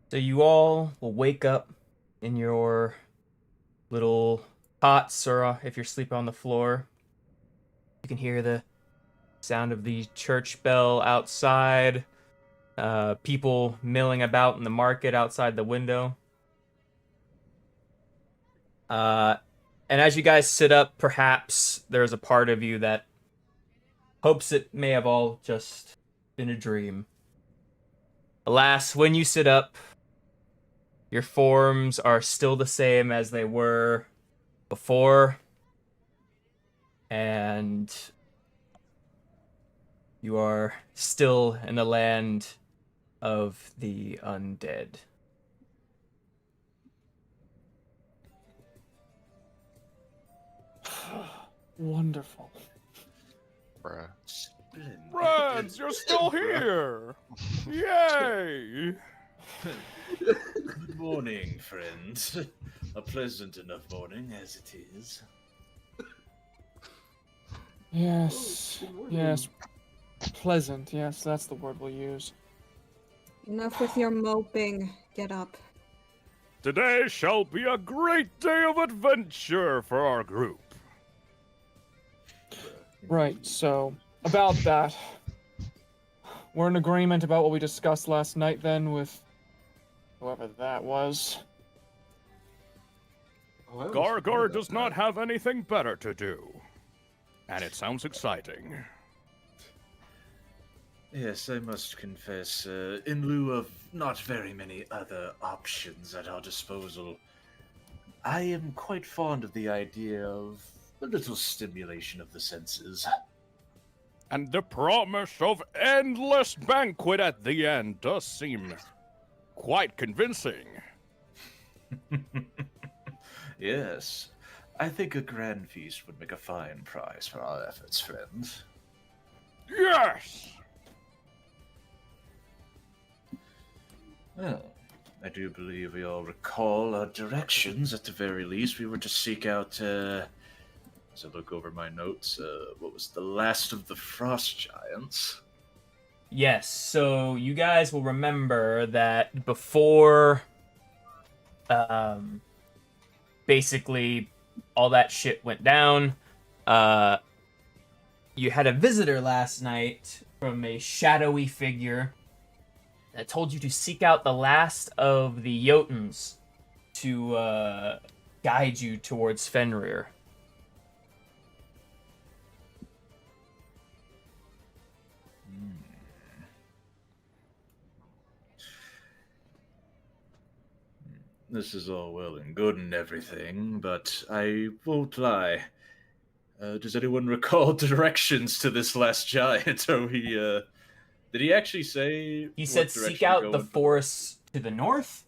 So you all will wake up in your little cots, or if you're sleeping on the floor, you can hear the sound of the church bell outside, people milling about in the market outside the window. Uh, and as you guys sit up, perhaps there's a part of you that hopes it may have all just been a dream. Alas, when you sit up, your forms are still the same as they were before, and you are still in the land of the undead. Wonderful. Bruh. Splendid. Friends, you're still here! Yay! Good morning, friends. A pleasant enough morning as it is. Yes. Yes. Pleasant. Yes, that's the word we'll use. Enough with your moping. Get up. Today shall be a great day of adventure for our group. Right, so, about that. We're in agreement about what we discussed last night then with whoever that was. Oh, I almost forgot Gargar about does not that. have anything better to do. And it sounds exciting. Yes, I must confess, in lieu of not very many other options at our disposal, I am quite fond of the idea of a little stimulation of the senses. And the promise of endless banquet at the end does seem quite convincing. Yes, I think a grand feast would make a fine prize for our efforts, friends. Yes! Well, I do believe we all recall our directions. At the very least, we were to seek out, as I look over my notes, what was the last of the frost giants? Yes, so you guys will remember that before basically all that shit went down, you had a visitor last night from a shadowy figure that told you to seek out the last of the Jotuns to guide you towards Fenrir. This is all well and good and everything, but I won't lie. Does anyone recall directions to this last giant? Or did he actually say? He what said seek direction to out go the in? forests to the north,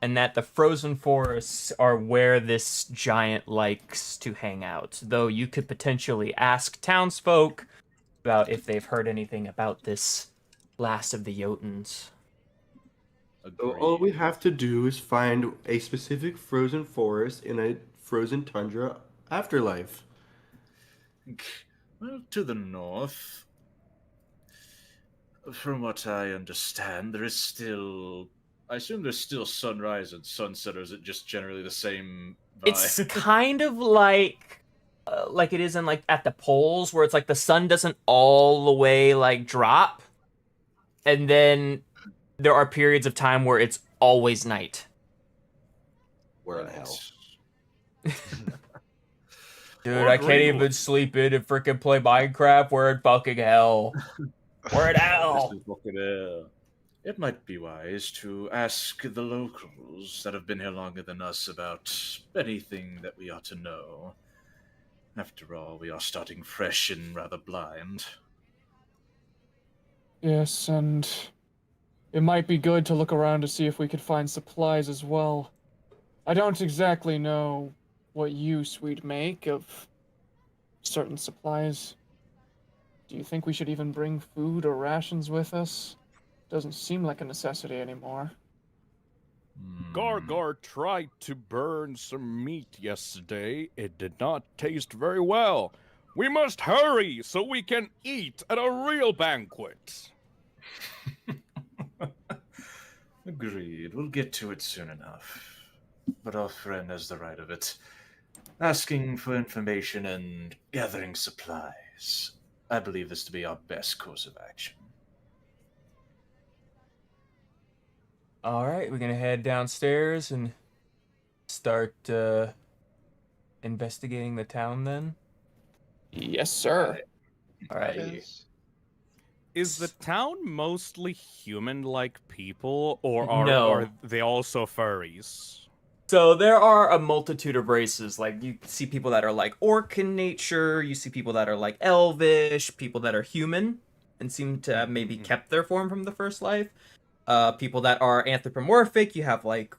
and that the frozen forests are where this giant likes to hang out. Though you could potentially ask townsfolk about if they've heard anything about this last of the Jotuns. So all we Agreed. have to do is find a specific frozen forest in a frozen tundra afterlife. Well, to the north, from what I understand, there is still. I assume there's still sunrise and sunset, or is it just generally the same vibe? It's kind of like it is in like at the poles, where it's like the sun doesn't all the way like drop, and then there are periods of time where it's always night. We're in hell. Dude, I can't even sleep in and freaking play Minecraft. We're in fucking hell. We're in hell. This is fucking hell. It might be wise to ask the locals that have been here longer than us about anything that we ought to know. After all, we are starting fresh and rather blind. Yes, and it might be good to look around to see if we could find supplies as well. I don't exactly know what use we'd make of certain supplies. Do you think we should even bring food or rations with us? Doesn't seem like a necessity anymore. Gargar tried to burn some meat yesterday. It did not taste very well. We must hurry so we can eat at a real banquet. Agreed. We'll get to it soon enough. But our friend has the right of it. Asking for information and gathering supplies. I believe this to be our best course of action. All right, we're gonna head downstairs and start investigating the town then. Yes, sir. All right. Is the town mostly human-like people, or No. are they also furries? So there are a multitude of races. Like you see people that are like orc in nature, you see people that are like elvish, people that are human and seem to have maybe kept their form from the first life. People that are anthropomorphic, you have like,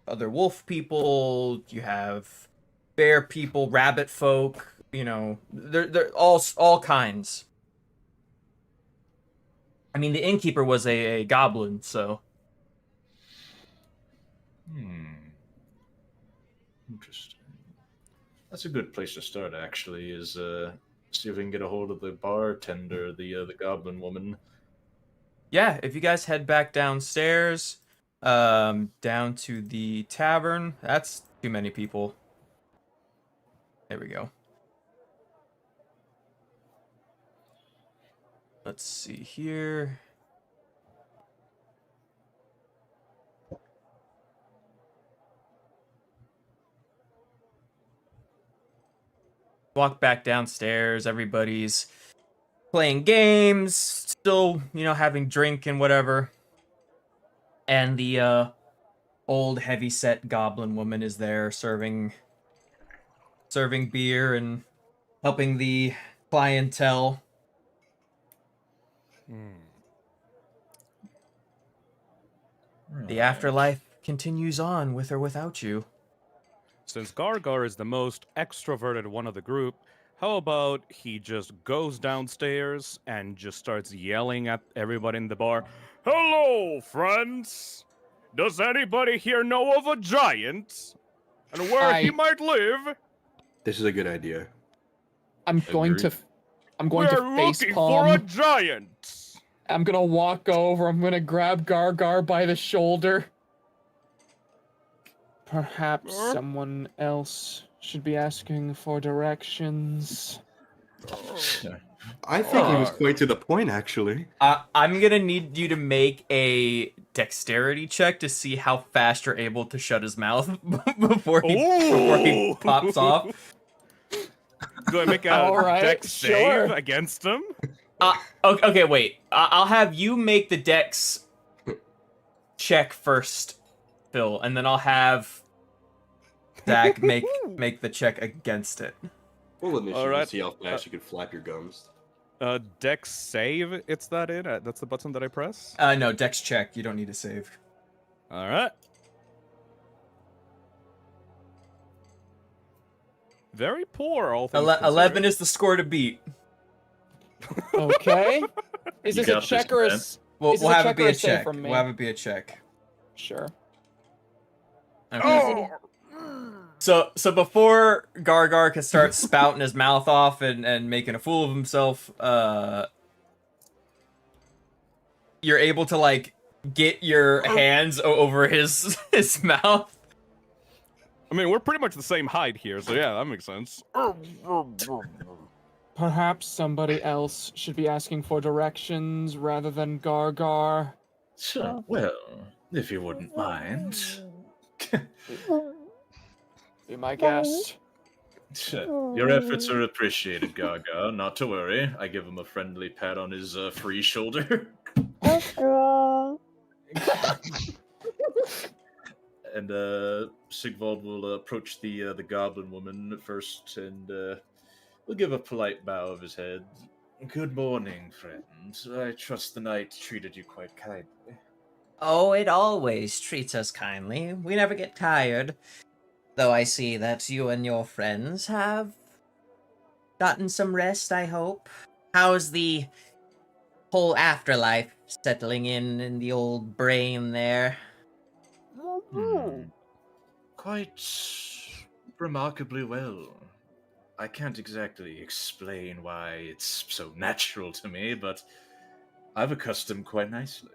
other wolf people, you have bear people, rabbit folk, they're all kinds. I mean, the innkeeper was a goblin, so Interesting. That's a good place to start, actually, is see if we can get a hold of the bartender, the goblin woman. yeah, if you guys head back downstairs, down to the tavern, that's too many people. There we go. Let's see here. Walk back downstairs, everybody's playing games, still, having drink and whatever. And the old heavy-set goblin woman is there serving beer and helping the clientele. The afterlife continues on with or without you. Since Gargar is the most extroverted one of the group, how about he just goes downstairs and just starts yelling at everybody in the bar, "Hello, friends! Does anybody here know of a giant? And where he might live? This is a good idea. I'm going to We're face looking for a palm. giant!" I'm gonna walk over. I'm gonna grab Gargar by the shoulder. Perhaps someone else should be asking for directions. I think he was quite to the point, actually. I'm gonna need you to make a dexterity check to see how fast you're able to shut his mouth before he pops off. Do I make a dex save against him? Okay, wait. I'll have you make the dex check first, Phil, and then I'll have Zach make the check against it. We'll initially Alright. see how fast you can flap your gums. Dex save, it's that in? That's the button that I press? No, dex check. You don't need to save. Alright. Very poor, all things 11 is the score to beat. Okay. Is You this a got this, check or a... man. Is We'll this have a it check be or a a save check. from me? We'll have it be a check. Sure. Okay. So before Gargar can start spouting his mouth off and making a fool of himself, you're able to like get your hands over his mouth. I mean, we're pretty much the same height here, so yeah, that makes sense. Perhaps somebody else should be asking for directions rather than Gargar. Sure. Well, if you wouldn't mind. Be my guest. Sure. Your efforts are appreciated, Gaga. Not to worry. I give him a friendly pat on his free shoulder. And Sigvald will approach the goblin woman first, and will give a polite bow of his head. Good morning, friend. I trust the night treated you quite kindly. Oh, it always treats us kindly. We never get tired. Though I see that you and your friends have gotten some rest, I hope. How's the whole afterlife settling in the old brain there? Quite remarkably well. I can't exactly explain why it's so natural to me, but I've accustomed quite nicely.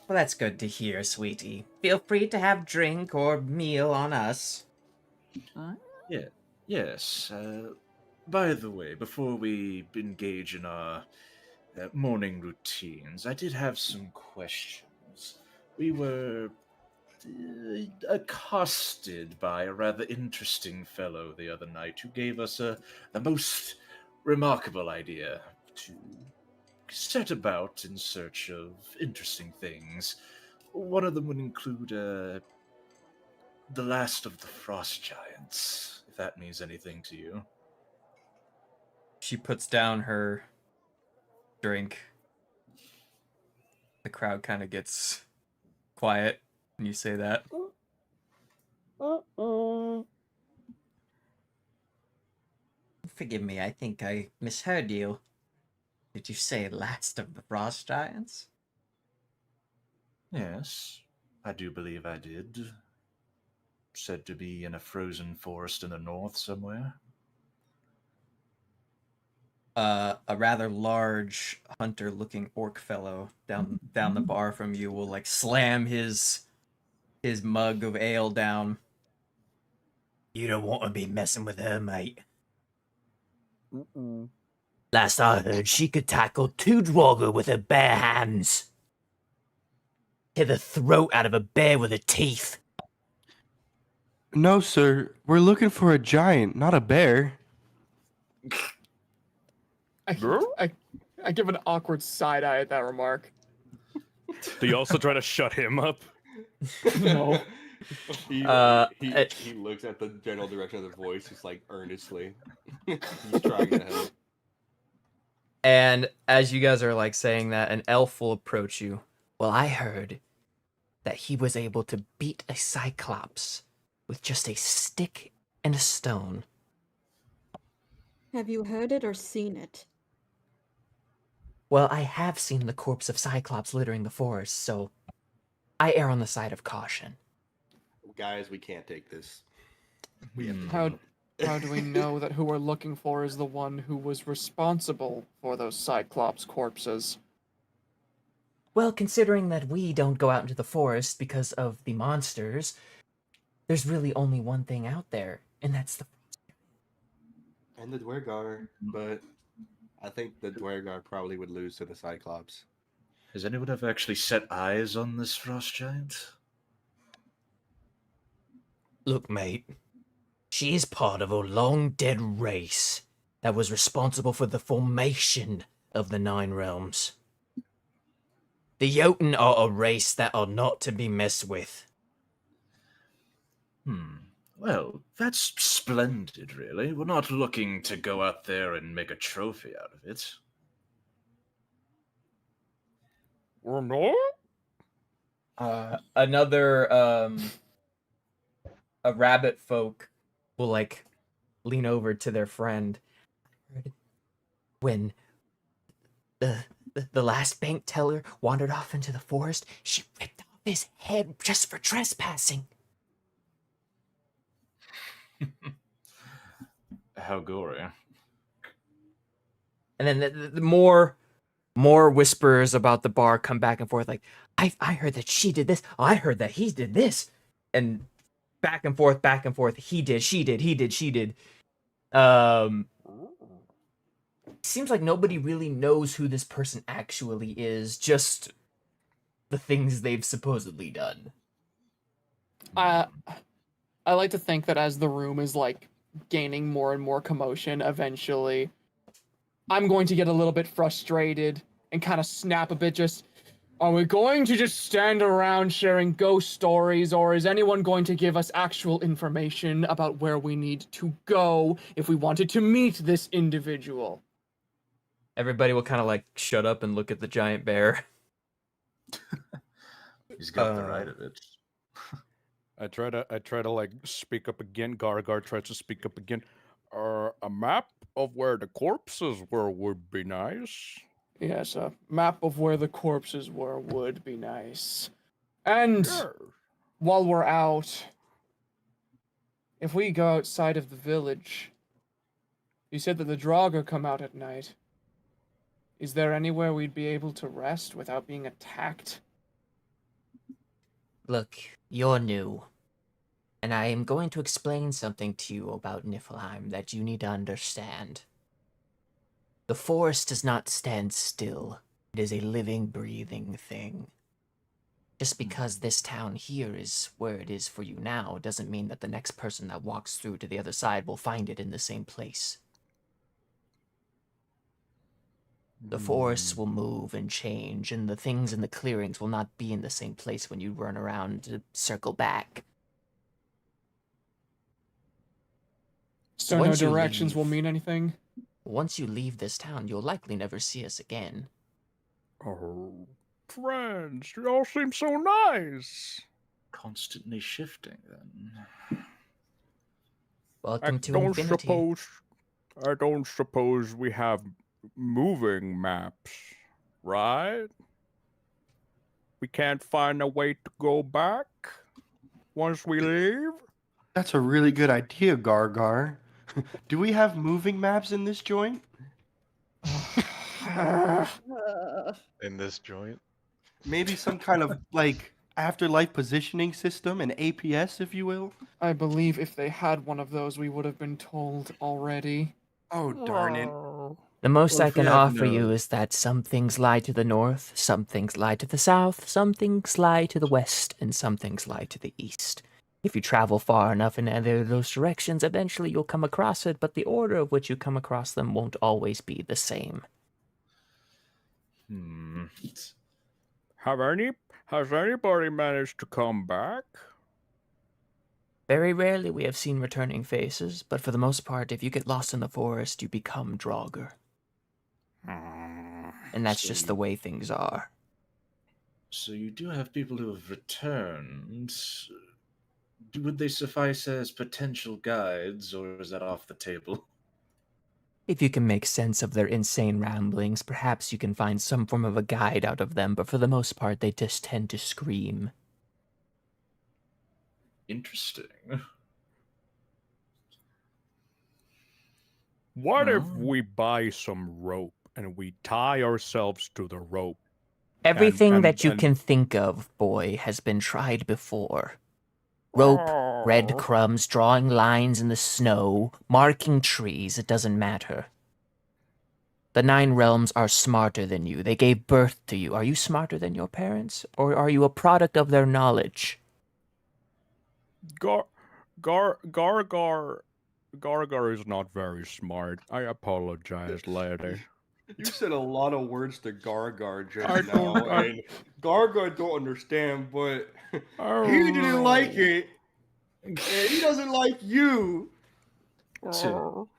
Well, that's good to hear, sweetie. Feel free to have drink or meal on us. Yeah, yes. By the way, before we engage in our morning routines, I did have some questions. We were accosted by a rather interesting fellow the other night who gave us the most remarkable idea to set about in search of interesting things. One of them would include the last of the frost giants, if that means anything to you. She puts down her drink. The crowd kind of gets quiet when you say that. Forgive me, I think I misheard you. Did you say last of the frost giants? Yes, I do believe I did. Said to be in a frozen forest in the north somewhere. A rather large hunter-looking orc fellow down the bar from you will like slam his mug of ale down. You don't want to be messing with her, mate. Last I heard, she could tackle 2 Dwargo with her bare hands. Tear the throat out of a bear with her teeth. No, sir. We're looking for a giant, not a bear. I give an awkward side eye at that remark. Do you also try to shut him up? No. He it- looks at the general direction of the voice, just like earnestly. He's trying to help. And as you guys are like saying that, an elf will approach you. Well, I heard that he was able to beat a cyclops with just a stick and a stone. Have you heard it or seen it? Well, I have seen the corpse of Cyclops littering the forest, so I err on the side of caution. Guys, we can't take this. We have to How do we know that who we're looking for is the one who was responsible for those Cyclops corpses? Well, considering that we don't go out into the forest because of the monsters, there's really only one thing out there, and that's the... And the Dwergar, but I think the Dwergar probably would lose to the Cyclops. Has anyone ever actually set eyes on this frost giant? Look, mate, she is part of a long-dead race that was responsible for the formation of the Nine Realms. The Jotun are a race that are not to be messed with. Well, that's splendid, really. We're not looking to go out there and make a trophy out of it. Another a rabbit folk will like lean over to their friend. When the last bank teller wandered off into the forest, she ripped off his head just for trespassing. How gory. And then the more whispers about the bar come back and forth, like, I heard that she did this. I heard that he did this. And back and forth, back and forth. He did, she did, he did, she did. Seems like nobody really knows who this person actually is, just the things they've supposedly done. I like to think that as the room is like gaining more and more commotion, eventually I'm going to get a little bit frustrated and kind of snap a bit. Just, are we going to just stand around sharing ghost stories, or is anyone going to give us actual information about where we need to go if we wanted to meet this individual? Everybody will kind of like shut up and look at the giant bear. He's got the right of it. I try to like speak up again. Gargar tries to speak up again. A map of where the corpses were would be nice. Yes, a map of where the corpses were would be nice. And Sure. while we're out, if we go outside of the village, you said that the Draugr come out at night. Is there anywhere we'd be able to rest without being attacked? Look, you're new, and I am going to explain something to you about Niflheim that you need to understand. The forest does not stand still. It is a living, breathing thing. Just because this town here is where it is for you now doesn't mean that the next person that walks through to the other side will find it in the same place. The forests will move and change, and the things in the clearings will not be in the same place when you run around to circle back. So no Once you directions will leave- mean anything? Once you leave this town, you'll likely never see us again. Oh, friends, you all seem so nice. Constantly shifting, then. Welcome to Infinity. I don't suppose we have moving maps, right? We can't find a way to go back once we leave? That's a really good idea, Gargar. Do we have moving maps in this joint? In this joint. Maybe some kind of like afterlife positioning system, an APS, if you will. I believe if they had one of those, we would have been told already. Oh darn it! The most Well, I if we can have offer you no- is that some things lie to the north, some things lie to the south, some things lie to the west, and some things lie to the east. If you travel far enough in either of those directions, eventually you'll come across it, but the order of which you come across them won't always be the same. Has anybody managed to come back? Very rarely we have seen returning faces, but for the most part, if you get lost in the forest, you become Draugr. And that's So just you- the way things are. So you do have people who have returned. Would they suffice as potential guides, or is that off the table? If you can make sense of their insane ramblings, perhaps you can find some form of a guide out of them, but for the most part, they just tend to scream. Interesting. What if Oh. we buy some rope and we tie ourselves to the rope? Everything that you and- can think of, boy, has been tried before. Rope, Oh. breadcrumbs, drawing lines in the snow, marking trees, it doesn't matter. The Nine Realms are smarter than you. They gave birth to you. Are you smarter than your parents? Or are you a product of their knowledge? Gargar is not very smart. I apologize, lady. You said a lot of words to Gargar just I now, don't- I- and Gargar don't understand, but Oh, he didn't like no. it, and he doesn't like you. Tim,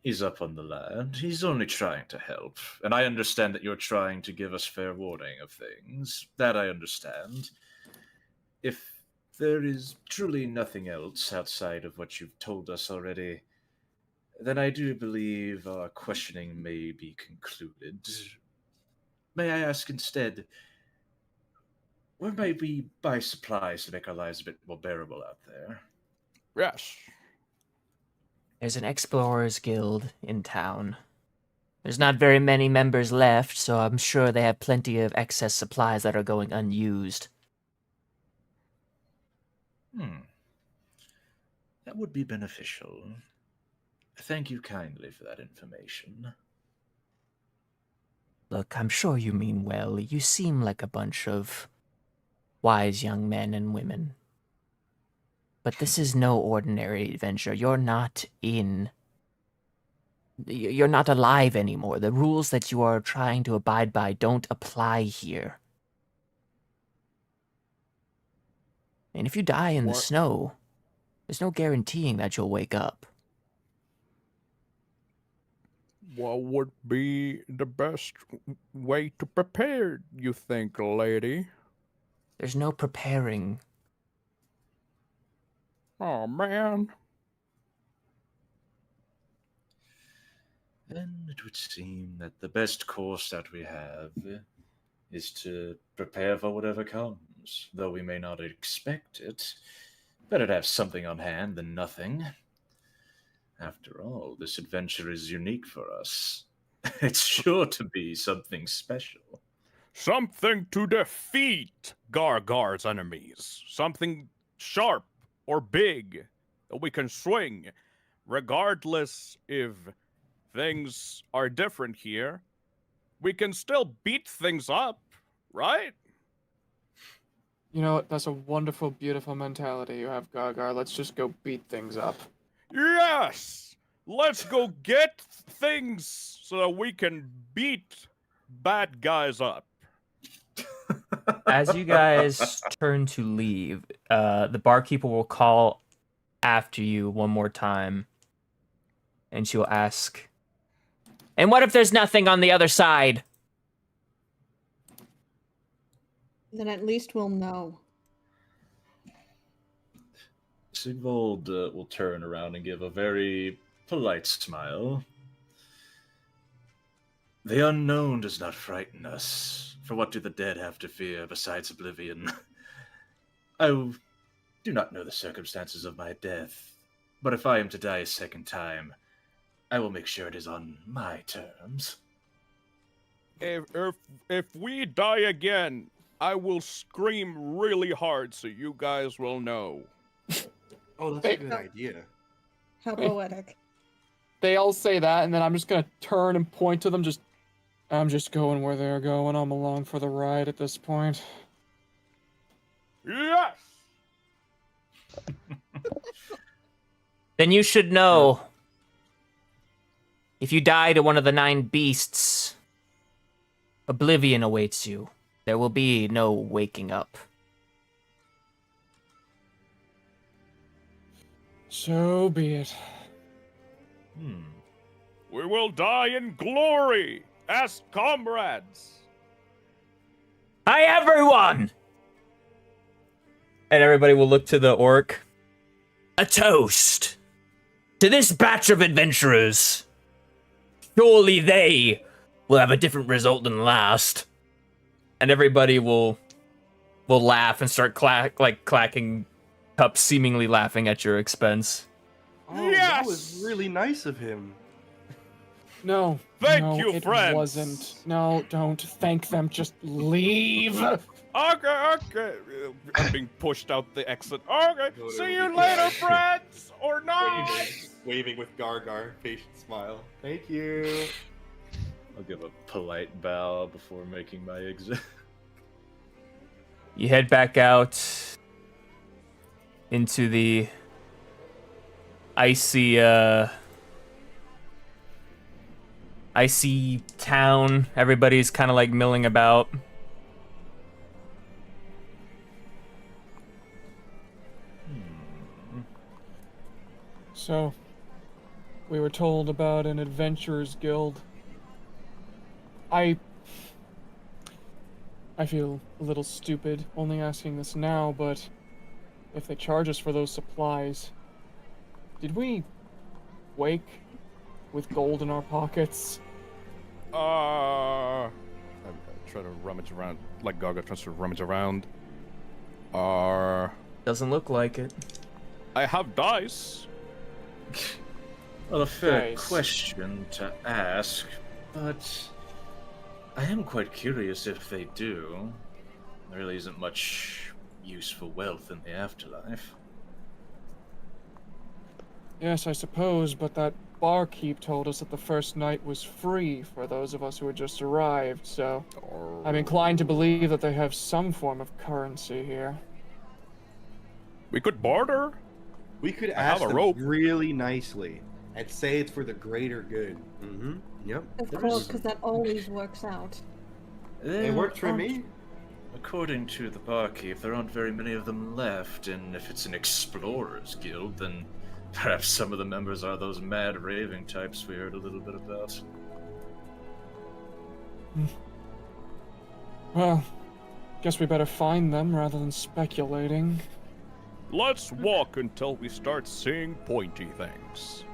he's up on the land. He's only trying to help. And I understand that you're trying to give us fair warning of things. That I understand. If there is truly nothing else outside of what you've told us already, then I do believe our questioning may be concluded. May I ask instead, where might we buy supplies to make our lives a bit more bearable out there? Yes. There's an Explorers Guild in town. There's not very many members left, so I'm sure they have plenty of excess supplies that are going unused. That would be beneficial. Thank you kindly for that information. Look, I'm sure you mean well. You seem like a bunch of wise young men and women. But this is no ordinary adventure. You're not alive anymore. The rules that you are trying to abide by don't apply here. And if you die in the What? snow, there's no guaranteeing that you'll wake up. What would be the best way to prepare, you think, lady? There's no preparing. Oh, man. Then it would seem that the best course that we have is to prepare for whatever comes, though we may not expect it. Better to have something on hand than nothing. After all, this adventure is unique for us. It's sure to be something special. Something to defeat Gargar's enemies. Something sharp or big that we can swing. Regardless if things are different here, we can still beat things up, right? You know what? That's a wonderful, beautiful mentality you have, Gargar. Let's just go beat things up. Yes! Let's go get things so that we can beat bad guys up. As you guys turn to leave, the barkeeper will call after you one more time, and she'll ask, "And what if there's nothing on the other side?" Then at least we'll know. Sigvold will turn around and give a very polite smile. The unknown does not frighten us. For what do the dead have to fear besides oblivion? I do not know the circumstances of my death, but if I am to die a second time, I will make sure it is on my terms. If we die again, I will scream really hard so you guys will know. Oh, that's a good idea. How poetic. They all say that, and then I'm just gonna turn and point to them. I'm just going where they're going. I'm along for the ride at this point. Yes! Then you should know, if you die to one of the 9 beasts, oblivion awaits you. There will be no waking up. So be it. We will die in glory as comrades. Hi, everyone! And everybody will look to the orc. A toast to this batch of adventurers. Surely they will have a different result than last. And everybody will laugh and start clacking cups, seemingly laughing at your expense. Oh, Yes! that was really nice of him. No. Thank no, you, it friends. wasn't. No, don't thank them. Just leave. Okay. I'm being pushed out the exit. Okay, No, see it'll you be later, fine. friends, or not. Waving with Gargar, patient smile. Thank you. I'll give a polite bow before making my exit. You head back out into the icy town. Everybody's kind of like milling about. So, we were told about an adventurers guild. I feel a little stupid only asking this now, but if they charge us for those supplies, did we wake with gold in our pockets? I try to rummage around, like Gaga tries to rummage around. Doesn't look like it. I have dice. Well, a fair Nice. question to ask, but I am quite curious if they do. There really isn't much useful wealth in the afterlife. Yes, I suppose, but that barkeep told us that the first night was free for those of us who had just arrived, so I'm inclined to believe that they have some form of currency here. We could barter. We could I have ask a them rope. really nicely and say it's for the greater good. Mm-hmm. Yep. Of course, because that always works out. It worked for me. According to the barkeep, there aren't very many of them left, and if it's an explorers guild, then perhaps some of the members are those mad raving types we heard a little bit about. Well, guess we better find them rather than speculating. Let's walk until we start seeing pointy things.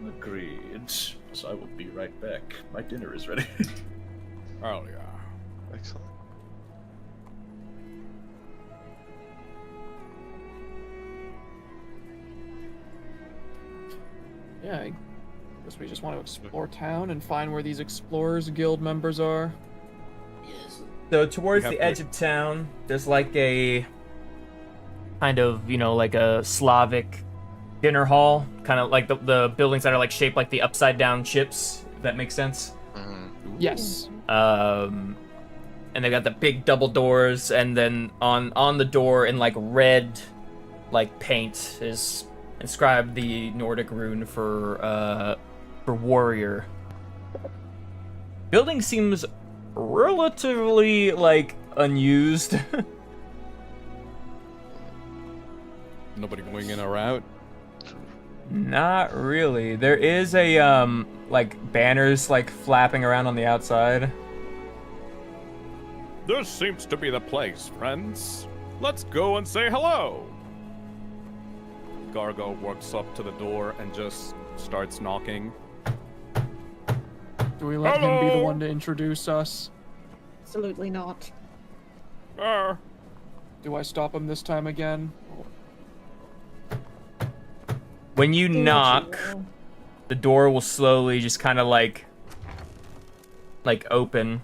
Agreed. So I will be right back. My dinner is ready. Oh yeah. Excellent. Yeah, I guess we just want to explore town and find where these explorers guild members are. Yes. So towards We the have edge of town, there's like a kind of, like a Slavic dinner hall, kind of like the buildings that are like shaped like the upside down ships, if that makes sense. Yes. And they got the big double doors, and then on the door in like red like paint is inscribed the Nordic rune for warrior. Building seems relatively like unused. Nobody going in or out? Not really. There is a like banners like flapping around on the outside. This seems to be the place, friends. Let's go and say hello. Gargo walks up to the door and just starts knocking. Do we let him be the Hello? one to introduce us? Absolutely not. Do I stop him this time again? When you knock, Well, the door will slowly just kind of like open,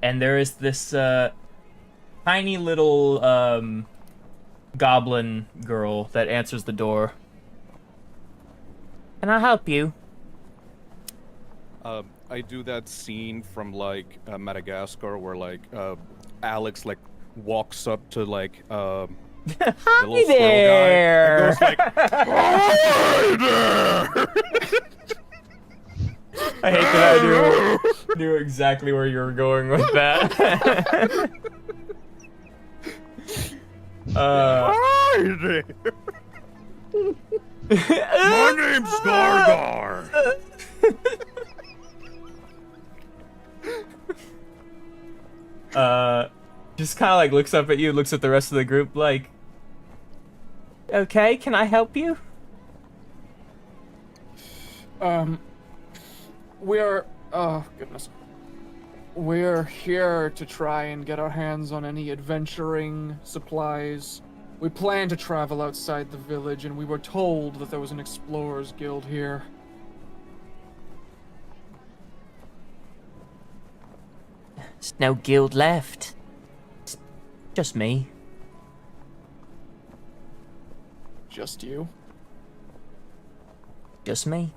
and there is this tiny little goblin girl that answers the door. Can I help you? I do that scene from like Madagascar where like Alex like walks up to like the little squirrel there. guy and goes like, "Hi there!" I hate that I knew exactly where you were going with that. Hi there! My name's Gargar. Just kind of like looks up at you, looks at the rest of the group, like, okay, can I help you? We're oh goodness. We're here to try and get our hands on any adventuring supplies. We plan to travel outside the village, and we were told that there was an explorers guild here. There's no guild left. It's just me. Just you? Just me.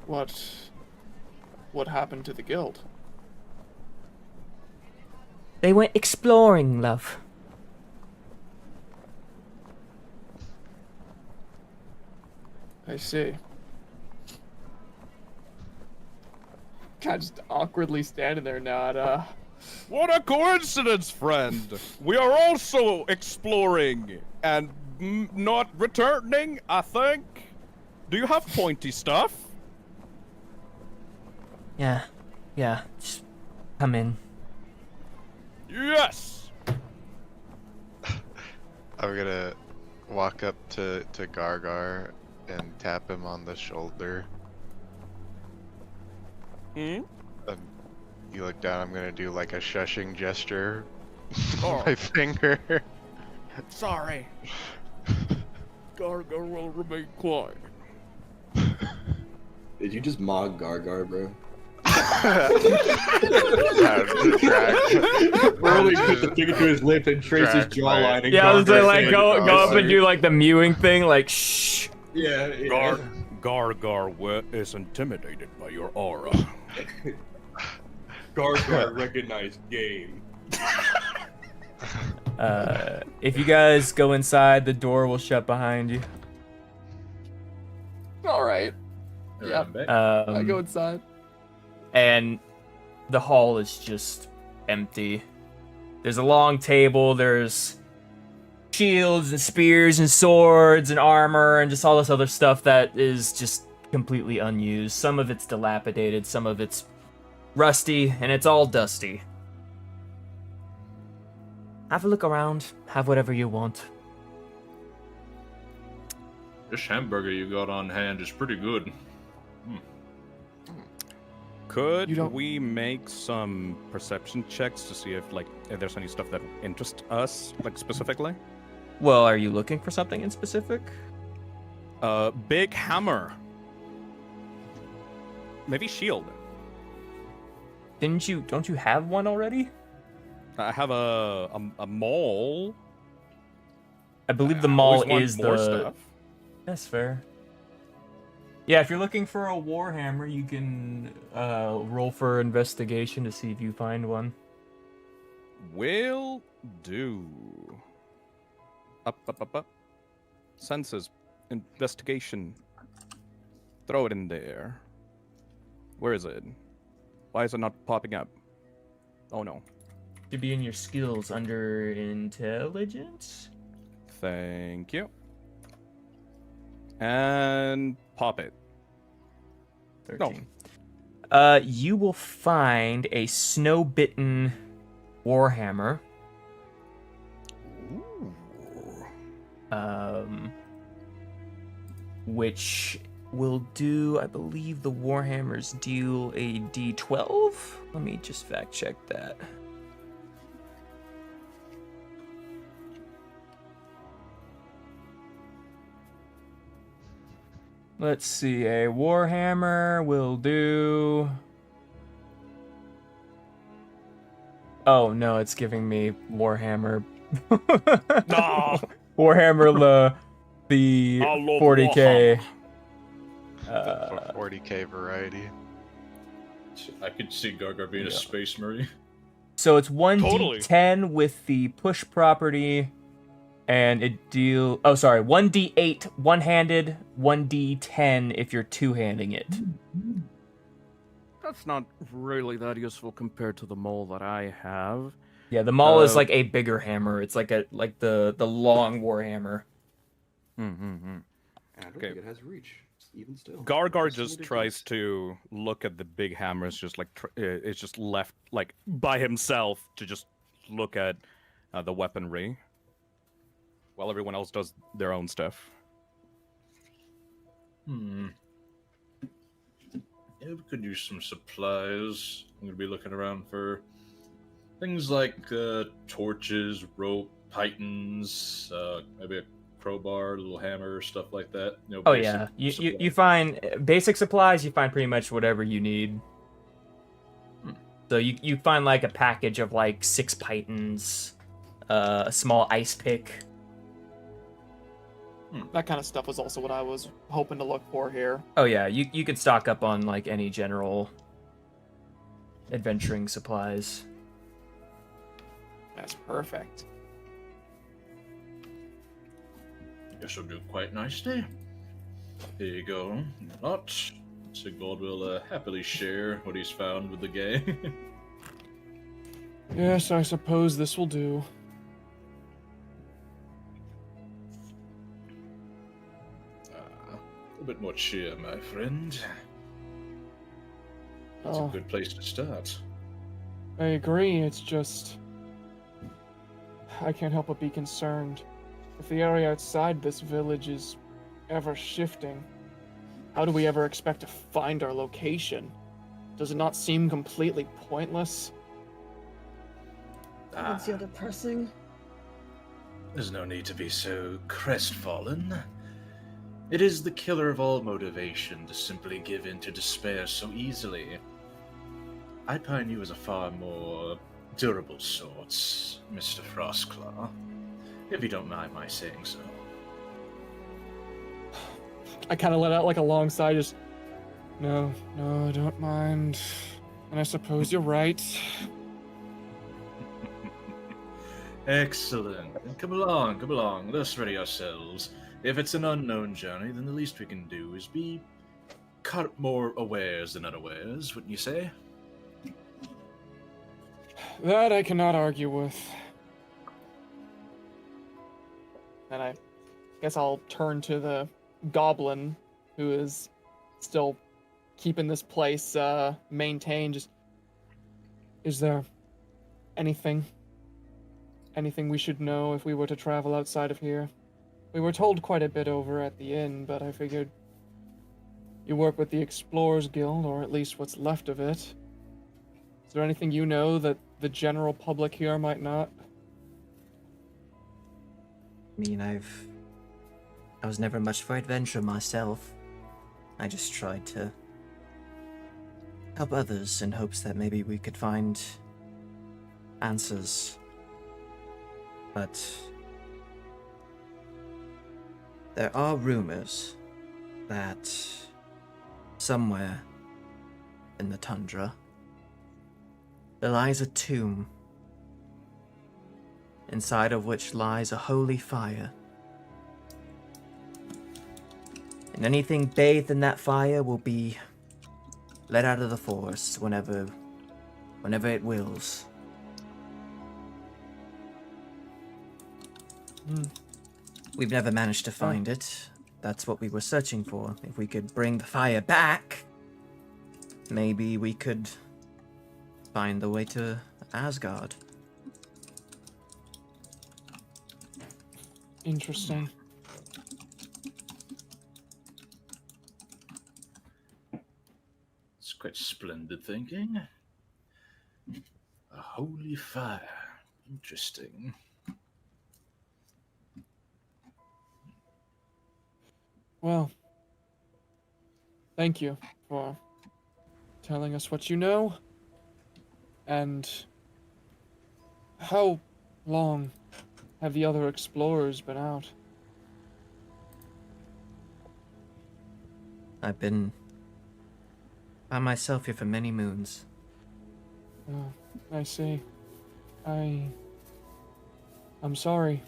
What happened to the guild? They went exploring, love. I see. God, just awkwardly standing there, not What a coincidence, friend! We are also exploring and not returning, I think. Do you have pointy stuff? Yeah. Just come in. Yes! I'm gonna walk up to Gargar and tap him on the shoulder. Hmm? And you look down, I'm gonna do like a shushing gesture with Oh. my finger. Sorry. Gargar will remain quiet. Did you just mock Gargar, bro? Burley puts the finger to his lip and traces his Drag my- jawline. And Yeah, I was Gargar like, said, go up and "Oh, do like the mewing thing, like shh. Yeah. Gargar is intimidated by your aura. Gargar recognized game. If you guys go inside, the door will shut behind you. Alright. Yeah. I go inside. And the hall is just empty. There's a long table, there's shields and spears and swords and armor and just all this other stuff that is just completely unused. Some of it's dilapidated, some of it's rusty, and it's all dusty. Have a look around, have whatever you want. This hamburger you got on hand is pretty good. Could You don't- we make some perception checks to see if there's any stuff that interests us, like specifically? Well, are you looking for something in specific? Big hammer. Maybe shield. Don't you have one already? I have a mall. I believe the I mall always want is more the. stuff. That's fair. Yeah, if you're looking for a warhammer, you can roll for investigation to see if you find one. Will do. Up. Senses. Investigation. Throw it in there. Where is it? Why is it not popping up? Oh no. Should be in your skills under intelligence. Thank you. And pop it. 13. You will find a snow-bitten warhammer. Which will do, I believe the warhammers deal a d12. Let me just fact check that. Let's see, a warhammer will do... Oh no, it's giving me warhammer. No. Warhammer the I love 40k. The 40k variety. I could see Gargar being a space marine. So it's 1d10 Totally. with the push property, and it deal. Oh, sorry, 1d8 one-handed, 1d10 if you're two-handing it. That's not really that useful compared to the mole that I have. Yeah, the maul is like a bigger hammer. It's like the long war hammer. And I don't Okay. think it has reach, even still. Gargar It's just ridiculous. tries to look at the big hammers, just like it's just left like by himself to just look at the weaponry, while everyone else does their own stuff. Yeah, we could use some supplies. I'm gonna be looking around for things like torches, rope, pythons, maybe a crowbar, a little hammer, stuff like that. You know, Oh basic yeah, you supplies. find basic supplies. You find pretty much whatever you need. So you find like a package of like 6 pythons, a small ice pick. That kind of stuff was also what I was hoping to look for here. Oh yeah, you could stock up on like any general adventuring supplies. That's perfect. Guess will do quite nicely. Here you go. Not. Sigvald will happily share what he's found with the gang. Yes, I suppose this will do. A bit more cheer, my friend. That's Oh. a good place to start. I agree, it's just... I can't help but be concerned. If the area outside this village is ever shifting, how do we ever expect to find our location? Does it not seem completely pointless? That's so depressing. There's no need to be so crestfallen. It is the killer of all motivation to simply give in to despair so easily. I pine you as a far more durable sort, Mr. Frostclaw, if you don't mind my saying so. I kind of let out like a long sigh, just... No, I don't mind. And I suppose you're right. Excellent. Come along. Let's ready ourselves. If it's an unknown journey, then the least we can do is be caught more awares than unawares, wouldn't you say? That I cannot argue with. And I guess I'll turn to the goblin who is still keeping this place maintained. Just, is there anything we should know if we were to travel outside of here? We were told quite a bit over at the inn, but I figured you work with the Explorers Guild, or at least what's left of it. Is there anything you know that the general public here might not? I mean, I was never much for adventure myself. I just tried to help others in hopes that maybe we could find answers. But there are rumors that somewhere in the tundra there lies a tomb, inside of which lies a holy fire. And anything bathed in that fire will be let out of the forest whenever it wills. We've never managed to find it. That's what we were searching for. If we could bring the fire back, maybe we could find the way to Asgard. Interesting. It's quite splendid thinking. A holy fire. Interesting. Well, thank you for telling us what you know. And how long have the other explorers been out? I've been by myself here for many moons. Oh, I see. I'm sorry.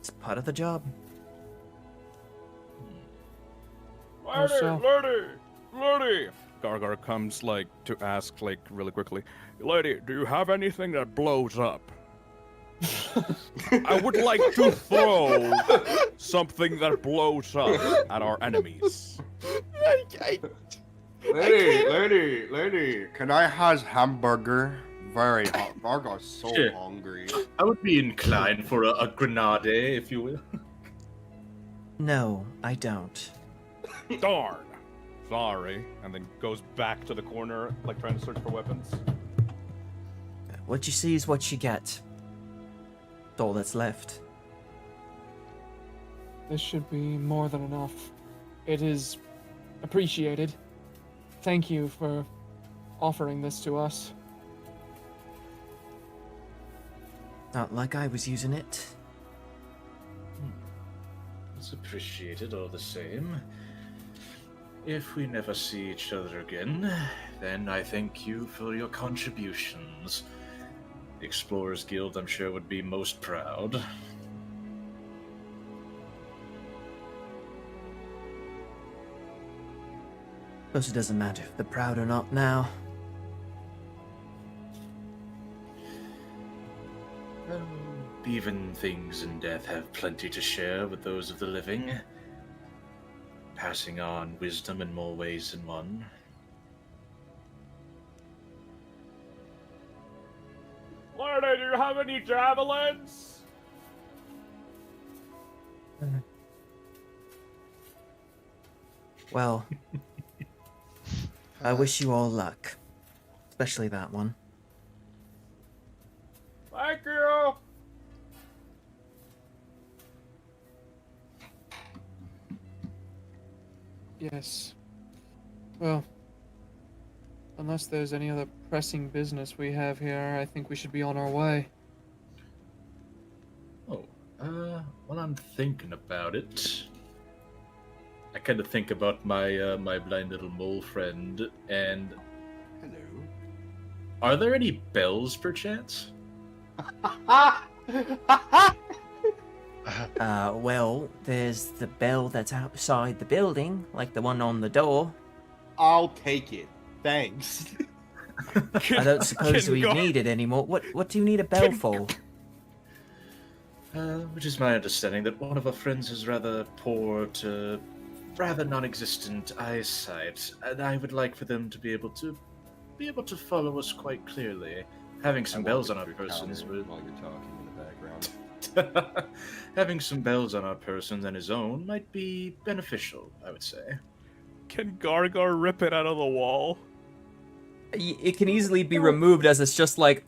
It's part of the job. How so? Lady! Gargar comes, like, to ask, like, really quickly, Lady, do you have anything that blows up? I would like to throw something that blows up at our enemies. Lady, can I have hamburger? Very hot. Vargo's so Sure. hungry. I would be inclined for a grenade, if you will. No, I don't. Darn. Sorry. And then goes back to the corner, like, trying to search for weapons. What you see is what you get. That's all that's left. This should be more than enough. It is appreciated. Thank you for offering this to us. Not like I was using it. It's appreciated all the same. If we never see each other again, then I thank you for your contributions. The Explorers Guild, I'm sure, would be most proud. Suppose it doesn't matter if they're proud or not now. Even things in death have plenty to share with those of the living, passing on wisdom in more ways than one. Lady, do you have any javelins? Well, I wish you all luck. Especially that one. Thank you. Yes. Well, unless there's any other pressing business we have here, I think we should be on our way. Oh, while I'm thinking about it, I kind of think about my my blind little mole friend, and Hello. are there any bells, perchance? Well, there's the bell that's outside the building, like the one on the door. I'll take it. Thanks. I don't suppose we need it anymore. What do you need a bell for? Which is my understanding that one of our friends has rather poor to rather non-existent eyesight, and I would like for them to be able to follow us quite clearly. Having some bells on our persons would while you're talking in the background. having some bells on our persons and his own might be beneficial, I would say. Can Gargar rip it out of the wall? It can easily be removed as it's just like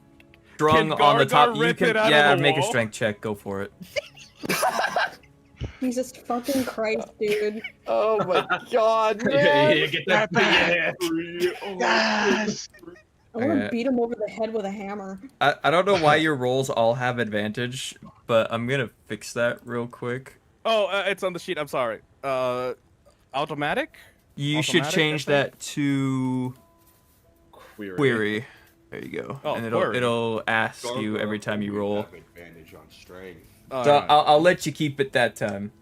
strung Can on the Gargar top. You rip can, it out of yeah, the make a wall? strength check. Go for it. Jesus fucking Christ, dude. Oh my god, Yeah, man! get that back. Yes! I want to Okay. beat him over the head with a hammer. I don't know why your rolls all have advantage, but I'm gonna fix that real quick. Oh, it's on the sheet. I'm sorry. Automatic? You should Automatic, I change think? that to query. There you go. Oh, and query. it'll ask you Gargoyle every time you always roll. have advantage on strength. So Alright. I'll let you keep it that time.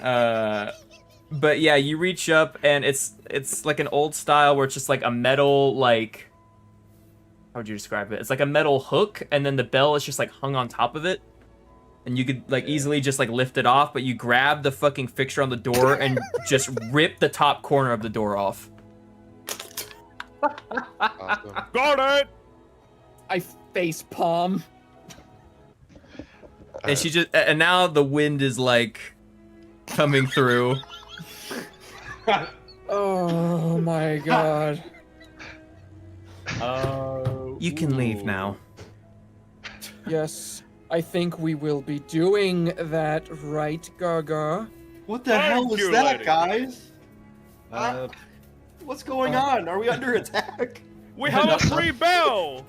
But yeah, you reach up and it's like an old style where it's just like a metal like, how would you describe it? It's like a metal hook and then the bell is just like hung on top of it. And you could like easily just like lift it off, but you grab the fucking fixture on the door and just rip the top corner of the door off. Awesome. Got it! I face palm. And she just and now the wind is like coming through. Oh my god. You can leave now. Yes, I think we will be doing that, right, Gargar? What the Thank hell was you, that, lady. guys? Uh, What's going on? Are we under attack? We have a free bell!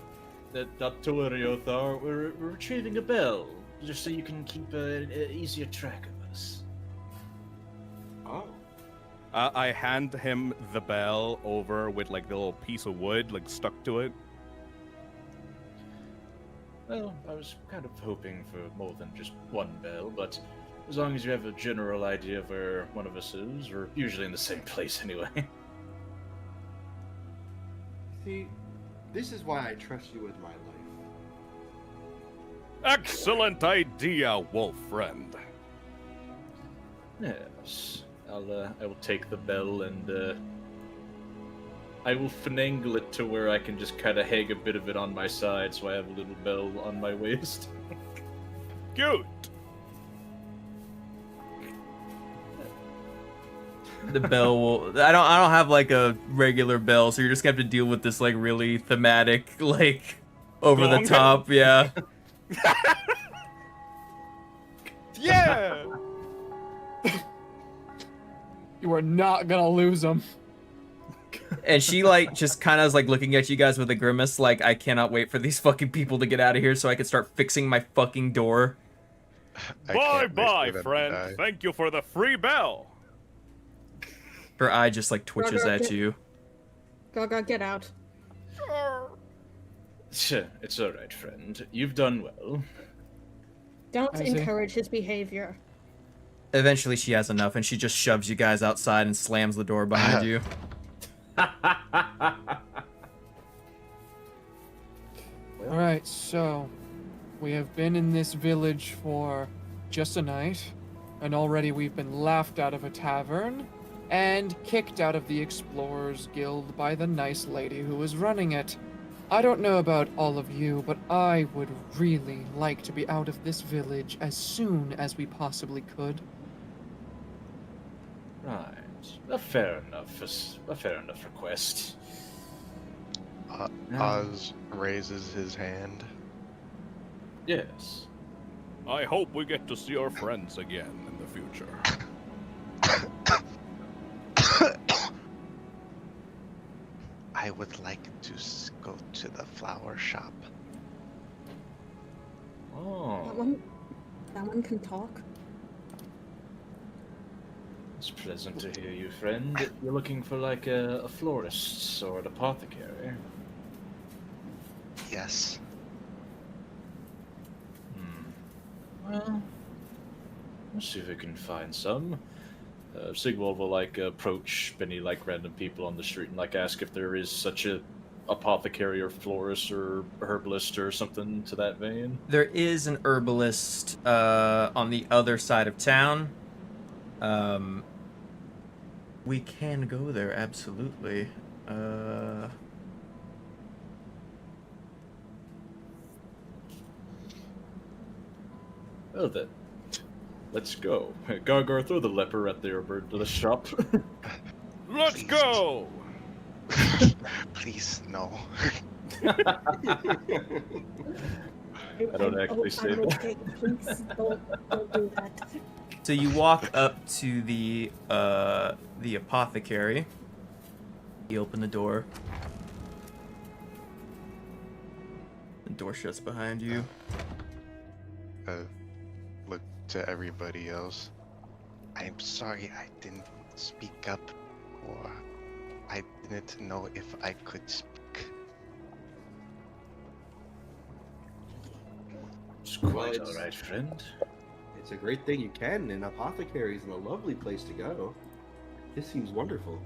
not to worry, Othar. We're retrieving a bell, just so you can keep an easier track of us. Oh. I hand him the bell over with like the little piece of wood like stuck to it. Well, I was kind of hoping for more than just one bell, but as long as you have a general idea of where one of us is, we're usually in the same place anyway. See, this is why I trust you with my life. Excellent idea, wolf friend. Yes, I will take the bell and I will finagle it to where I can just kind of hang a bit of it on my side, so I have a little bell on my waist. Good. The bell will. I don't have like a regular bell, so you're just gonna have to deal with this like really thematic, like over the Gong. top. Yeah. Yeah. You are not gonna lose them. And she like just kind of is like looking at you guys with a grimace, like I cannot wait for these fucking people to get out of here so I can start fixing my fucking door. I Bye can't wait bye, for them to friend. die. Thank you for the free bell. Her eye just like twitches at you. Gaga, get out. Sure, it's alright, friend. You've done well. Don't I see. encourage his behavior. Eventually, she has enough, and she just shoves you guys outside and slams the door behind you. Alright, so we have been in this village for just a night, and already we've been laughed out of a tavern and kicked out of the Explorers Guild by the nice lady who was running it. I don't know about all of you, but I would really like to be out of this village as soon as we possibly could. Right. A fair enough request. Oz raises his hand. Yes. I hope we get to see our friends again in the future. I would like to go to the flower shop. Oh, That one can talk. it's pleasant to hear you, friend. You're looking for like a florist or an apothecary. Yes. Well, let's see if we can find some. Sigwald will like approach any like random people on the street and like ask if there is such a apothecary or florist or herbalist or something to that vein. There is an herbalist on the other side of town. We can go there, absolutely. Well then, let's go. Gargar, throw the leper at the herb to the shop. Let's go. Please, no. I don't actually say I'm that. okay. Please don't do that. So you walk up to the apothecary. You open the door. The door shuts behind you. Look to everybody else. I'm sorry I didn't speak up, or I didn't know if I could speak. It's Well, quite it's- alright, friend. It's a great thing you can, and Apothecary is a lovely place to go. This seems wonderful.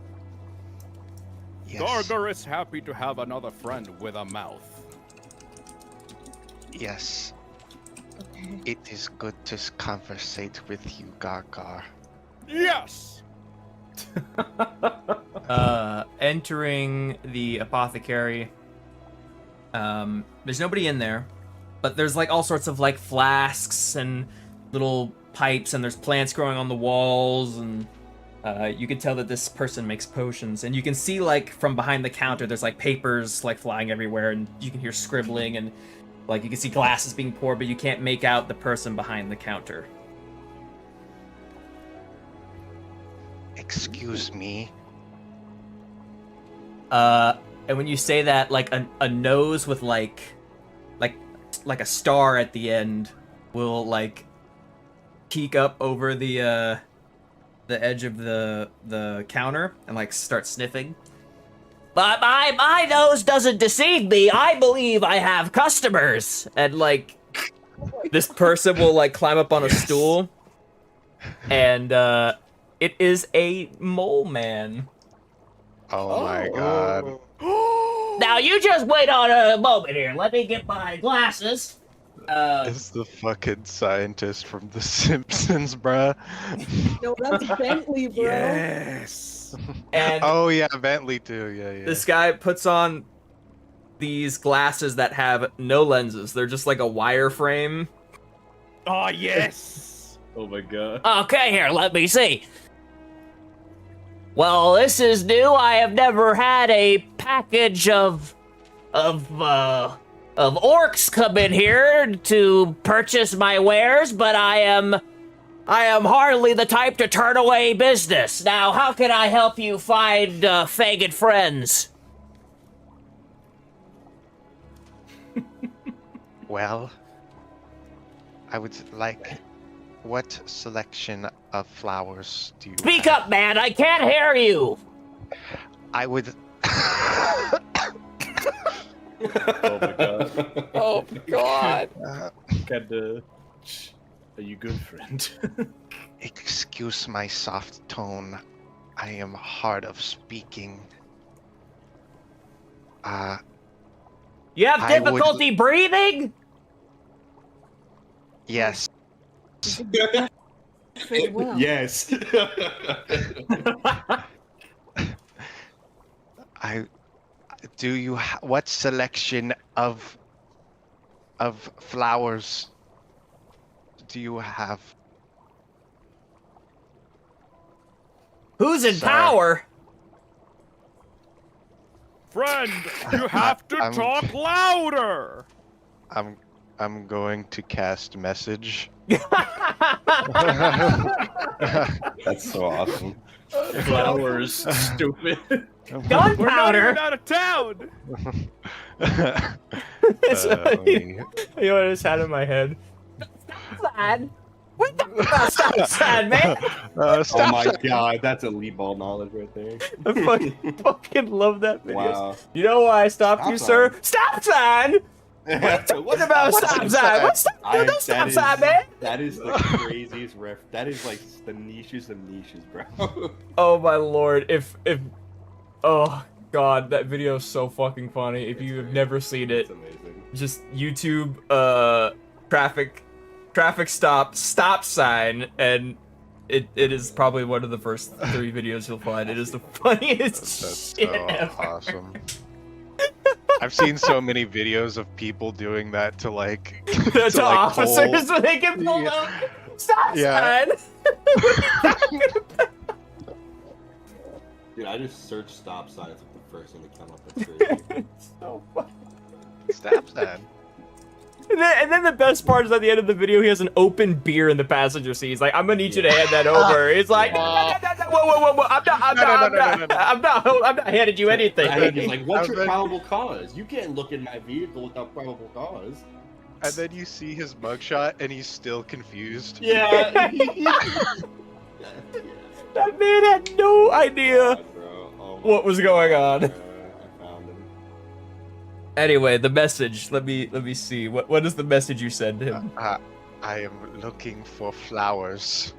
Yes. Gargar is happy to have another friend with a mouth. Yes. Okay. It is good to conversate with you, Gargar. Yes! Entering the apothecary. There's nobody in there, but there's like all sorts of like flasks and little pipes, and there's plants growing on the walls, and you can tell that this person makes potions. And you can see like from behind the counter, there's like papers like flying everywhere, and you can hear scribbling, and like you can see glasses being poured, but you can't make out the person behind the counter. Excuse me. And when you say that, like a nose with like a star at the end will like peek up over the edge of the counter and like start sniffing. But my nose doesn't deceive me. I believe I have customers. And like this person will like climb up on a stool, and it is a mole man. Oh my god. Now you just wait on a moment here. Let me get my glasses. It's the fucking scientist from The Simpsons, bruh. No, that's Bentley, bro. Yes! And Oh yeah, Bentley too. Yeah. this guy puts on these glasses that have no lenses. They're just like a wireframe. Oh, yes! Oh my god. Okay, here, let me see. Well, this is new. I have never had a package of orcs come in here to purchase my wares, but I am hardly the type to turn away business. Now, how can I help you find faggot friends? Well, I would like. What selection of flowers do you Speak have? up, man. I can't hear you. I would. Oh my god. Oh God. Kinda. Are you good, friend? Excuse my soft tone. I am hard of speaking. You have I would- difficulty breathing? Yes. Pretty well. Yes. Do you? What selection of flowers do you have? Who's in Sorry. power? Friend, you have to I'm- talk louder! I'm going to cast message. That's so awesome. Flowers, stupid. We're not Gunpowder? even out of town! let me- You know what I just had in my head? Sad. What the fuck? Stop, sad, man. Oh stop my sign. god, that's elite ball knowledge right there. I fucking love that video. Wow. You know why I stopped Stop you, sign. sir? Stop sign! What about stop sign? What's stop? No stop sign, man! That is the craziest ref. That is like the niches of niches, bro. Oh my lord, if oh god, that video is so fucking funny. If you have never seen it, It's amazing. just YouTube traffic stop sign, and it is probably one of the first 3 videos you'll find. It is the funniest That's shit so ever. awesome. I've seen so many videos of people doing that to like to like, officers pull- so they can pull Yeah. out stop Yeah. sign. Dude, I just searched stop sign. It's like the first thing that came up. That's crazy. So funny. Stop that. And then the best part is at the end of the video, he has an open beer in the passenger seat. He's like, I'm gonna need you to hand that over. He's like, no, whoa, I'm not handing you anything. I think he's like, what's your probable cause? You can't look in my vehicle without probable cause. And then you see his mugshot, and he's still confused. Yeah. That man had no idea God, bro. Oh my what was going on. God, I found him. Anyway, the message. Let me see. What is the message you sent him? I am looking for flowers.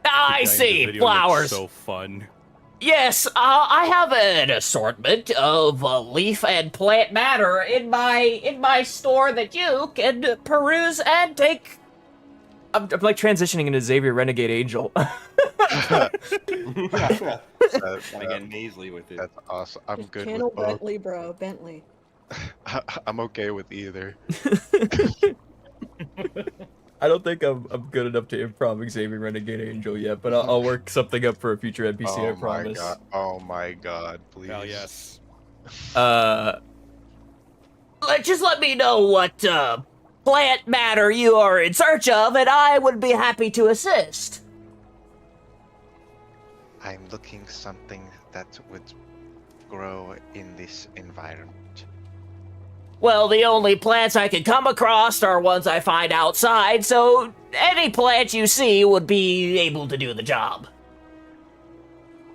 I The see video looks flowers. So fun. Yes, I have an assortment of leaf and plant matter in my store that you can peruse and take. I'm like transitioning into Xavier Renegade Angel. Gotta get nasally with it. That's awesome. I'm Just good channel with both. Bentley, bro. Bentley. I'm okay with either. I don't think I'm good enough to improv Xavier Renegade Angel yet, but I'll work something up for a future NPC. I promise. My god. Oh my god, please. Hell yes. Just let me know what plant matter you are in search of, and I would be happy to assist. I'm looking something that would grow in this environment. Well, the only plants I can come across are ones I find outside, so any plant you see would be able to do the job.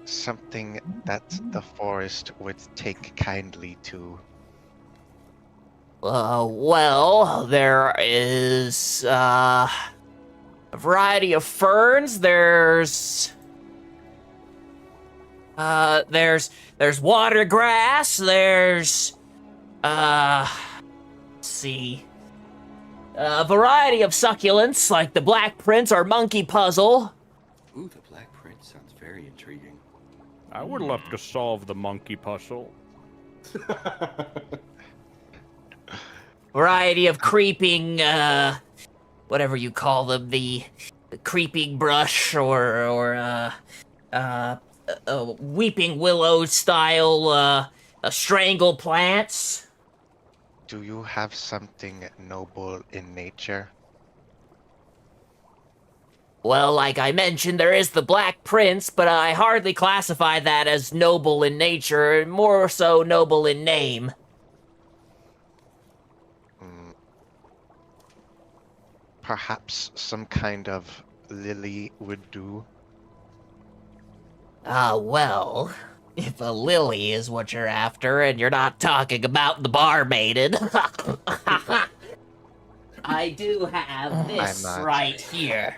Something that the forest would take kindly to. Well, there is a variety of ferns. There's water grass. There's let's see, a variety of succulents like the black prince or monkey puzzle. Ooh, the Black Prince sounds very intriguing. I would love to solve the monkey puzzle. Variety of creeping, whatever you call them, the creeping brush or weeping willow style, strangle plants. Do you have something noble in nature? Well, like I mentioned, there is the Black Prince, but I hardly classify that as noble in nature, more so noble in name. Perhaps some kind of lily would do. Well, if a lily is what you're after, and you're not talking about the bar maiden, I do have this I'm not. right here.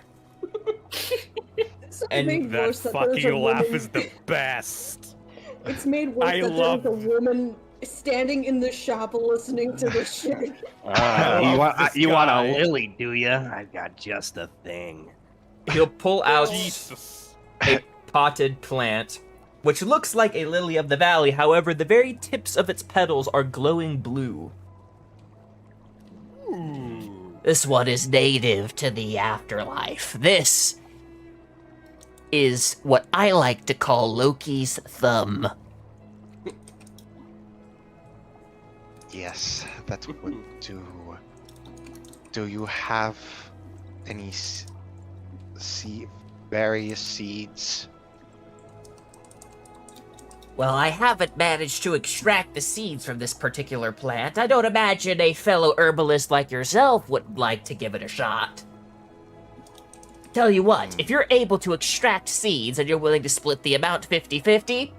It's And made That worse that there's fucking a laugh woman- is the best. It's made worse I that love- there's a woman standing in the shop listening to this shit. I love this you want a guy. lily, do ya? I've got just a thing. He'll pull out Jesus. a potted plant, which looks like a lily of the valley. However, the very tips of its petals are glowing blue. This one is native to the afterlife. This is what I like to call Loki's thumb. Yes, that would do. Do you have any various seeds? Well, I haven't managed to extract the seeds from this particular plant. I don't imagine a fellow herbalist like yourself would like to give it a shot. Tell you what, if you're able to extract seeds and you're willing to split the amount 50-50,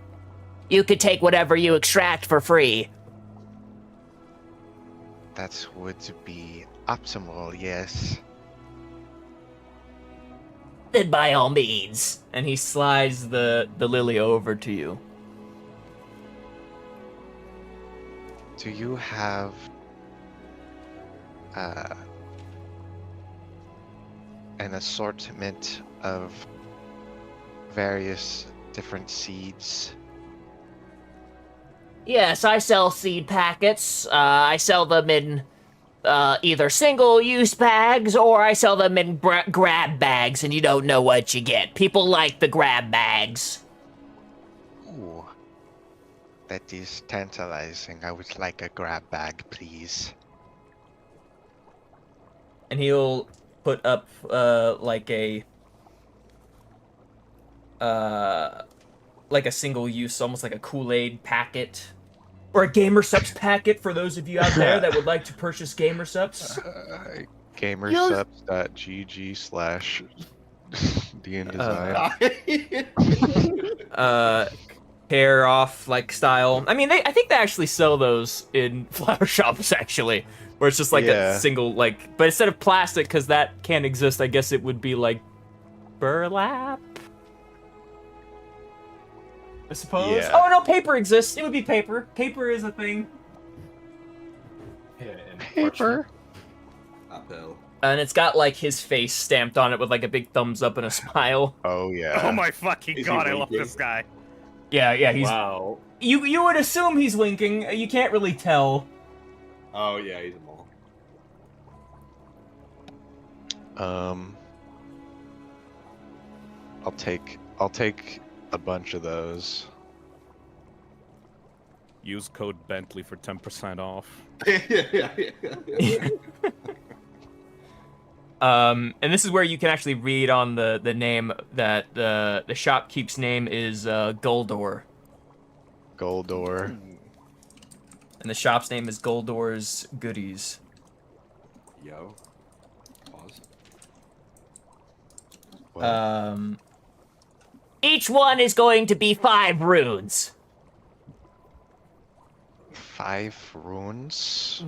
you could take whatever you extract for free. That would be optimal, yes. Then by all means. And he slides the lily over to you. Do you have an assortment of various different seeds? Yes, I sell seed packets. I sell them in either single-use bags or I sell them in grab bags, and you don't know what you get. People like the grab bags. Ooh, that is tantalizing. I would like a grab bag, please. and he'll put up like a single use, almost like a Kool-Aid packet or a Gamer Subs packet for those of you out there that would like to purchase Gamer Subs. Gamersubs.gg/d&design. Hair off like style. I mean, I think they actually sell those in flower shops actually, where it's just like a single like, but instead of plastic, because that can't exist, I guess it would be like burlap, I suppose. Yeah. Oh no, paper exists. It would be paper. Paper is a thing. Yeah, and Paper. Uphill. And it's got like his face stamped on it with like a big thumbs up and a smile. Oh yeah. Oh my fucking Is he god, I love winking? this guy. Yeah, he's. Wow. You would assume he's winking. You can't really tell. Oh yeah, he's a mole. I'll take a bunch of those. Use code Bentley for 10% off. And this is where you can actually read on the name that the shopkeep's name is Goldor. Goldor. And the shop's name is Goldor's Goodies. Yo. Pause. What? Each one is going to be 5 runes. 5 runes.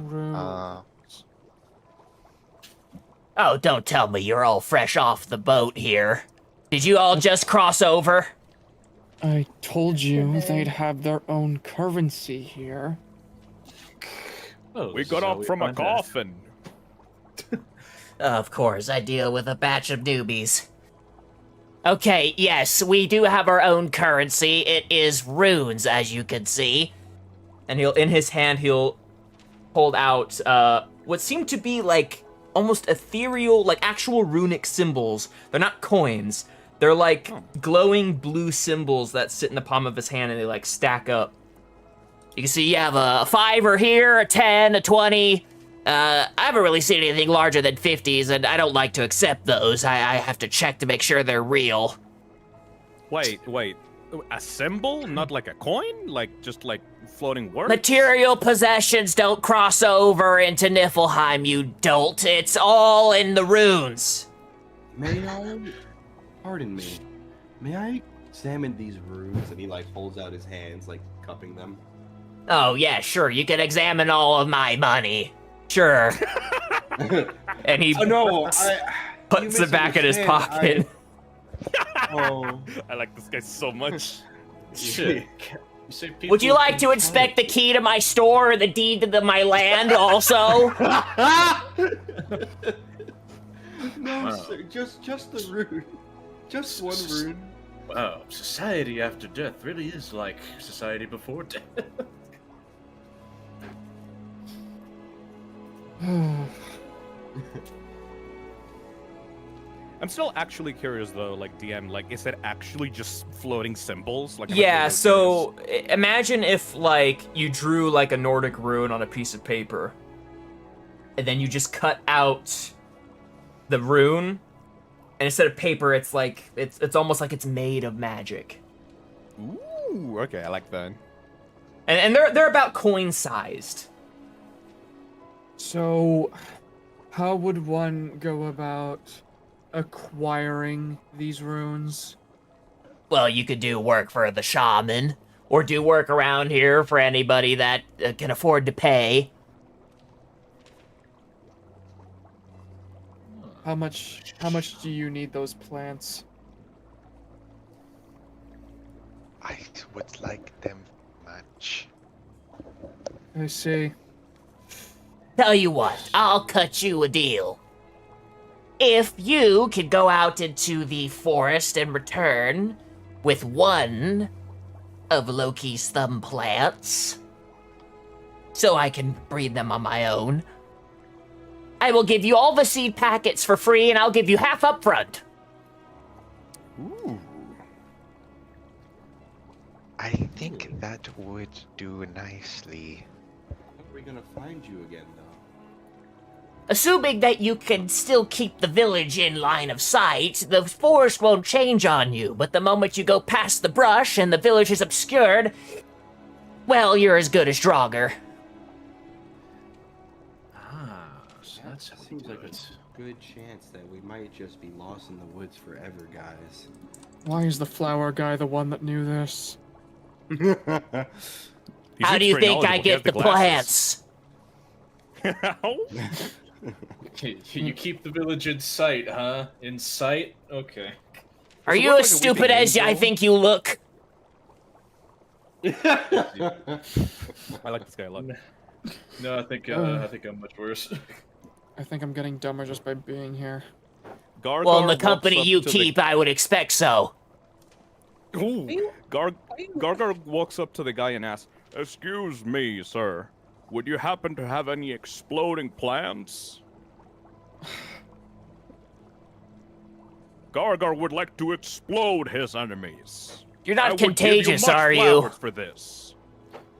Oh, don't tell me you're all fresh off the boat here. Did you all just cross over? I told you they'd have their own currency here. Oh, We this got is how up we from a find out. coffin. Of course, I deal with a batch of newbies. Okay, yes, we do have our own currency. It is runes, as you can see. And in his hand he'll hold out what seem to be like almost ethereal, like actual runic symbols. They're not coins. They're like glowing blue symbols that sit in the palm of his hand and they like stack up. You can see you have a 5 here, a 10, a 20. I haven't really seen anything larger than 50s, and I don't like to accept those. I have to check to make sure they're real. Wait. A symbol? Not like a coin? Like, just like floating words? Material possessions don't cross over into Niflheim, you dolt. It's all in the runes. May I? Pardon me. May I examine these runes? And he like holds out his hands, like cupping them. Oh, yeah, sure. You can examine all of my money. Sure. And he puts it back in his pocket. Oh. I like this guy so much. Shit. Would you like to inspect the key to my store or the deed to my land also? No, sir. Just the rune. Just one rune. Wow, society after death really is like society before death. I'm still actually curious though, like DM, like is it actually just floating symbols? Like Yeah, so imagine if like you drew like a Nordic rune on a piece of paper and then you just cut out the rune and instead of paper it's like it's almost like it's made of magic. Ooh, okay, I like that. And they're about coin sized. So, how would one go about acquiring these runes? Well, you could do work for the shaman, or do work around here for anybody that can afford to pay. How much do you need those plants? I would like them much. I see. Tell you what, I'll cut you a deal. If you could go out into the forest and return with one of Loki's thumb plants, so I can breed them on my own, I will give you all the seed packets for free, and I'll give you half up front. Ooh. I think that would do nicely. How are we gonna find you again, though? Assuming that you can still keep the village in line of sight, the forest won't change on you, but the moment you go past the brush and the village is obscured, well, you're as good as Draugr. So that's how we Seems do like it. a good chance that we might just be lost in the woods forever, guys. Why is the flower guy the one that knew this? He's How do you extra think I knowledgeable. He get has the glasses. plants? You keep the village in sight, huh? In sight? Okay. Are Does it you look as like a weeping stupid as I angel? think you look? I like this guy a lot. No, I think I'm much worse. I think I'm getting dumber just by being here. Gargar Well, in the walks company up you to keep, I would expect so. Ooh. Are you- Gargar walks up to the guy and asks, "Excuse me, sir. Would you happen to have any exploding plants?" Gargar would like to explode his enemies. You're I not would give contagious, much are you? flowers for this.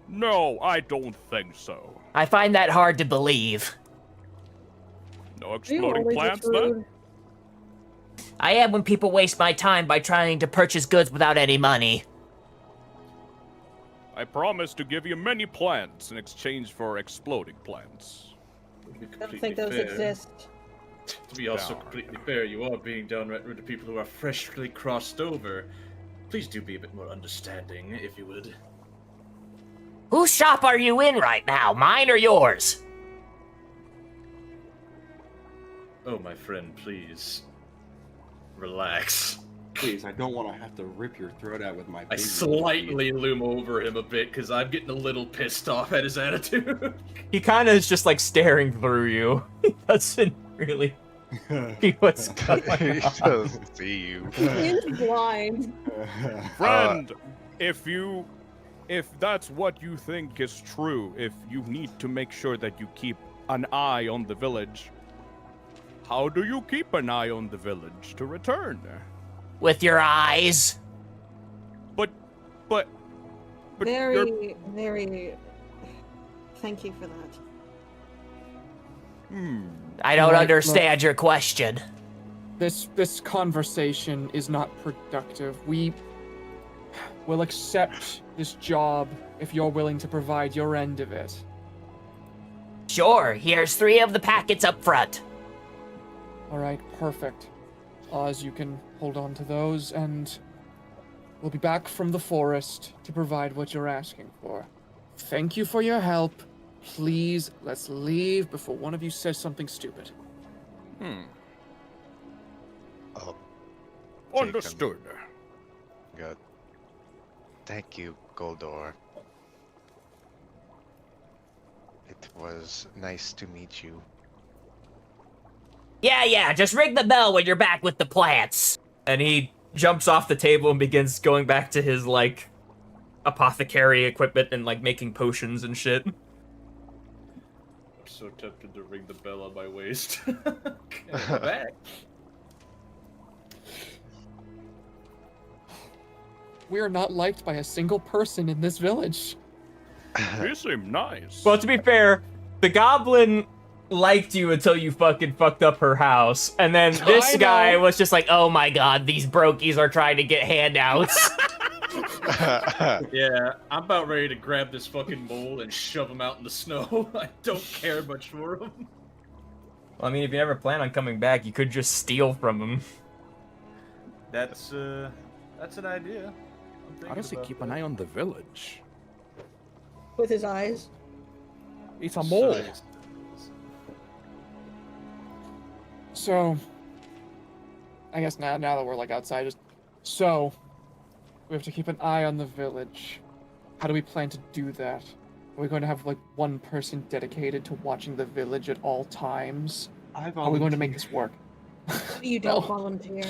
No, I don't think so. I find that hard to believe. No Are you exploding always plants this then? rude? I am when people waste my time by trying to purchase goods without any money. I promise to give you many plants in exchange for exploding plants. I don't think those exist. To be also completely fair, you are being downright rude to people who are freshly crossed over. Please do be a bit more understanding, if you would. Whose shop are you in right now, mine or yours? Oh, my friend, please. Relax. Please, I don't want to have to rip your throat out with my. I big slightly loom over him a bit because I'm getting a little pissed off at his attitude. He kind of is just like staring through you. He doesn't really see what's going He on. doesn't see you. He's blind. Friend, if that's what you think is true, if you need to make sure that you keep an eye on the village, how do you keep an eye on the village to return? With your eyes? But Very, very. Thank you for that. I don't Right, understand your question. This conversation is not productive. We will accept this job if you're willing to provide your end of it. Sure, here's 3 of the packets up front. All right, perfect. Oz, you can hold on to those, and we'll be back from the forest to provide what you're asking for. Thank you for your help. Please, let's leave before one of you says something stupid. Oh, Understood. good. Thank you, Goldor. It was nice to meet you. Yeah, just ring the bell when you're back with the plants. And he jumps off the table and begins going back to his like apothecary equipment and like making potions and shit. I'm so tempted to ring the bell on my waist. Come back. We are not liked by a single person in this village. You seem nice. Well, to be fair, the goblin liked you until you fucking fucked up her house, and then this I guy know. was just like, Oh my god, these brokies are trying to get handouts. Yeah, I'm about ready to grab this fucking mole and shove him out in the snow. I don't care much for him. well, I mean, if you never plan on coming back, you could just steal from him. That's an idea. How does he keep an eye on the village? With his eyes. It's a mole. So, I guess now that we're like outside, so we have to keep an eye on the village. How do we plan to do that? Are we going to have like one person dedicated to watching the village at all times? How are we going to make this work? You don't No. volunteer.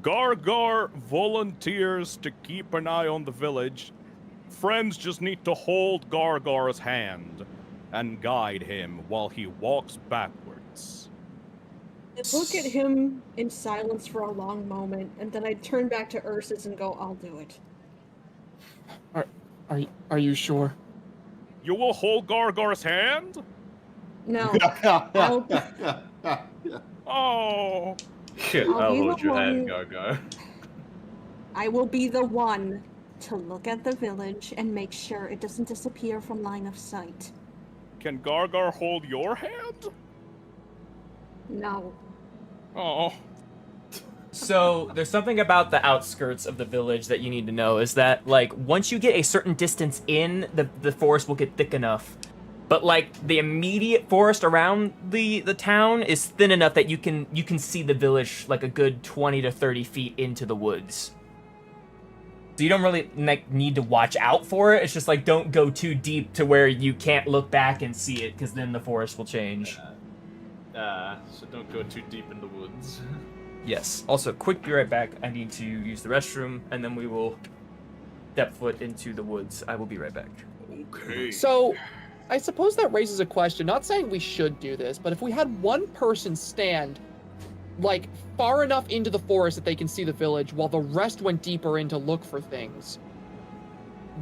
Gargar volunteers to keep an eye on the village. Friends just need to hold Gargar's hand and guide him while he walks backwards. I look at him in silence for a long moment, and then I turn back to Ursus and go, I'll do it. Are you sure? You will hold Gargar's hand? No. I'll, Oh. Shit, I'll I'll be hold the your hand, one- Gargar. I will be the one to look at the village and make sure it doesn't disappear from line of sight. Can Gargar hold your hand? No. Oh. So there's something about the outskirts of the village that you need to know is that like once you get a certain distance in, the forest will get thick enough. But like the immediate forest around the town is thin enough that you can see the village like a good 20 to 30 feet into the woods. So you don't really like need to watch out for it. It's just like don't go too deep to where you can't look back and see it, because then the forest will change. So don't go too deep in the woods. Yes. Also, quick, be right back. I need to use the restroom, and then we will step foot into the woods. I will be right back. Okay. So, I suppose that raises a question. Not saying we should do this, but if we had one person stand, like, far enough into the forest that they can see the village, while the rest went deeper in to look for things,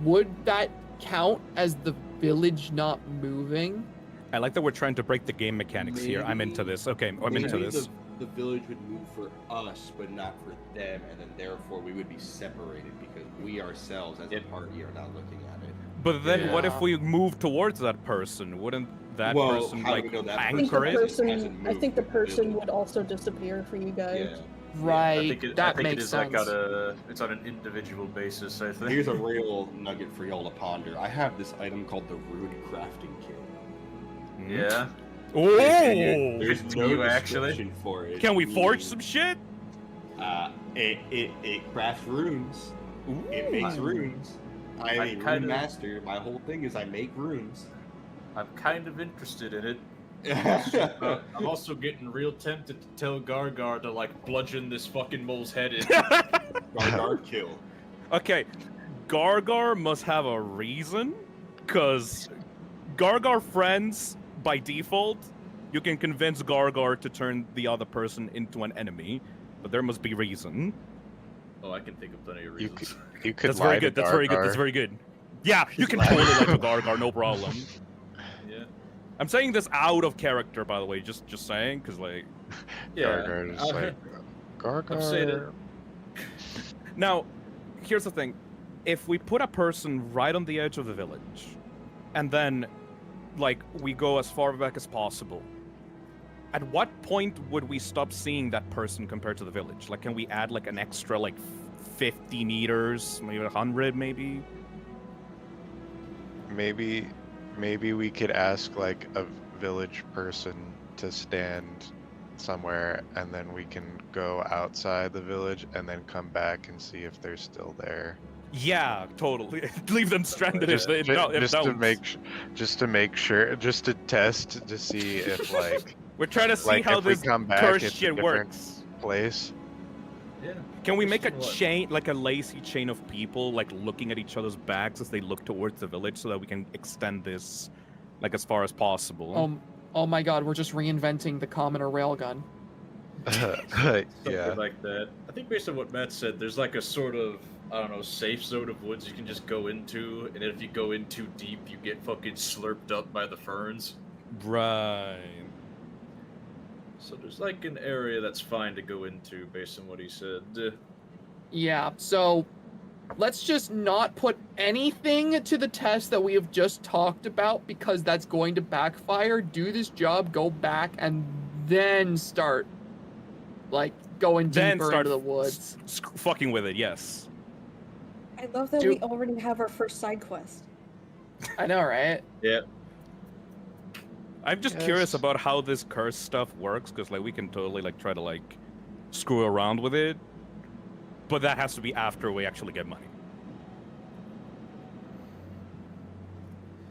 would that count as the village not moving? I like that we're trying to break the game mechanics here. I'm into this. Okay, I'm into Maybe this. The village would move for us, but not for them, and then therefore we would be separated because we ourselves, as a party, are not looking at it. But then what if Yeah. we move towards that person? Wouldn't that Well, person how do like we know that I think the anchor it? person- person. hasn't I moved think the with the person village. would also disappear for you guys. Yeah. Right, I think it that makes is sense. like it's on an individual basis, I think. Here's a real nugget for y'all to ponder. I have this item called the Rude Crafting Kit. Yeah. Oh! There's To no you, actually. description for it. Can we forge meaning, some shit? It crafts runes. It makes runes. I am a rune kinda- master. My whole thing is I make runes. I'm kind of interested in it. Gargar I'm also getting real tempted to tell Gargar to like bludgeon this fucking mole's head in. kill. Okay, Gargar must have a reason, because Gargar friends, by default, you can convince Gargar to turn the other person into an enemy, but there must be reason. Oh, I can think of plenty of You reasons. You could That's lie very to good, that's very good, that's Gargar. very good. Yeah, you can totally lie to Gargar, no problem. Yeah. I'm saying this out of character, by the way, just saying, because, like... Yeah. Gargar is like, I'm saying it. Gargar. Now, here's the thing. If we put a person right on the edge of the village, and then, like, we go as far back as possible, at what point would we stop seeing that person compared to the village? Like, can we add, like, an extra, like, 50 meters, maybe 100, maybe? Maybe we could ask like a village person to stand somewhere, and then we can go outside the village and then come back and see if they're still there. Yeah, totally. Leave them stranded Just, if just to make sure, just to test to see if like We're trying to see like how if we this come back, curse it's a shit different works. place. Yeah. Can we make a What? chain, like a lazy chain of people, like looking at each other's backs as they look towards the village, so that we can extend this, like as far as possible? Oh my god, we're just reinventing the commoner railgun. Something Yeah. like that. I think based on what Matt said, there's like a sort of, I don't know, safe zone of woods you can just go into, and if you go in too deep, you get fucking slurped up by the ferns. Right. So there's like an area that's fine to go into based on what he said. Yeah, so let's just not put anything to the test that we have just talked about, because that's going to backfire. Do this job, go back, and then start, like, going Then deeper start into the woods. fucking with it, yes. I love that Do- we already have our first side quest. I know, right? Yeah. I'm just curious about how this curse stuff works, because like we can totally like try to like screw around with it, but that has to be after we actually get money.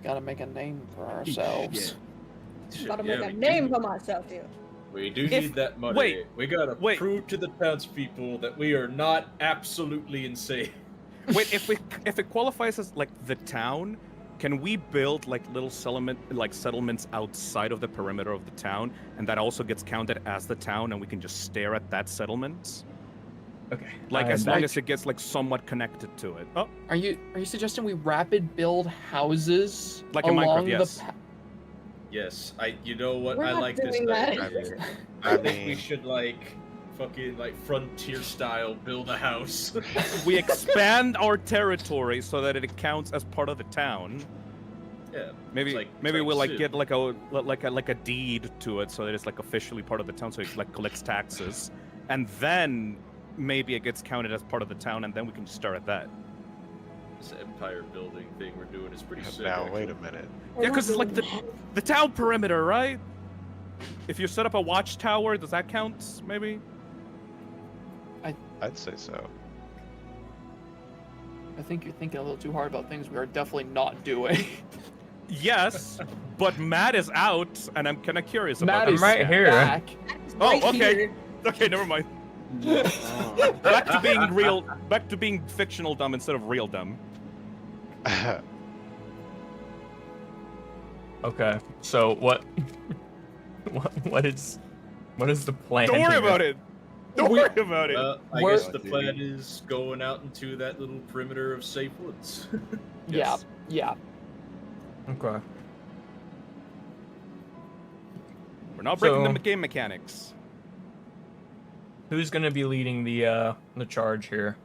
Gotta make a name for ourselves. Gotta Yeah, make a we name do. for myself, dude. We do If- need that money. wait, we gotta wait. prove to the townspeople that we are not absolutely insane. Wait, if it qualifies as like the town, can we build like little settlements outside of the perimeter of the town, and that also gets counted as the town, and we can just stare at that settlement? Okay. Like I as am long back. as it gets like somewhat connected to it. Oh, Are you suggesting we rapid build houses Like in along Minecraft, yes. the Yes, you know what? We're I not like this doing idea. that. I think we should fucking frontier style build a house. We expand our territory so that it counts as part of the town. Yeah. Maybe it's maybe it's we'll Civ. get like a deed to it so that it's officially part of the town, so it collects taxes, and then maybe it gets counted as part of the town, and then we can start at that. This empire building thing we're doing is pretty sick. Now, wait actually. a minute. Yeah, because it's the town perimeter, right? If you set up a watchtower, does that count? Maybe. I'd say so. I think you're thinking a little too hard about things we are definitely not doing. Yes, but Matt is out, and I'm kind of curious about Matt that. is right here. back. Oh, Right okay. here. Okay, never mind. Back to being real. Back to being fictional dumb instead of real dumb. Okay, so what? What is the plan? Don't worry here? about it. Don't worry about it. I We're- guess the plan is going out into that little perimeter of safe woods. Yeah, yeah. Okay. We're not breaking So- the game mechanics. Who's gonna be leading the charge here?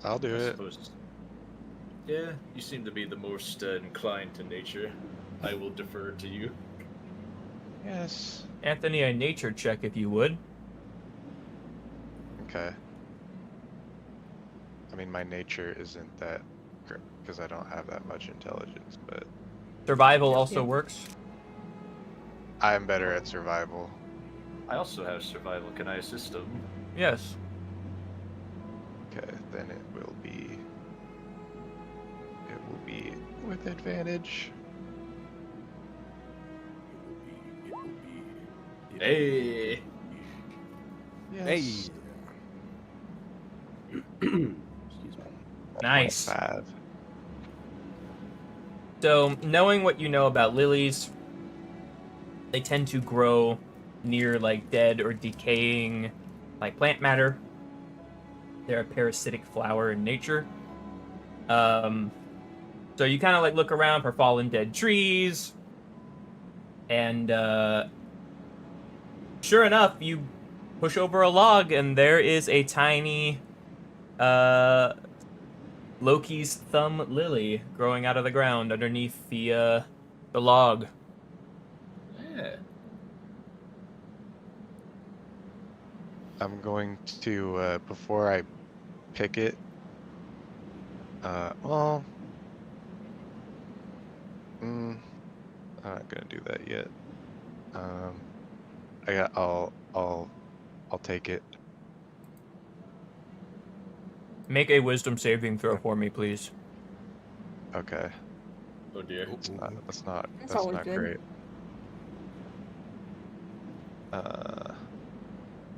I'll do I it. suppose. Yeah, you seem to be the most inclined to nature. I will defer to you. Yes. Anthony, a nature check if you would. Okay. I mean, my nature isn't that great because I don't have that much intelligence, but Survival also works. I'm better at survival. I also have survival. Can I assist him? Yes. Okay, then it will be with advantage. Hey. Yes. Excuse me. Nice. 5. So, knowing what you know about lilies, they tend to grow near dead or decaying plant matter. They're a parasitic flower in nature. So you kind of look around for fallen dead trees, and sure enough, you push over a log, and there is a tiny Loki's thumb lily growing out of the ground underneath the log. Yeah. I'm going to before I pick it. Well, I'm not gonna do that yet. I'll take it. Make a wisdom saving throw for me, please. Okay. Oh dear. That's not That's always not good. great.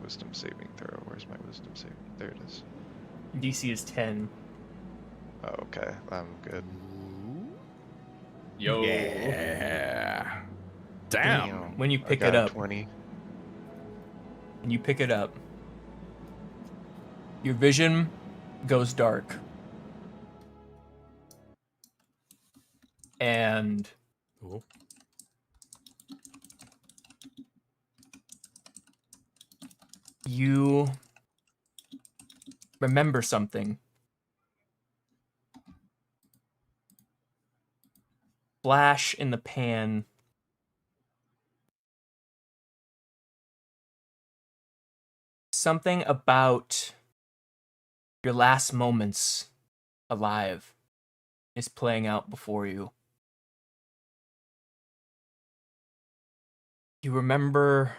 Wisdom saving throw. Where's my wisdom saving? There it is. DC is 10. Oh, okay, I'm good. Yo. Yeah. Damn. When you I pick got it a up, 20. when you pick it up, your vision goes dark. And you remember something. Flash in the pan. Something about your last moments alive is playing out before you. You remember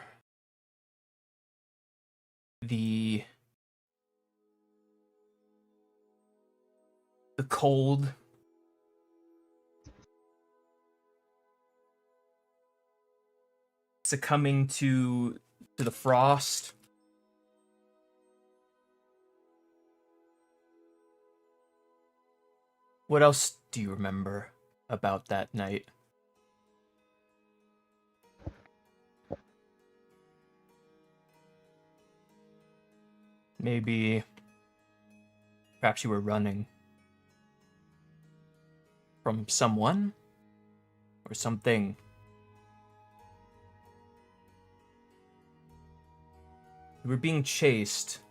the cold, succumbing to the frost. What else do you remember about that night? Maybe perhaps you were running from someone or something. You were being chased.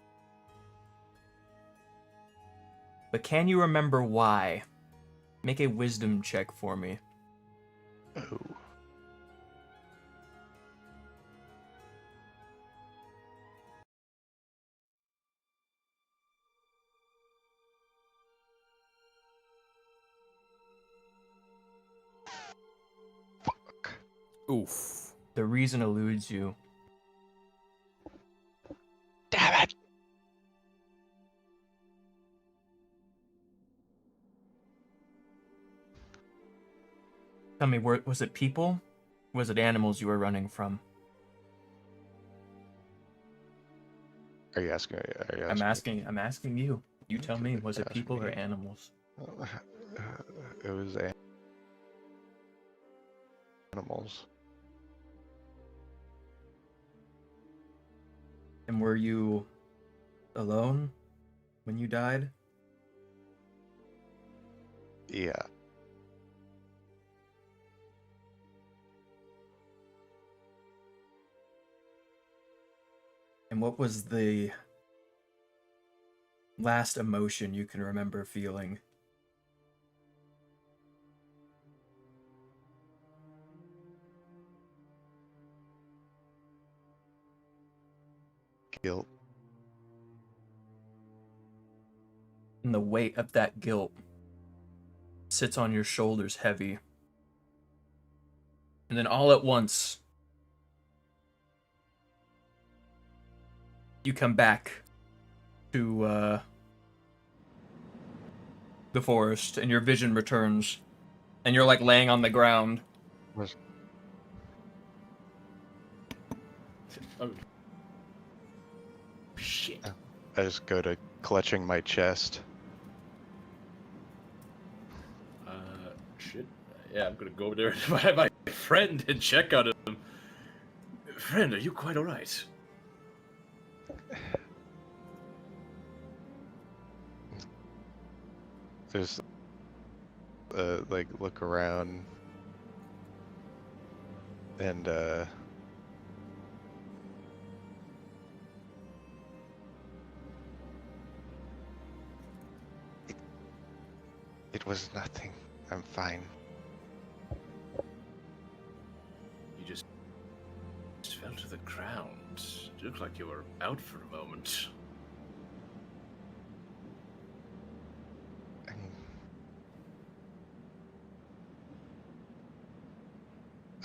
But can you remember why? Make a wisdom check for me. Oh. Fuck. Oof. The reason eludes you. Damn it! Tell me, was it people? Was it animals you were running from? Are you asking? I'm asking you. You tell me, was it Ask people or me. animals? It was animals. And were you alone when you died? Yeah. And what was the last emotion you can remember feeling? Guilt. And the weight of that guilt sits on your shoulders heavy. And then all at once, you come back to the forest, and your vision returns, and you're like laying on the ground. Oh. Shit. I just go to clutching my chest. Shit. Yeah, I'm gonna go over there and find my friend and check on him. Friend, are you quite alright? There's like look around and it was nothing. I'm fine. You just fell to the ground. You looked like you were out for a moment.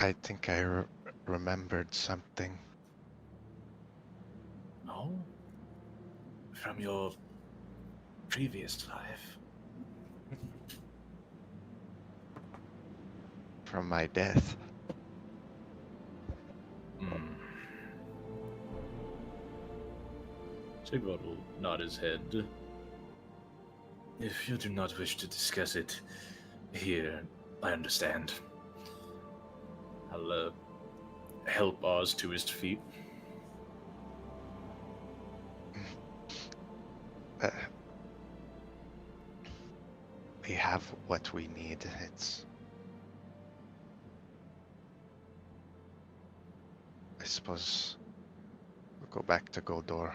I think I remembered something. No? From your previous life? From my death. Sigvald will nod his head. If you do not wish to discuss it here, I understand. I'll help Oz to his feet. We have what we need. It's... I suppose we'll go back to Goldor.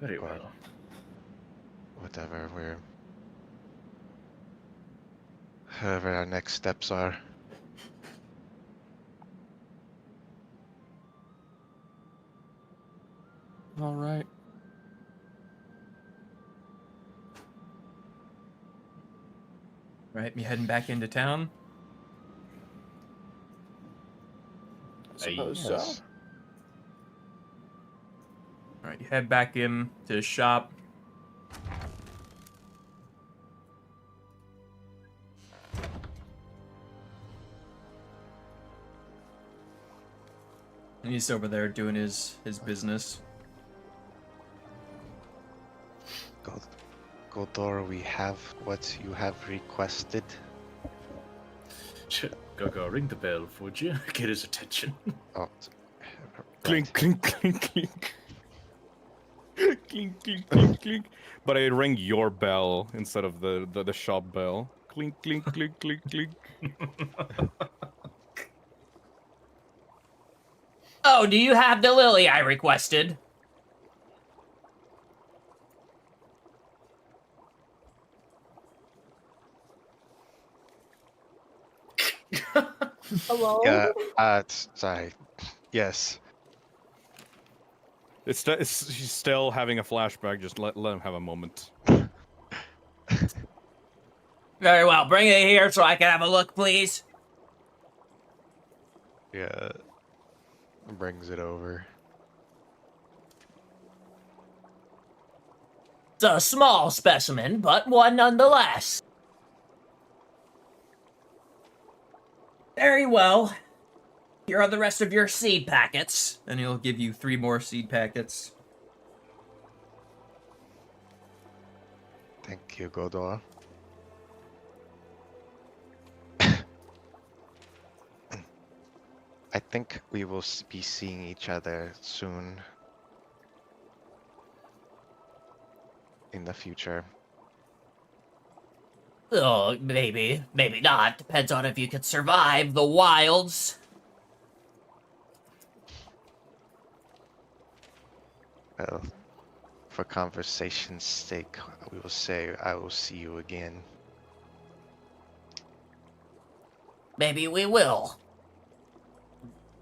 Very Or well. whatever however our next steps are. All right. Right, you heading back into town? I suppose so. Yes. Alright, you head back in to the shop. And he's over there doing his business. Goldor, we have what you have requested. Go, ring the bell, would you? Get his attention. Oh, Clink, clink, clink, clink. clink, clink, clink, clink. But I ring your bell instead of the shop bell. Clink, clink, clink, clink, clink. Oh, do you have the lily I requested? Hello? Yeah, sorry. Yes. She's still having a flashback. Just let him have a moment. Very well. Bring it here so I can have a look, please. Yeah. Brings it over. It's a small specimen, but one nonetheless. Very well. Here are the rest of your seed packets. And he'll give you 3 more seed packets. Thank you, Godor. I think we will be seeing each other soon. In the future. Oh, maybe. Maybe not. Depends on if you can survive the wilds. Well, for conversation's sake, we will say I will see you again. Maybe we will.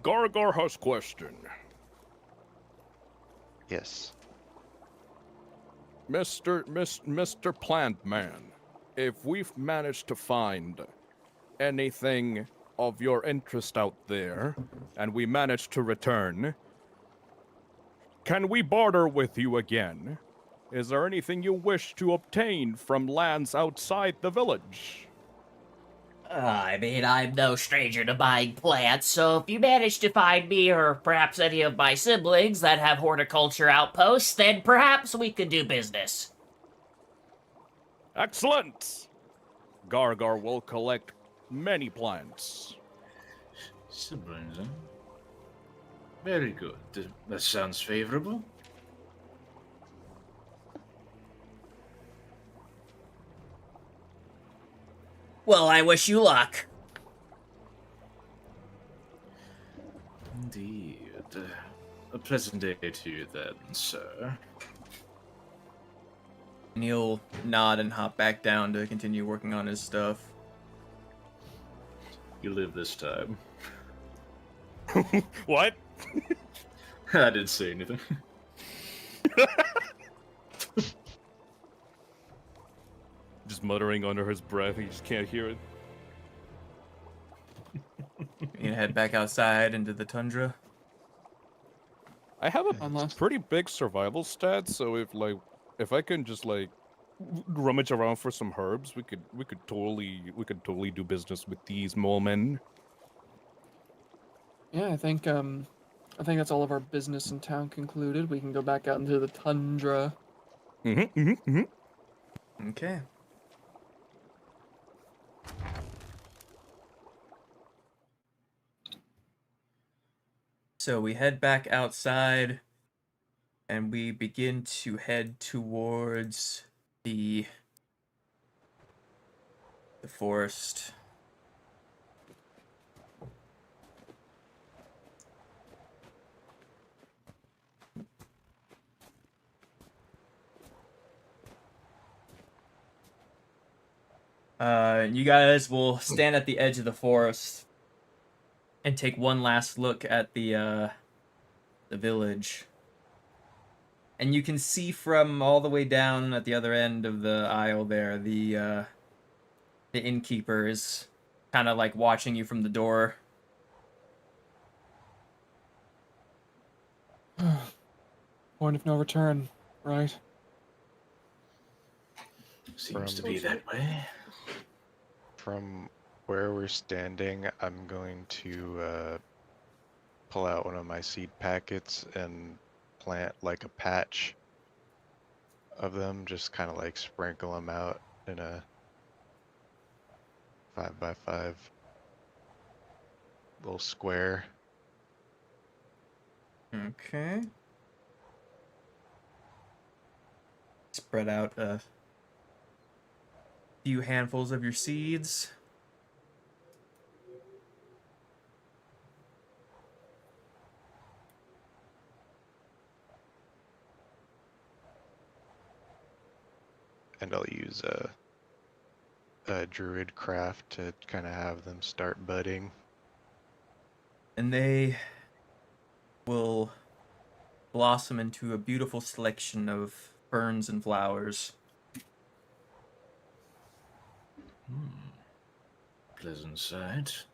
Gargar has question. Yes. Mr. Plant Man, if we've managed to find anything of your interest out there, and we manage to return, can we barter with you again? Is there anything you wish to obtain from lands outside the village? I mean, I'm no stranger to buying plants, so if you manage to find me or perhaps any of my siblings that have horticulture outposts, then perhaps we could do business. Excellent! Gargar will collect many plants. Siblings, huh? Very good. That sounds favorable. Well, I wish you luck. Indeed. A pleasant day to you then, sir. And he'll nod and hop back down to continue working on his stuff. You live this time. What? I didn't say anything. Just muttering under his breath, he just can't hear it. You gonna head back outside into the tundra? I have a Unless- pretty big survival stat, so if I can just rummage around for some herbs, we could totally do business with these mole men. Yeah, I think that's all of our business in town concluded. We can go back out into the tundra. Okay. So we head back outside and we begin to head towards the forest. You guys will stand at the edge of the forest and take one last look at the village. And you can see from all the way down at the other end of the aisle there, the innkeeper is kind of like watching you from the door. Point of no return, right? Seems to be that way. From where we're standing, I'm going to pull out one of my seed packets and plant like a patch of them, just kind of like sprinkle them out in a 5x5 little square. Okay. Spread out a few handfuls of your seeds. And I'll use a druid craft to kind of have them start budding. And they will blossom into a beautiful selection of ferns and flowers. Pleasant sight.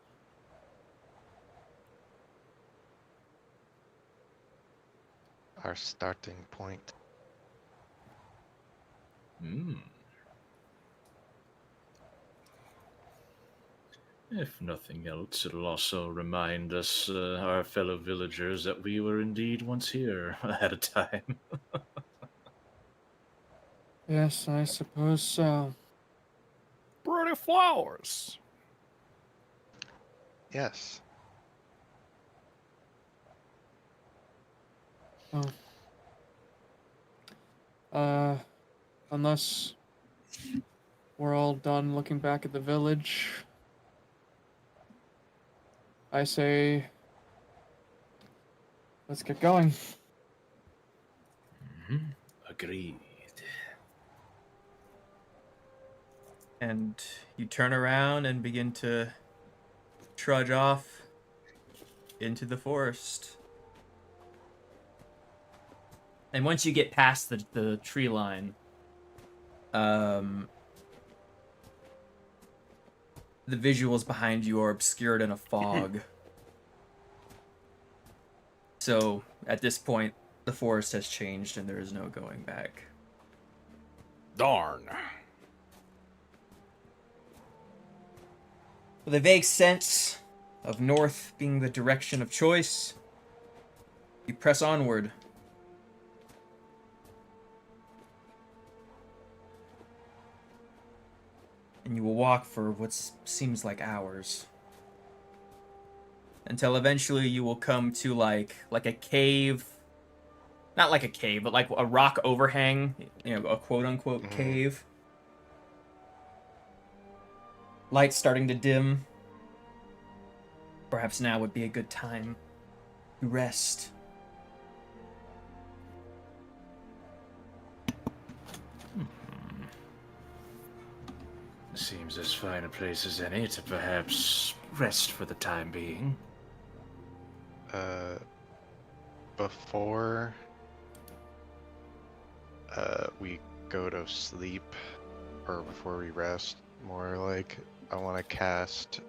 Our starting point. If nothing else, it'll also remind us, our fellow villagers, that we were indeed once here at a time. Yes, I suppose so. Pretty flowers. Yes. Oh. Unless we're all done looking back at the village, I say, let's get going. Agreed. And you turn around and begin to trudge off into the forest. And once you get past the tree line, the visuals behind you are obscured in a fog. So at this point, the forest has changed and there is no going back. Darn. With a vague sense of north being the direction of choice, you press onward. And you will walk for what seems like hours. Until eventually you will come to like a cave. Not like a cave, but like a rock overhang, a quote-unquote cave. Light starting to dim. Perhaps now would be a good time to rest. Seems as fine a place as any to perhaps rest for the time being. Before we go to sleep, or before we rest, more like, I want to cast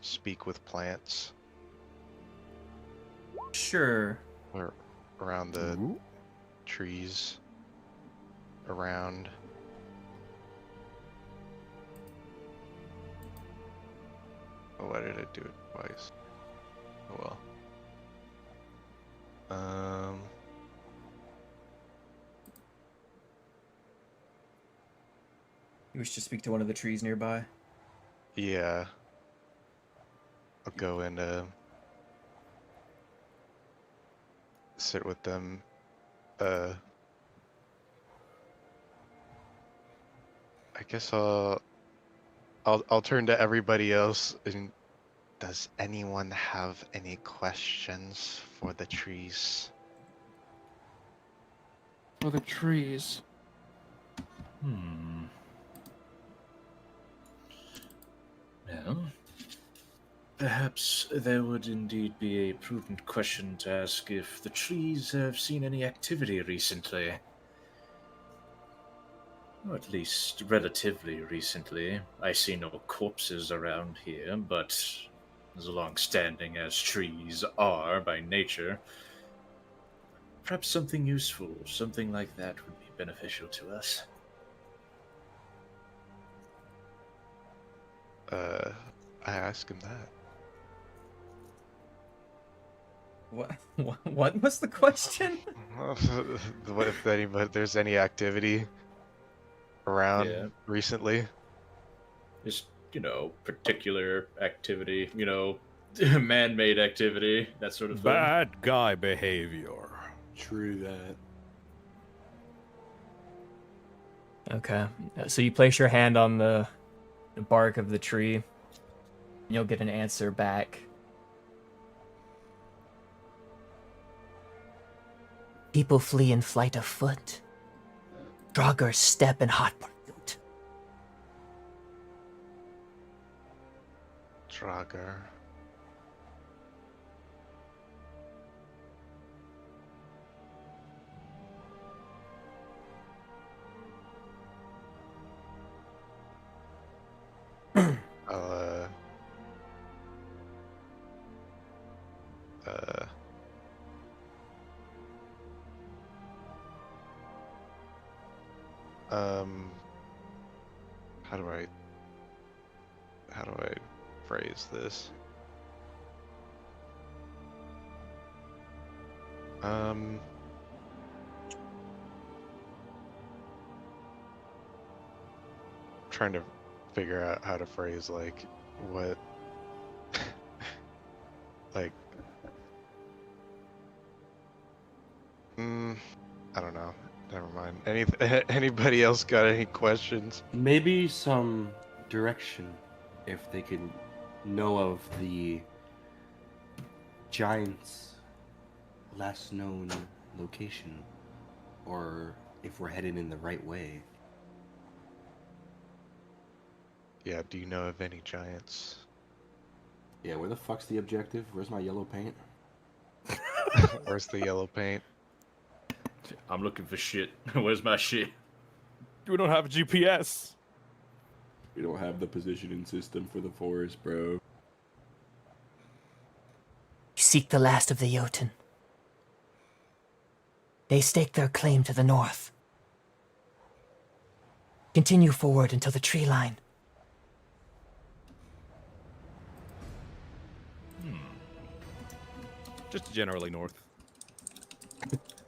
Speak with Plants. Sure. Or around the trees. Around. Oh, why did I do it twice? Oh well. You wish to speak to one of the trees nearby? Yeah. I'll go and sit with them. I guess I'll turn to everybody else. And does anyone have any questions for the trees? For the trees. Well, perhaps there would indeed be a prudent question to ask if the trees have seen any activity recently. Or at least relatively recently. I see no corpses around here, but as long-standing as trees are by nature, perhaps something useful, something like that would be beneficial to us. I ask him that. What was the question? What if there's any activity around recently? Just, particular activity, man-made activity, that sort of thing. Bad guy behavior. True that. Okay. So you place your hand on the bark of the tree, and you'll get an answer back. People flee in flight of foot. Draugr step in hot pursuit. Draugr. Uh, uh, how do I phrase this? Trying to figure out how to phrase like what like I don't know. Never mind. Anybody else got any questions? Maybe some direction if they could know of the giant's last known location, or if we're headed in the right way. Yeah, do you know of any giants? Yeah, where the fuck's the objective? Where's my yellow paint? Where's the yellow paint? I'm looking for shit. Where's my shit? We don't have a GPS. We don't have the positioning system for the forest, bro. You seek the last of the Jotun. They stake their claim to the north. Continue forward until the tree line. Just generally north.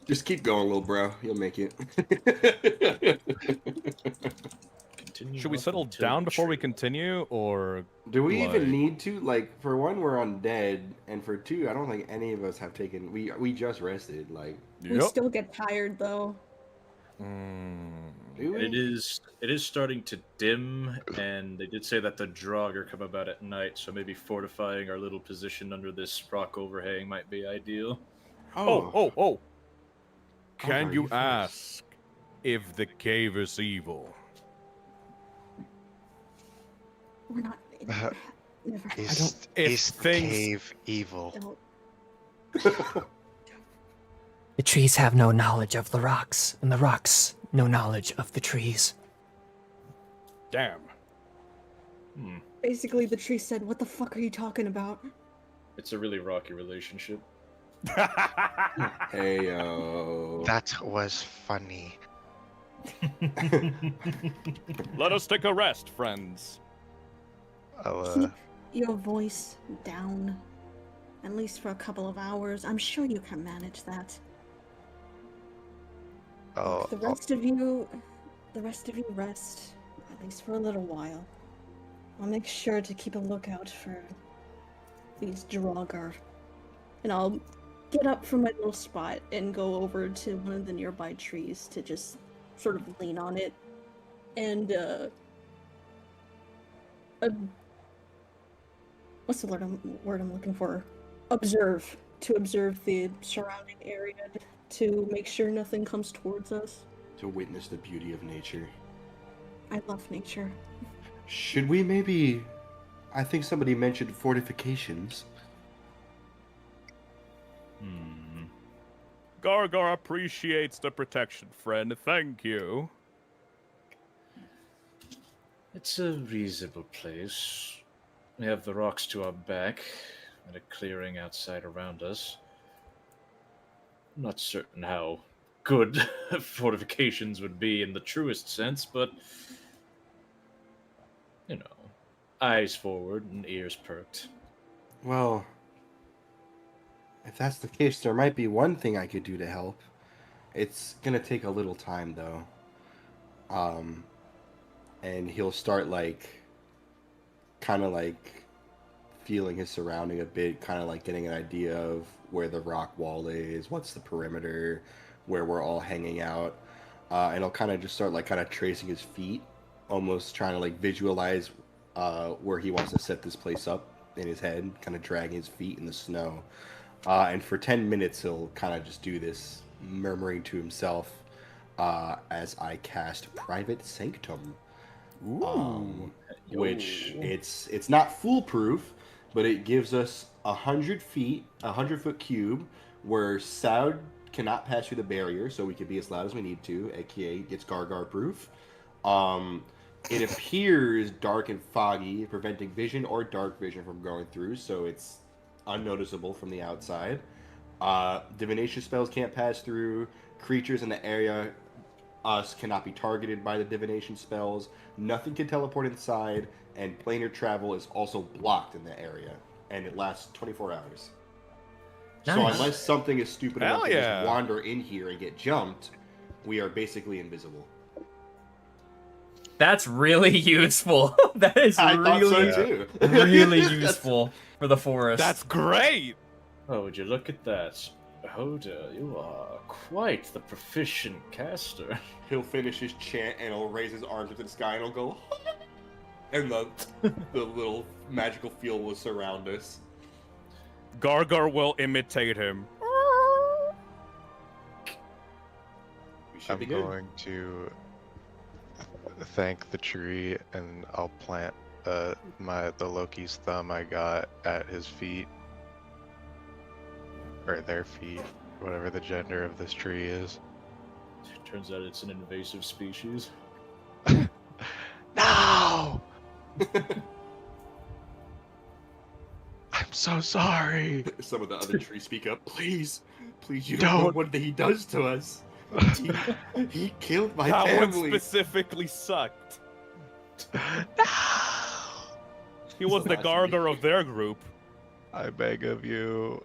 Just keep going, little bro. You'll make it. Continue Should we up settle until down the before we tree. continue, or Do we like- even need to? Like, for one, we're undead, and for two, I don't think any of us have taken. We just rested. Like, We still get tired though. do we? It is starting to dim, and they did say that the Draugr come about at night, so maybe fortifying our little position under this rock overhang might be ideal. Oh! Can Are you you first? ask if the cave is evil? We're not. Never. Is if the things- cave evil? Don't. The trees have no knowledge of the rocks, and the rocks no knowledge of the trees. Damn. Basically, the tree said, "What the fuck are you talking about?" It's a really rocky relationship. Hey yo. That was funny. Let us take a rest, friends. I'll, Keep your voice down, at least for a couple of hours. I'm sure you can manage that. I'll, The rest of you rest, at least for a little while. I'll make sure to keep a lookout for these Draugr, and I'll get up from my little spot and go over to one of the nearby trees to just sort of lean on it and what's the word I'm looking for? Observe the surrounding area to make sure nothing comes towards us. To witness the beauty of nature. I love nature. Should we maybe? I think somebody mentioned fortifications. Gargar appreciates the protection, friend. Thank you. It's a reasonable place. We have the rocks to our back, and a clearing outside around us. I'm not certain how good fortifications would be in the truest sense, but, you know, eyes forward and ears perked. Well, if that's the case, there might be one thing I could do to help. It's gonna take a little time, though. And he'll start, like, kind of, like, feeling his surrounding a bit, kind of, like, getting an idea of where the rock wall is, what's the perimeter, where we're all hanging out. And he'll kind of just start like kind of tracing his feet, almost trying to like visualize where he wants to set this place up in his head, kind of dragging his feet in the snow. And for 10 minutes, he'll kind of just do this, murmuring to himself as I cast Private Sanctum. Which it's not foolproof, but it gives us 100 feet, 100-foot cube, where sound cannot pass through the barrier, so we can be as loud as we need to, aka it's Gargar proof. It appears dark and foggy, preventing vision or dark vision from going through, so it's unnoticeable from the outside. Divination spells can't pass through. Creatures in the area us cannot be targeted by the divination spells. Nothing can teleport inside, and planar travel is also blocked in the area, and it lasts 24 hours. So Nice. unless something is stupid enough Hell to yeah. just wander in here and get jumped, we are basically invisible. That's really useful. That is I thought really, so too. really useful for the forest. That's great. Oh, would you look at that? Hoda, you are quite the proficient caster. He'll finish his chant and he'll raise his arms up to the sky and he'll go, and the little magical field will surround us. Gargar will imitate him. We should I'm be good. going to thank the tree, and I'll plant the Loki's thumb I got at his feet, or their feet, whatever the gender of this tree is. Turns out it's an invasive species. No! I'm so sorry. Some of the other trees speak up. Please, you Don't. don't know what he does to us. He killed my That one family. specifically sucked. No! He was the Last Gargar week. of their group. I beg of you.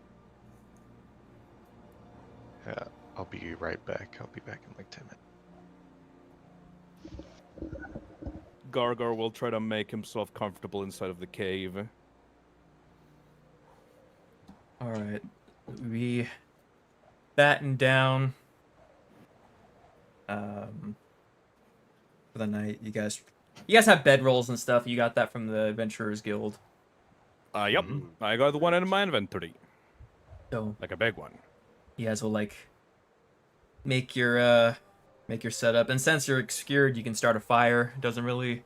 Yeah, I'll be right back. I'll be back in like 10 minutes. Gargar will try to make himself comfortable inside of the cave. All right, we batten down for the night. You guys have bedrolls and stuff. You got that from the Adventurers Guild. Yep. I got the one in my inventory. So Like a big one. you guys will like make your setup, and since you're obscured, you can start a fire. It doesn't really,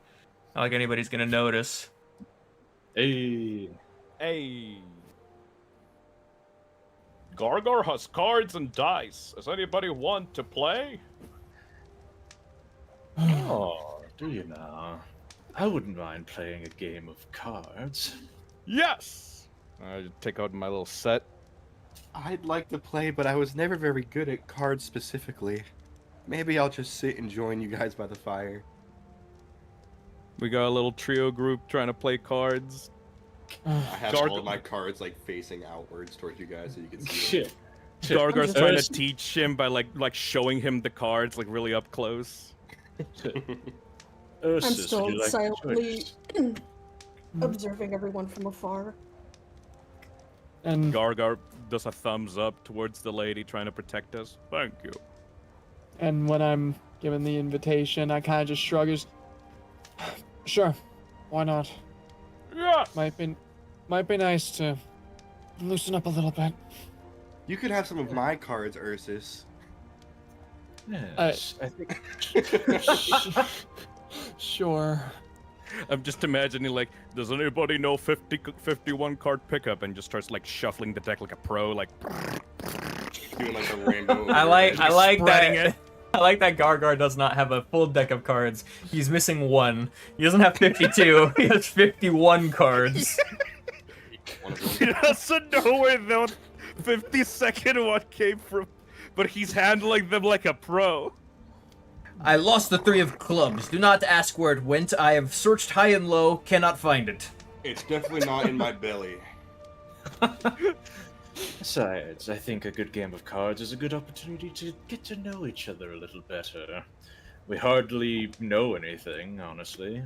not like anybody's gonna notice. Hey, Hey. Gargar has cards and dice. Does anybody want to play? oh, do you now? I wouldn't mind playing a game of cards. Yes! I take out my little set. I'd like to play, but I was never very good at cards specifically. Maybe I'll just sit and join you guys by the fire. We got a little trio group trying to play cards. I have Garg- all of my cards like facing outwards towards you guys so you can see it. Shit. Gargar's just- trying to teach him by like showing him the cards like really up close. Ursus, I'm would still you like to silently join us? observing everyone from afar. And Gargar does a thumbs up towards the lady trying to protect us. Thank you. and when I'm given the invitation, I kind of just shrug as, sure, why not? Yes! Might be nice to loosen up a little bit. You could have some of my cards, Ursus. Yes, I think. Sure. I'm just imagining like, does anybody know 51 card pickup, and just starts like shuffling the deck like a pro, like. Doing like a rainbow. I like spreading that. it. I like that Gargar does not have a full deck of cards. He's missing one. He doesn't have 52. He has 51 cards. One of He them. doesn't know where the 52nd one came from, but he's handling them like a pro. I lost the 3 of clubs. Do not ask where it went. I have searched high and low. Cannot find it. It's definitely not in my belly. Besides, I think a good game of cards is a good opportunity to get to know each other a little better. We hardly know anything, honestly.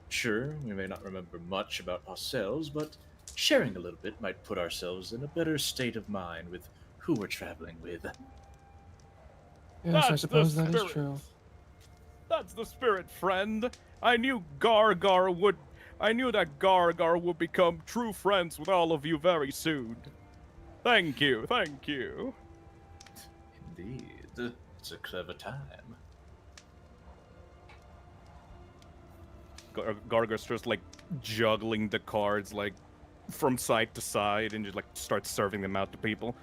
Sure, we may not remember much about ourselves, but sharing a little bit might put ourselves in a better state of mind with who we're traveling with. Yes, I That's suppose the that is spirit. true. That's the spirit, friend. I knew that Gargar would become true friends with all of you very soon. Thank you, thank you. Indeed. It's a clever time. Gargar's just like juggling the cards like from side to side and just like starts serving them out to people.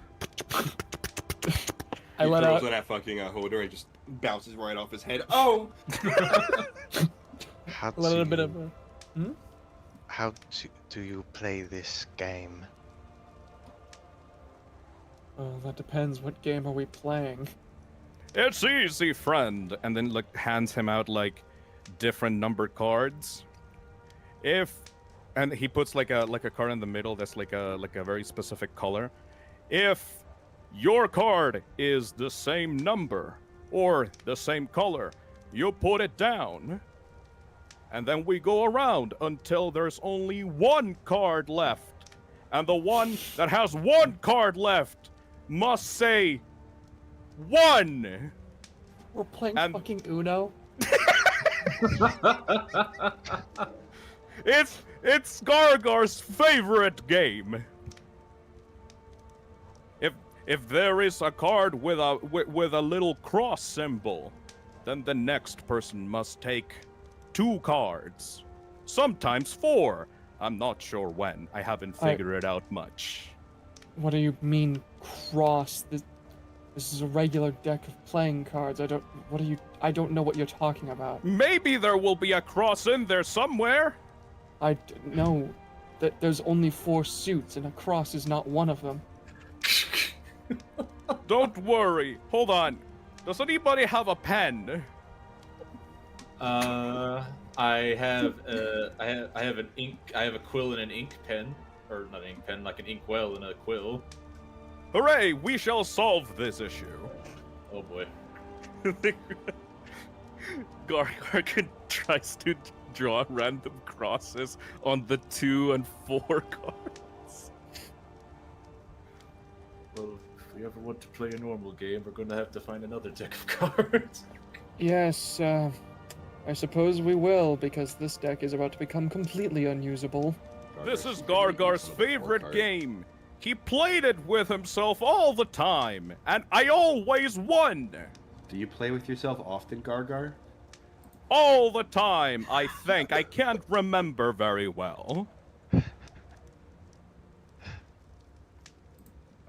I He let throws out. on that fucking holder and just bounces right off his head. Oh! How A little do bit you- of a. How do you play this game? Oh, that depends. What game are we playing? It's easy, friend. And then like hands him out like different numbered cards. And he puts like a card in the middle that's like a very specific color. If your card is the same number or the same color, you put it down. And then we go around until there's only one card left. And the one that has one card left must say 1. We're playing And- fucking Uno. It's Gargar's favorite game. If there is a card with a little cross symbol, then the next person must take 2 cards. Sometimes 4. I'm not sure when. I haven't figured it out much. What do you mean cross? This is a regular deck of playing cards. I don't know what you're talking about. Maybe there will be a cross in there somewhere. No. There's only 4 suits, and a cross is not one of them. Don't worry. Hold on. Does anybody have a pen? I have an ink. I have a quill and an ink pen, or not an ink pen, like an ink well and a quill. Hooray! We shall solve this issue. Oh boy. Gargar tries to draw random crosses on the 2 and 4 cards. Well, if we ever want to play a normal game, we're going to have to find another deck of cards. Yes, I suppose we will, because this deck is about to become completely unusable. This is Gargar's favorite game. He played it with himself all the time, and I always won. Do you play with yourself often, Gargar? All the time, I think. I can't remember very well.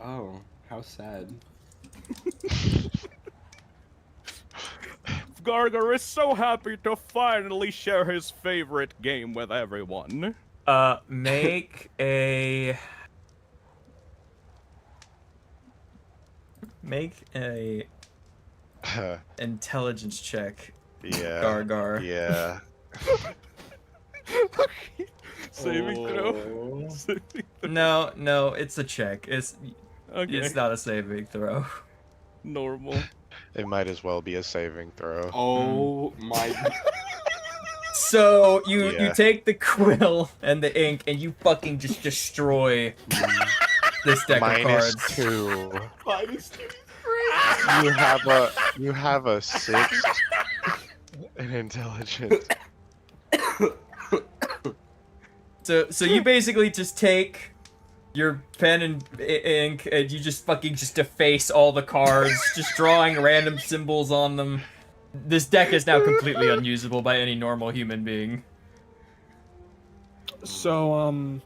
Oh, how sad. Gargar is so happy to finally share his favorite game with everyone. Make a intelligence check, Yeah. Gargar. Yeah. Saving throw. Oh. Saving throw. No, it's a check. It's Okay. not a saving throw. Normal. It might as well be a saving throw. Oh my. So you Yeah. take the quill and the ink and you fucking just destroy this deck of cards. -2. -2. You have a 6 in intelligence. So you basically just take your pen and ink and you just fucking just deface all the cards, just drawing random symbols on them. This deck is now completely unusable by any normal human being. So,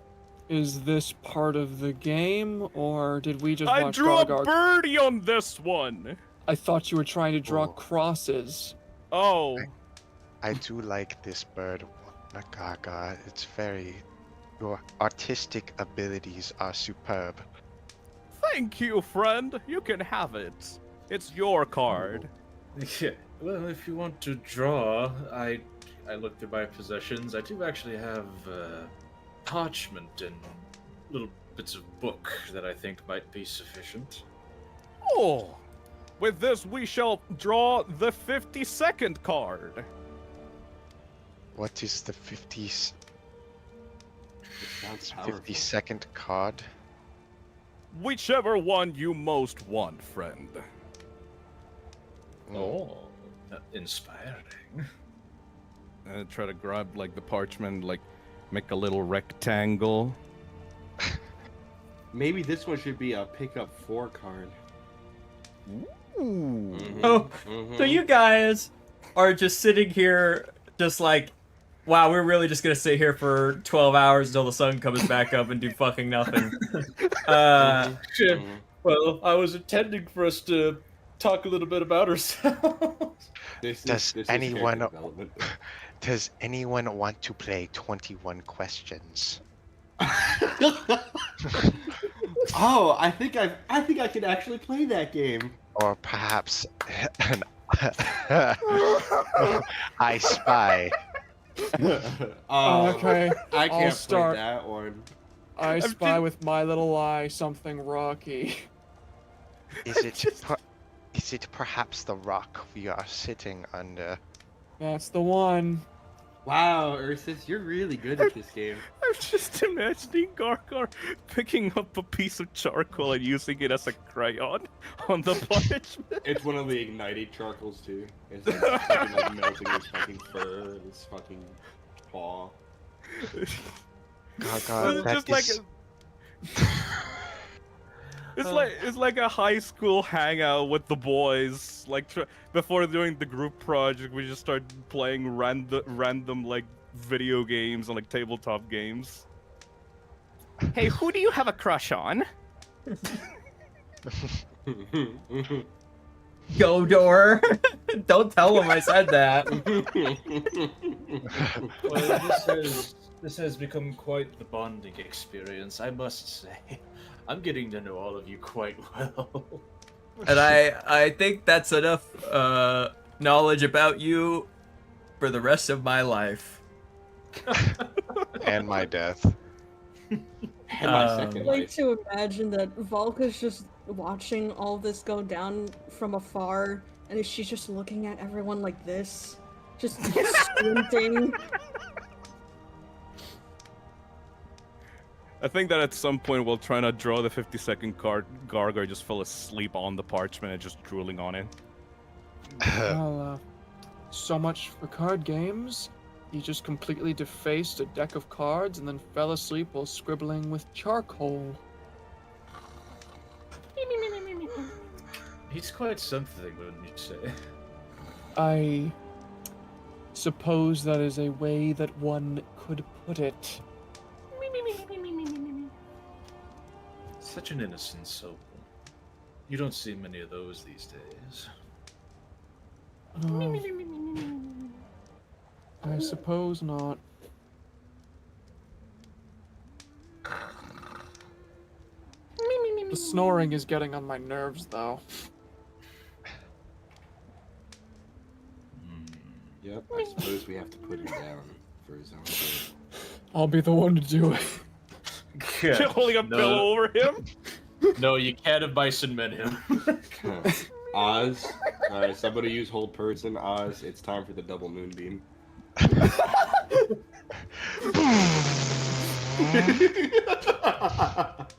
is this part of the game, or did we just I watch drew a Gargar? birdie on this one. I thought you were trying to draw Oh. crosses. Oh. I do like this bird, Gaga. It's very. Your artistic abilities are superb. Thank you, friend. You can have it. It's your card. Yeah. Well, if you want to draw, I looked through my possessions. I do actually have parchment and little bits of book that I think might be sufficient. Oh. With this, we shall draw the 52nd card. What is the 50s? Sounds powerful. 50-second card. Whichever one you most want, friend. Oh, inspiring. Try to grab like the parchment, like make a little rectangle. Maybe this one should be a pick up 4 card. Ooh. Oh, so you guys are just sitting here, just like, wow, we're really just gonna sit here for 12 hours until the sun comes back up and do fucking nothing. Sure. Well, I was intending for us to talk a little bit about ourselves. Does this is anyone- character development. Does anyone want to play 21 questions? Oh, I think I could actually play that game. Or perhaps an I Spy. Okay, I I'll can't start. play that one. I spy with my little eye something rocky. Is it perhaps the rock we are sitting under? That's the one. Wow, Ursus, you're really good at this game. I'm just imagining Gargar picking up a piece of charcoal and using it as a crayon on the parchment. It's one of the ignited charcoals too. It's like, fucking, like melting his fucking fur, his fucking paw. Gaga, that Just like is- it's like a high school hangout with the boys. Like before doing the group project, we just start playing random like video games and like tabletop games. Hey, who do you have a crush on? Godor. Don't tell him I said that. Well, this has become quite the bonding experience, I must say. I'm getting to know all of you quite well. And I think that's enough knowledge about you for the rest of my life. and my death. And my Um, second I'd like life. to imagine that Volka's just watching all this go down from afar, and she's just looking at everyone like this, just squinting. I think that at some point while trying to draw the 50-second card, Gargar just fell asleep on the parchment and just drooling on it. Well, so much for card games. He just completely defaced a deck of cards and then fell asleep while scribbling with charcoal. He's quite something, wouldn't you say? I suppose that is a way that one could put it. Such an innocent soul. You don't see many of those these days. Oh, I suppose not. The snoring is getting on my nerves, though. Yep, I suppose we have to put him down for his own good. I'll be the one to do it. You're holding a pillow over him? No, you can't have bison men him. Oz, somebody use hold person. Oz, it's time for the double moonbeam.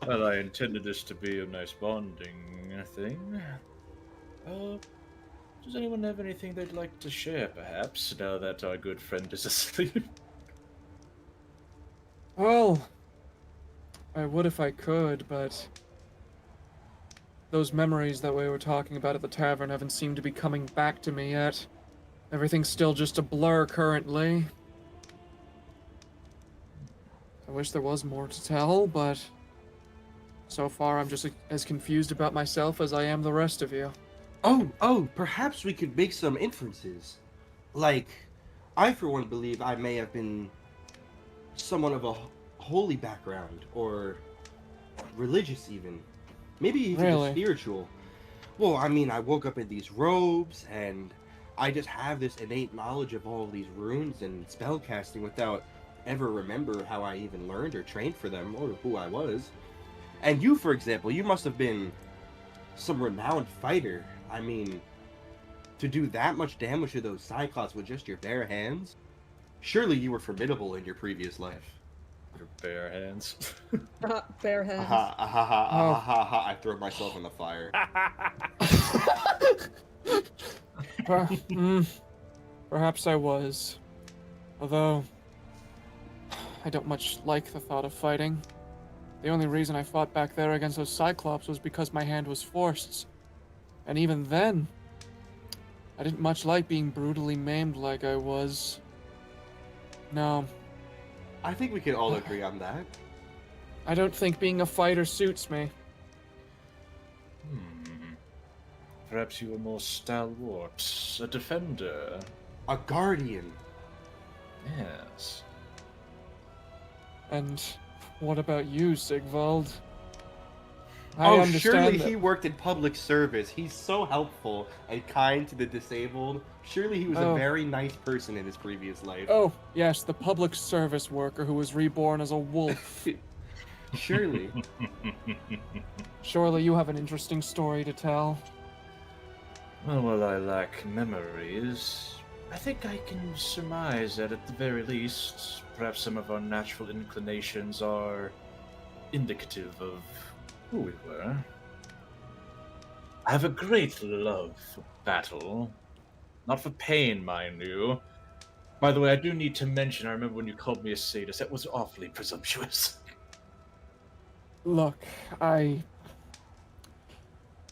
Well, I intended this to be a nice bonding thing. Does anyone have anything they'd like to share, perhaps, now that our good friend is asleep? Well, I would if I could, but those memories that we were talking about at the tavern haven't seemed to be coming back to me yet. Everything's still just a blur currently. I wish there was more to tell, but so far I'm just as confused about myself as I am the rest of you. Oh, perhaps we could make some inferences. Like, I for one believe I may have been someone of a holy background, or religious even. Maybe even Really? just spiritual. Well, I mean, I woke up in these robes, and I just have this innate knowledge of all of these runes and spellcasting without ever remember how I even learned or trained for them, or who I was. And you, for example, you must have been some renowned fighter. I mean, to do that much damage to those Cyclops with just your bare hands? Surely you were formidable in your previous life. Your bare hands. Bare hands. Aha, aha, aha, aha, aha. I throw myself in the fire. Perhaps I was. Although, I don't much like the thought of fighting. The only reason I fought back there against those Cyclops was because my hand was forced. And even then, I didn't much like being brutally maimed like I was. No, I think we can all agree on that. I don't think being a fighter suits me. Perhaps you were more stalwart, a defender. A guardian. Yes. And what about you, Sigvald? I Oh, understand surely that- he worked in public service. He's so helpful and kind to the disabled. Surely he was a Oh. very nice person in his previous life. Oh, yes, the public service worker who was reborn as a wolf. Surely. Surely you have an interesting story to tell. Well, while I lack memories, I think I can surmise that at the very least, perhaps some of our natural inclinations are indicative of who we were. I have a great love for battle. Not for pain, mind you. By the way, I do need to mention, I remember when you called me a sadist, that was awfully presumptuous. Look, I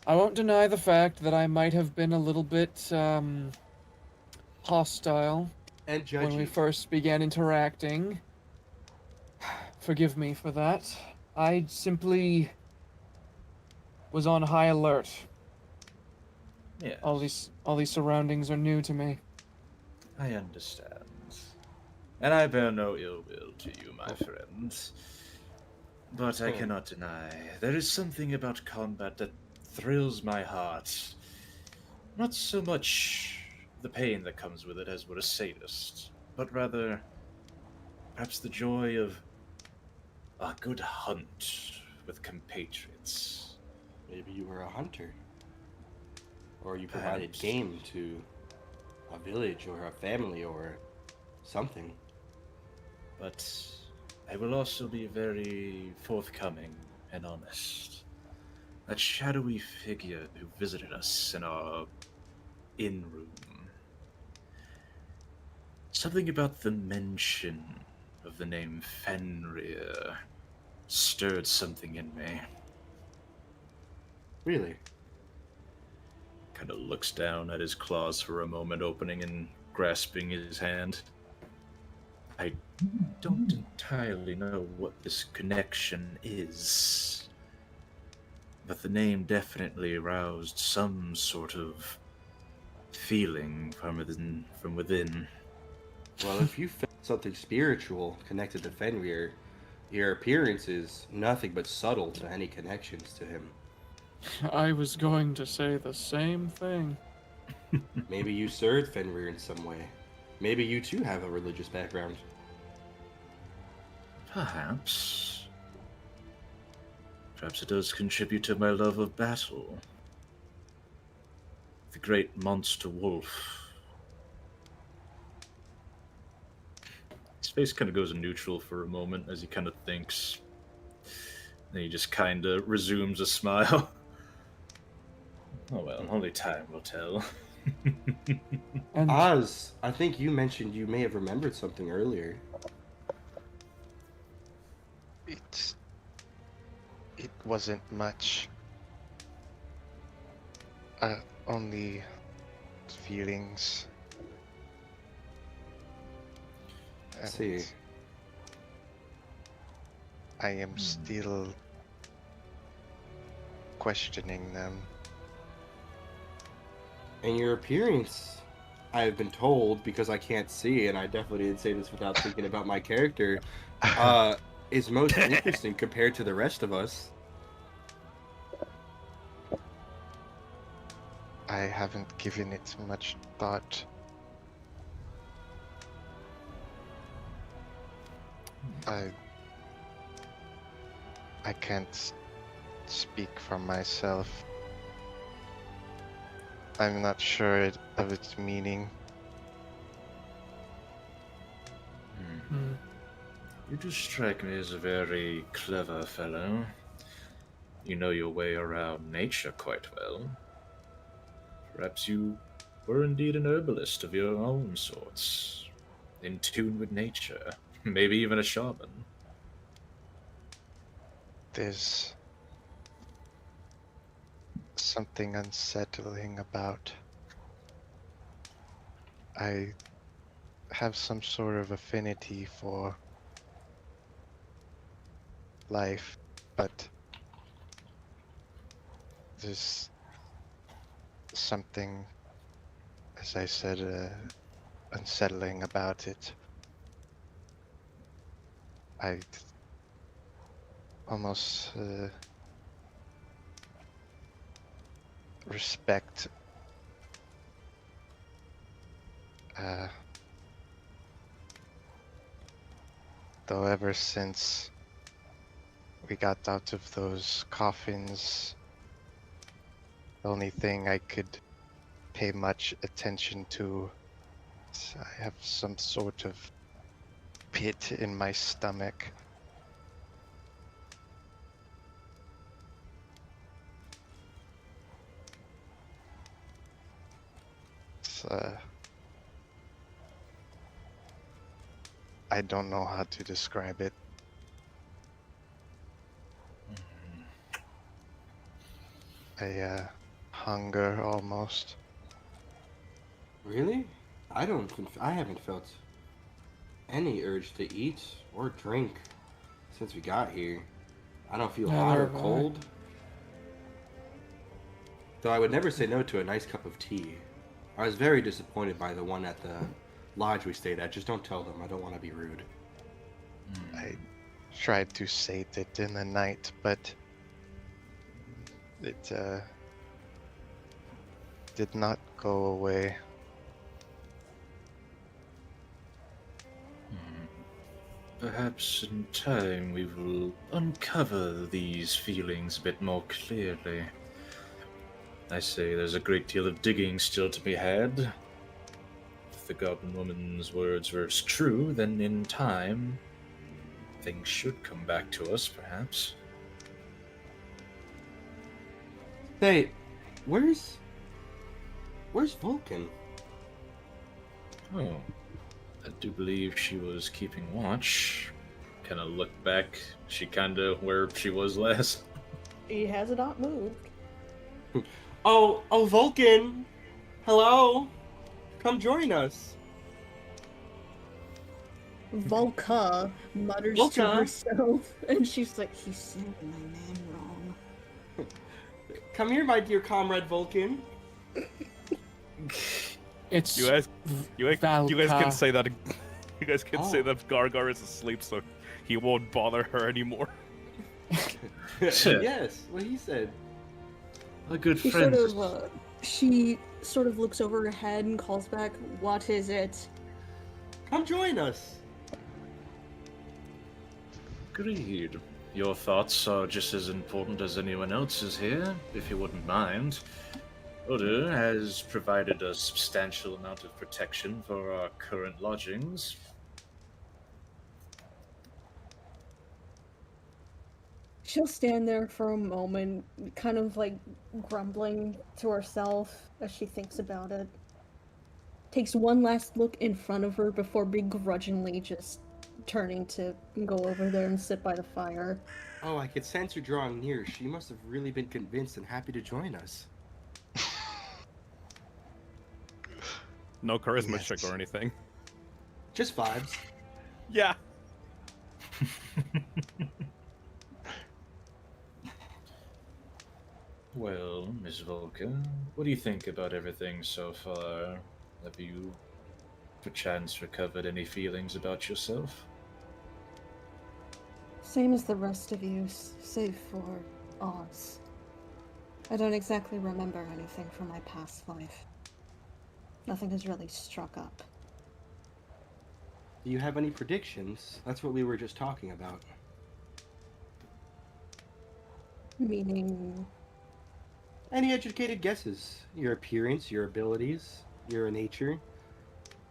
won't deny the fact that I might have been a little bit, hostile And when we judgy. first began interacting. Forgive me for that. I simply was on high alert. Yes, All these surroundings are new to me. I understand. And I bear no ill will to you, my friend. But I cannot deny, there is something about combat that thrills my heart. Not so much the pain that comes with it as would a sadist, but rather perhaps the joy of a good hunt with compatriots. Maybe you were a hunter. Or you provided Perhaps. game to a village or a family or something. But I will also be very forthcoming and honest. That shadowy figure who visited us in our inn room. Something about the mention of the name Fenrir stirred something in me. Really? Kind of looks down at his claws for a moment, opening and grasping his hand. I don't entirely know what this connection is, but the name definitely aroused some sort of feeling from within. Well, if you felt something spiritual connected to Fenrir, your appearance is nothing but subtle to any connections to him. I was going to say the same thing. Maybe you served Fenrir in some way. Maybe you too have a religious background. Perhaps. Perhaps it does contribute to my love of battle. The great monster wolf. His face kind of goes neutral for a moment as he kind of thinks. Then he just kind of resumes a smile. Oh well, only time will tell. And Oz, I think you mentioned you may have remembered something earlier. It wasn't much. Only feelings. Let's see. And I am still questioning them. And your appearance, I have been told, because I can't see, and I definitely didn't say this without thinking about my character, is most interesting compared to the rest of us. I haven't given it much thought. I can't speak for myself. I'm not sure of its meaning. You do strike me as a very clever fellow. You know your way around nature quite well. Perhaps you were indeed an herbalist of your own sorts, in tune with nature, maybe even a shaman. There's something unsettling about. I have some sort of affinity for life, but there's something, as I said, unsettling about it. I almost respect though ever since we got out of those coffins, the only thing I could pay much attention to is I have some sort of pit in my stomach. It's, I don't know how to describe it. A hunger almost. Really? I haven't felt any urge to eat or drink since we got here. I don't feel hot Neither or have I. cold. Though I would never say no to a nice cup of tea. I was very disappointed by the one at the lodge we stayed at. Just don't tell them. I don't want to be rude. I tried to sate it in the night, but it did not go away. Perhaps in time we will uncover these feelings a bit more clearly. I say there's a great deal of digging still to be had. If the Goblin Woman's words were true, then in time, things should come back to us, perhaps. Hey, where's Vulcan? Oh, I do believe she was keeping watch. Kind of look back. She kind of where she was last. He has not moved. Oh, Vulcan! Hello! Come join us. Volka mutters to Volka? herself, and she's like, "He's saying my name wrong." Come here, my dear comrade Vulcan. It's You guys can Valka. say that. You guys can say Oh. that Gargar is asleep, so he won't bother her anymore. Yes, what he said. A good She friend. she sort of looks over her head and calls back, "What is it?" Come join us. Agreed. Your thoughts are just as important as anyone else's here, if you wouldn't mind. Oda has provided a substantial amount of protection for our current lodgings. She'll stand there for a moment, kind of like grumbling to herself as she thinks about it. Takes one last look in front of her before begrudgingly just turning to go over there and sit by the fire. Oh, I could sense her drawing near. She must have really been convinced and happy to join us. No charisma Yes. check or anything. Just vibes. Yeah. Well, Miss Volka, what do you think about everything so far? Have you, perchance, recovered any feelings about yourself? Same as the rest of you, save for Oz. I don't exactly remember anything from my past life. Nothing has really struck up. Do you have any predictions? That's what we were just talking about. Meaning, Any educated guesses? Your appearance, your abilities, your nature.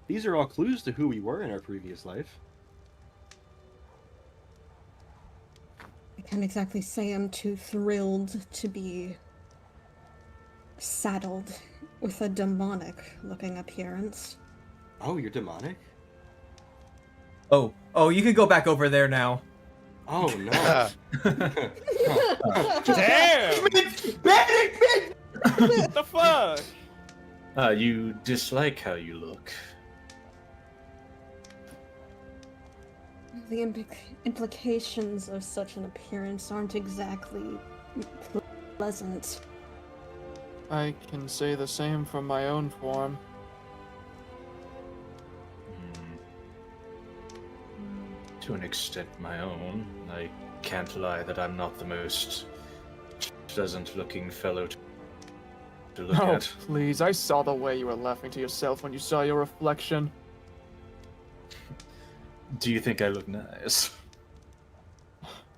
These are all clues to who we were in our previous life. can't exactly say I'm too thrilled to be saddled with a demonic-looking appearance. Oh, you're demonic? Oh, you can go back over there now. Oh no. Damn! What the fuck? You dislike how you look. The implications of such an appearance aren't exactly pleasant. I can say the same for my own form. To an extent, my own. I can't lie that I'm not the most pleasant-looking fellow to look Oh, at. please, I saw the way you were laughing to yourself when you saw your reflection. Do you think I look nice?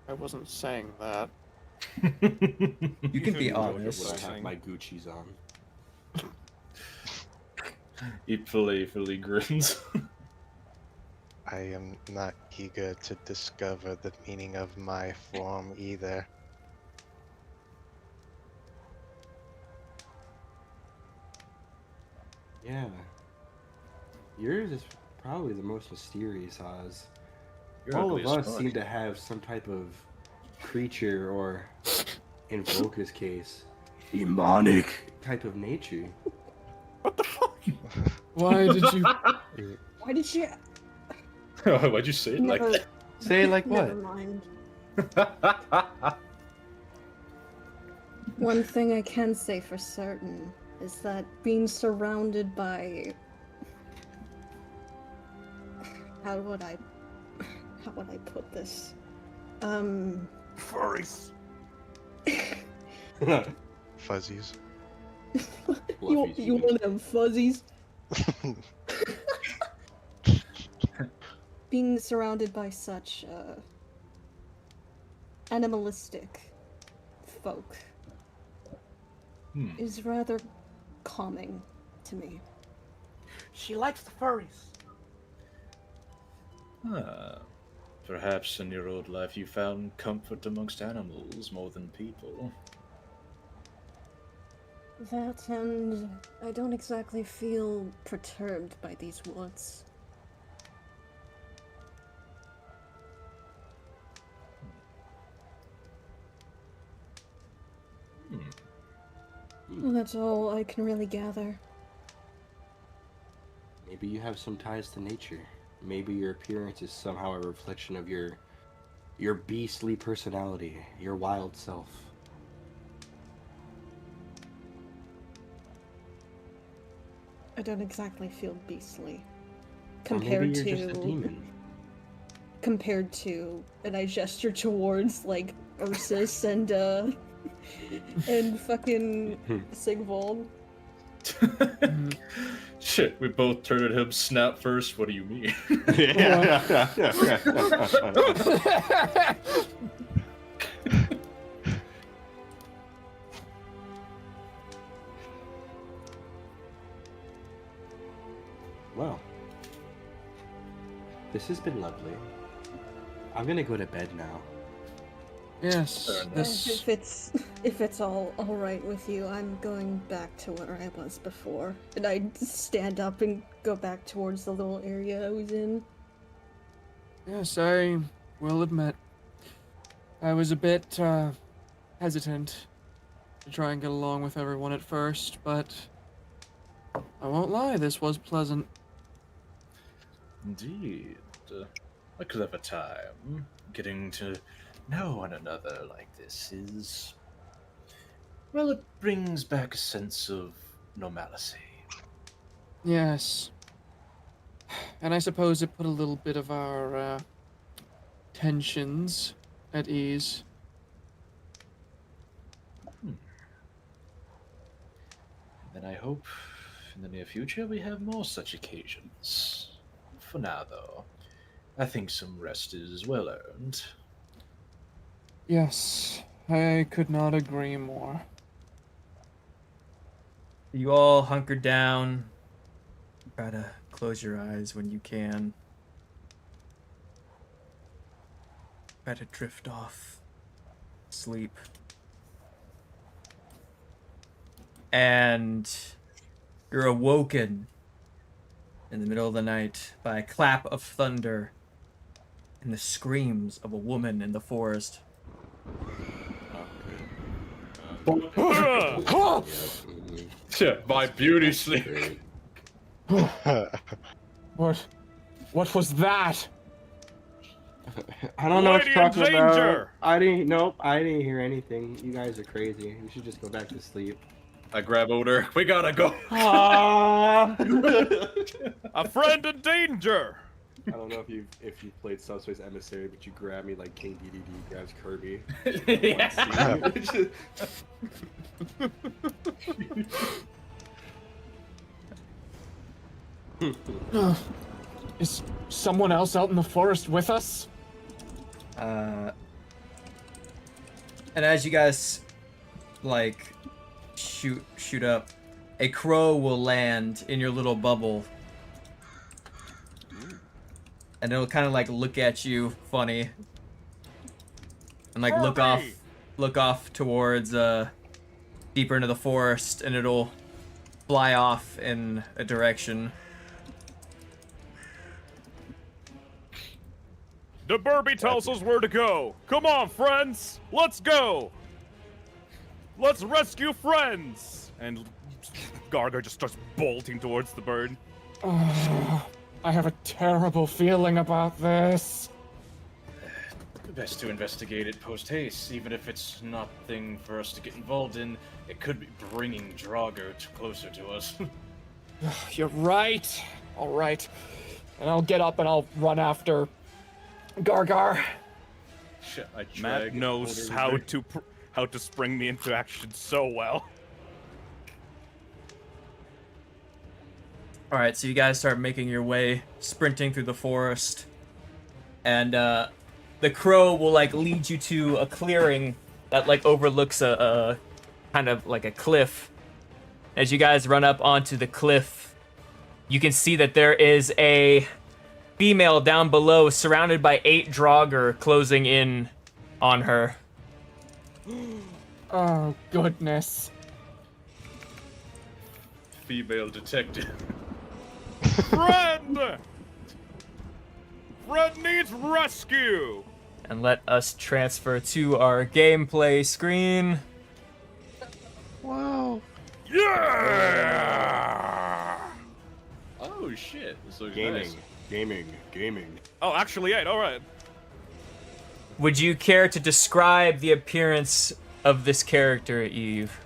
I wasn't saying that. You can be Would I honest. have my Gucci's on? He playfully grins. I am not eager to discover the meaning of my form either. Yeah. Yours is probably the most mysterious, Oz. You're All ugly of as us fuck. seem to have some type of creature, or in Volka's case, demonic type of nature. Why did you... Why did you... Why'd you say it like Never, that? Say like never what? mind. One thing I can say for certain is that being surrounded by... How would I put this? Furries. Fuzzies. you want them fuzzies? Being surrounded by such animalistic folk is rather calming to me. She likes the furries. Perhaps in your old life you found comfort amongst animals more than people. That, and I don't exactly feel perturbed by these woods. Well, that's all I can really gather. Maybe you have some ties to nature. Maybe your appearance is somehow a reflection of your beastly personality, your wild self. I don't exactly feel beastly. Or maybe Compared you're to... just a demon. Compared to... And I gesture towards, like, Ursus and fucking Sigvold. Shit, we both turn at him, snap first, what do you mean? Well, this has been lovely. I'm gonna go to bed now. Yes, Fair enough. this... If it's all right with you, I'm going back to where I was before. And I stand up and go back towards the little area I was in. Yes, I will admit. I was a bit, hesitant to try and get along with everyone at first, but I won't lie, this was pleasant. Indeed. A clever time. Getting to know one another like this is... Well, it brings back a sense of normalcy. Yes. And I suppose it put a little bit of our, tensions at ease. Then I hope in the near future we have more such occasions. For now, though, I think some rest is well earned. Yes, I could not agree more. You all hunker down. Try to close your eyes when you can. Try to drift off sleep. And you're awoken in the middle of the night by a clap of thunder and the screams of a woman in the forest. Yeah, my beauty sleep. What was that? I don't know what Lady you're in talking about. danger! I didn't hear anything. You guys are crazy. We should just go back to sleep. I grab Oder. We gotta go. Ah! A friend in danger! I don't know if you played Subspace Emissary, but you grab me like King DDD grabs Kirby. Is someone else out in the forest with us? And as you guys like shoot up, a crow will land in your little bubble, and it'll kind of like look at you funny, and like look off towards deeper into the forest, and it'll fly off in a direction. The Burby tells us where to go. Come on, friends. Let's go. Let's rescue friends. And Gargar just starts bolting towards the bird. I have a terrible feeling about this. Best to investigate it post-haste, even if it's nothing for us to get involved in. It could be bringing Draugr closer to us. You're right. All right. And I'll get up and I'll run after Gargar. Shit, I Matt drag knows Oder how to spring me into action so well. All right, so you guys start making your way, sprinting through the forest, and the crow will like lead you to a clearing that like overlooks a kind of like a cliff. As you guys run up onto the cliff, you can see that there is a female down below, surrounded by 8 Draugr closing in on her. Oh, goodness. female detective. Friend! Friend needs rescue! And let us transfer to our gameplay screen. Wow. Yeah! Oh shit, this looks Gaming, nice. gaming. Oh, actually, yeah, alright. Would you care to describe the appearance of this character, Eve?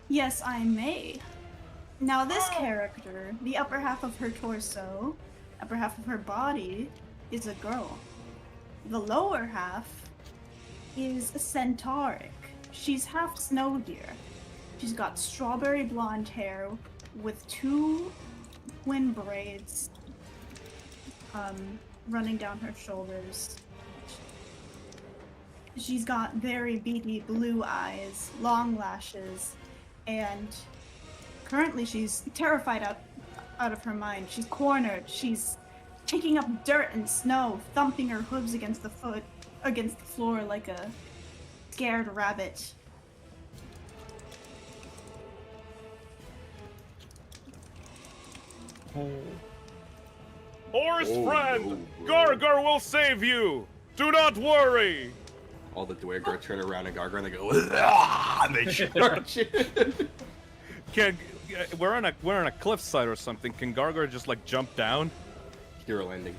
Yes, I may. Now, this character, the upper half of her torso, upper half of her body, is a girl. The lower half is centauric. She's half snow deer. She's got strawberry blonde hair with 2 twin braids running down her shoulders. She's got very beady blue eyes, long lashes, and currently she's terrified out of her mind. She's cornered. She's kicking up dirt and snow, thumping her hooves against the floor like a scared rabbit. Horse Oh, friend! no, bro. Gargar will save you! Do not worry! All the Dwargar turn around and Gargar and they go, "Ah!" and they charge. Can we're on a cliffside or something. Can Gargar just like jump down? Hero landing.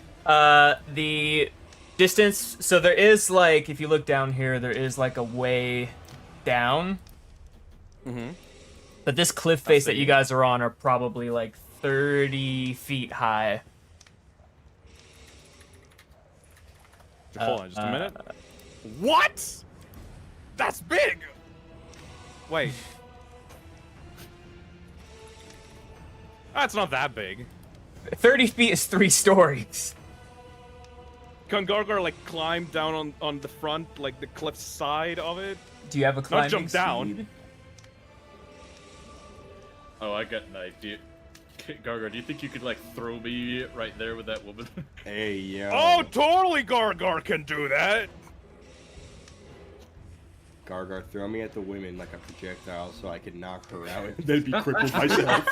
The distance, so there is like, if you look down here, there is like a way down. Mm-hmm. But this cliff face that you guys are on are probably like 30 feet high. Hold on just a minute. What? That's big! Wait. That's not that big. 30 feet is 3 stories. Can Gargar like climb down on the front, like the cliff side of it? Do you have a climbing jump down. speed? Oh, I got an idea. Gargar, do you think you could like throw me right there with that woman? Hey, yo. Oh, totally Gargar can do that! Gargar, throw me at the women like a projectile so I can knock her out and then be crippled myself.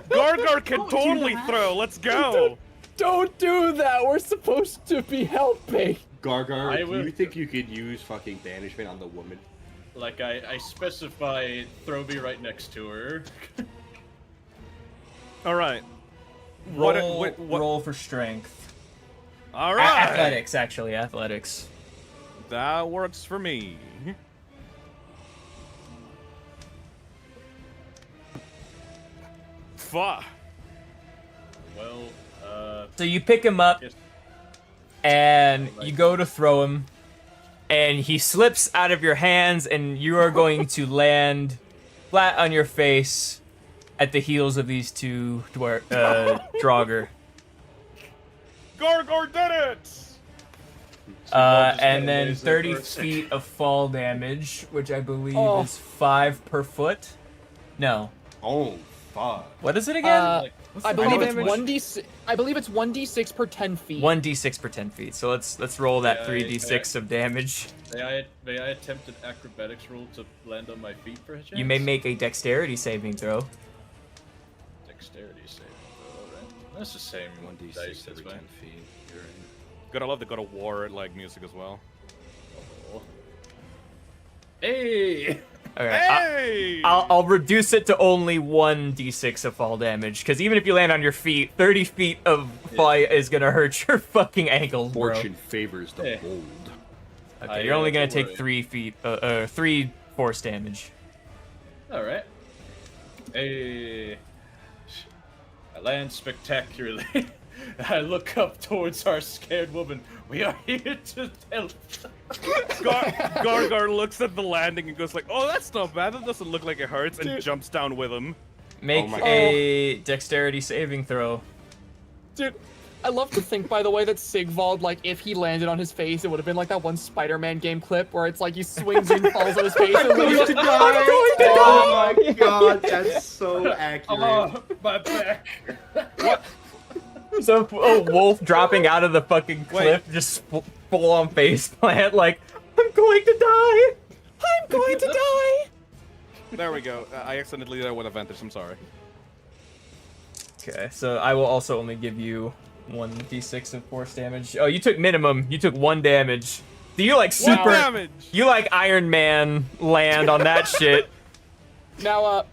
Gargar can totally throw. Let's go. Don't do that. We're supposed to be helping. Gargar, do you think you could use fucking banishment on the woman? Like, I specify throw me right next to her. All right. Roll for strength. All right. Athletics, actually, athletics. That works for me. Fuck. Well, So you pick him up, and you go to throw him, and he slips out of your hands, and you are going to land flat on your face at the heels of these two Draugr. Gargar did it! And then 30 feet of fall damage, which I believe is 5 per foot. No. Oh, fuck. What is it again? I believe it's 1d6. I believe it's 1d6 per 10 feet. 1d6 per 10 feet. So let's roll that 3d6 of damage. May I attempt an acrobatics roll to land on my feet for a chance? You may make a dexterity saving throw. Dexterity saving throw, alright. That's the same 1d6 dice, every that's 10 fine. feet. You're right. Gotta love the God of War like music as well. Oh. Hey! Okay, Hey! I'll reduce it to only 1d6 of fall damage, because even if you land on your feet, 30 feet of fall is gonna hurt your fucking ankles, bro. Fortune favors the bold. Okay, you're only gonna take 3 force damage. Alright. Hey. I land spectacularly. I look up towards our scared woman. We are here to help. Gargar looks at the landing and goes like, "Oh, that's not bad. That doesn't look like it hurts," and jumps down with him. Make a dexterity saving throw. Dude, I love to think, by the way, that Sigvald, like, if he landed on his face, it would have been like that one Spider-Man game clip where it's like he swings and falls on his face and I'm going to die! Oh my god, that's so accurate. Oh, my back. What? So a wolf dropping out of the fucking cliff, just full on face plant, like, I'm going to die! I'm going to die! There we go. I accidentally did that with advantage. I'm sorry. Okay, so I will also only give you 1d6 of force damage. Oh, you took minimum. You took 1 damage. Do you like super? 1 damage. You like Iron Man land on that shit? Now,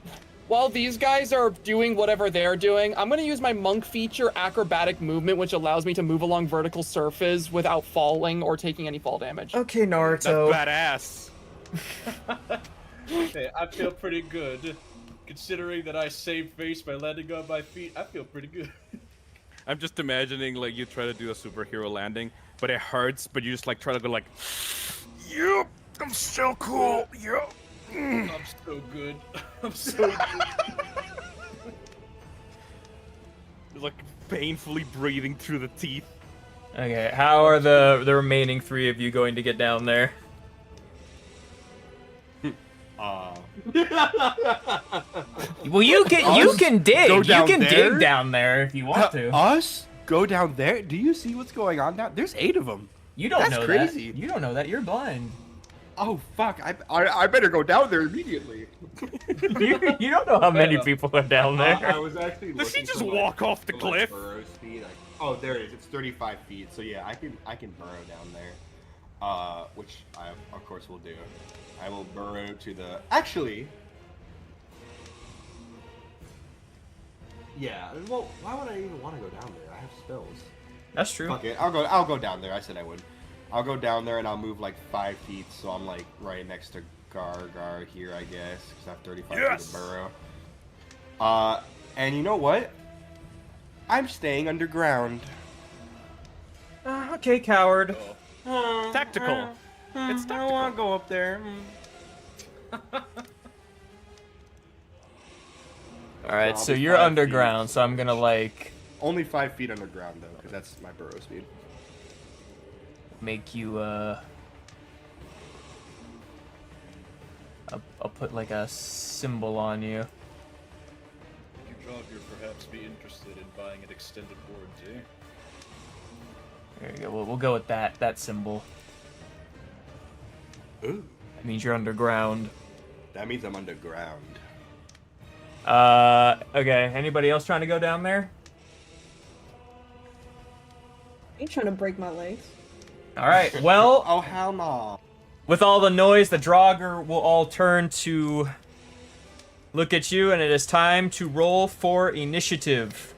while these guys are doing whatever they're doing, I'm gonna use my monk feature acrobatic movement, which allows me to move along vertical surface without falling or taking any fall damage. Okay, Naruto. That's badass. Hey, I feel pretty good. Considering that I saved face by landing on my feet, I feel pretty good. I'm just imagining like you try to do a superhero landing, but it hurts, but you just like try to go like, "Yep, I'm so cool. Yep." I'm so good. I'm so good. Like painfully breathing through the teeth. Okay, how are the remaining 3 of you going to get down there? Well, you can dig. Go You down can there? dig down there if you want to. Us? Go down there? Do you see what's going on down? There's 8 of them. You don't That's know crazy. that. You don't know that. You're blind. Oh fuck! I better go down there immediately. you don't know how many people are down there. I was actually. Does she looking just for, like, walk off the for, cliff? Like, burrow speed. Oh, there it is. It's 35 feet. So yeah, I can burrow down there. Which I of course will do. I will burrow to the. Actually. Yeah. Well, why would I even want to go down there? I have spells. That's true. Fuck it. I'll go down there. I said I would. I'll go down there and I'll move like 5 feet, so I'm like right next to Gargar here, I guess, because I have 35 feet to burrow. And you know what? I'm staying underground. Okay, coward. Tactical. It's I don't tactical. want to go up there. Alright, I'll so be you're 5 underground, feet. so I'm gonna like Only 5 feet underground though, because that's my burrow speed. make you I'll put like a symbol on you. You Draugr perhaps be interested in buying an extended warranty. There you go. We'll go with that symbol. Ooh, That means you're underground. that means I'm underground. Okay. Anybody else trying to go down there? Are you trying to break my legs? All right. Well, Oh, hell no. with all the noise, the Draugr will all turn to look at you, and it is time to roll for initiative.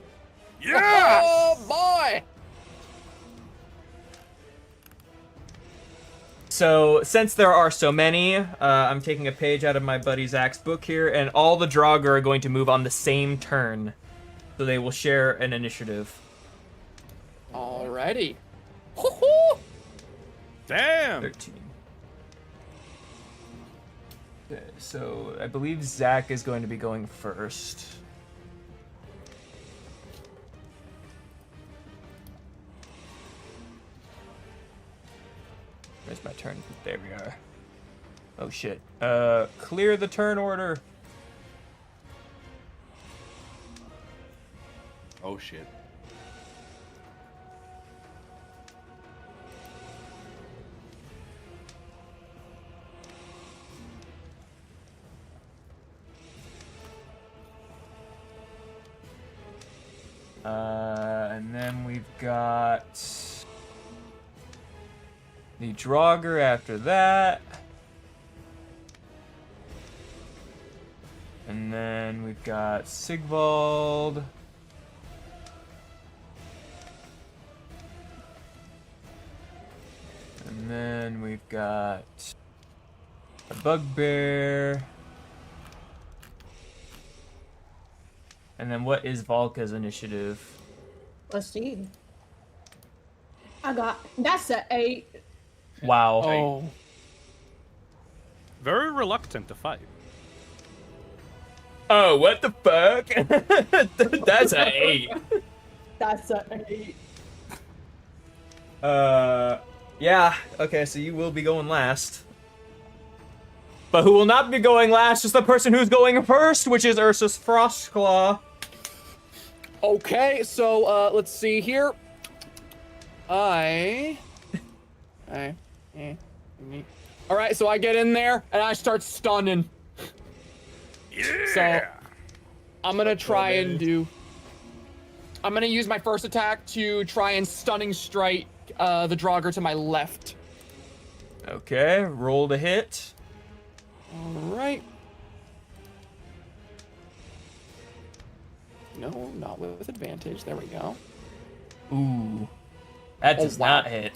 Yes! Oh boy! So, since there are so many, I'm taking a page out of my buddy Zach's book here, and all the Draugr are going to move on the same turn. So they will share an initiative. Alrighty. Hoo-hoo! Damn! 13. Okay, so I believe Zach is going to be going first. Where's my turn? There we are. Oh shit. Clear the turn order. Oh, shit. And then we've got the Draugr after that. And then we've got Sigvald. And then we've got a Bugbear. And then what is Valka's initiative? Let's see. That's an 8. Wow. Oh. Very reluctant to fight. Oh, what the fuck? That's an 8. That's an 8. Yeah. Okay, so you will be going last. But who will not be going last is the person who's going first, which is Ursus Frostclaw. Okay, so let's see here. All right, so I get in there and I start stunning. Yeah! So I'm gonna try and do. I'm gonna use my first attack to try and stunning strike the Draugr to my left. Okay, roll to hit. All right. No, not with advantage. There we go. Ooh. That does wow. not hit.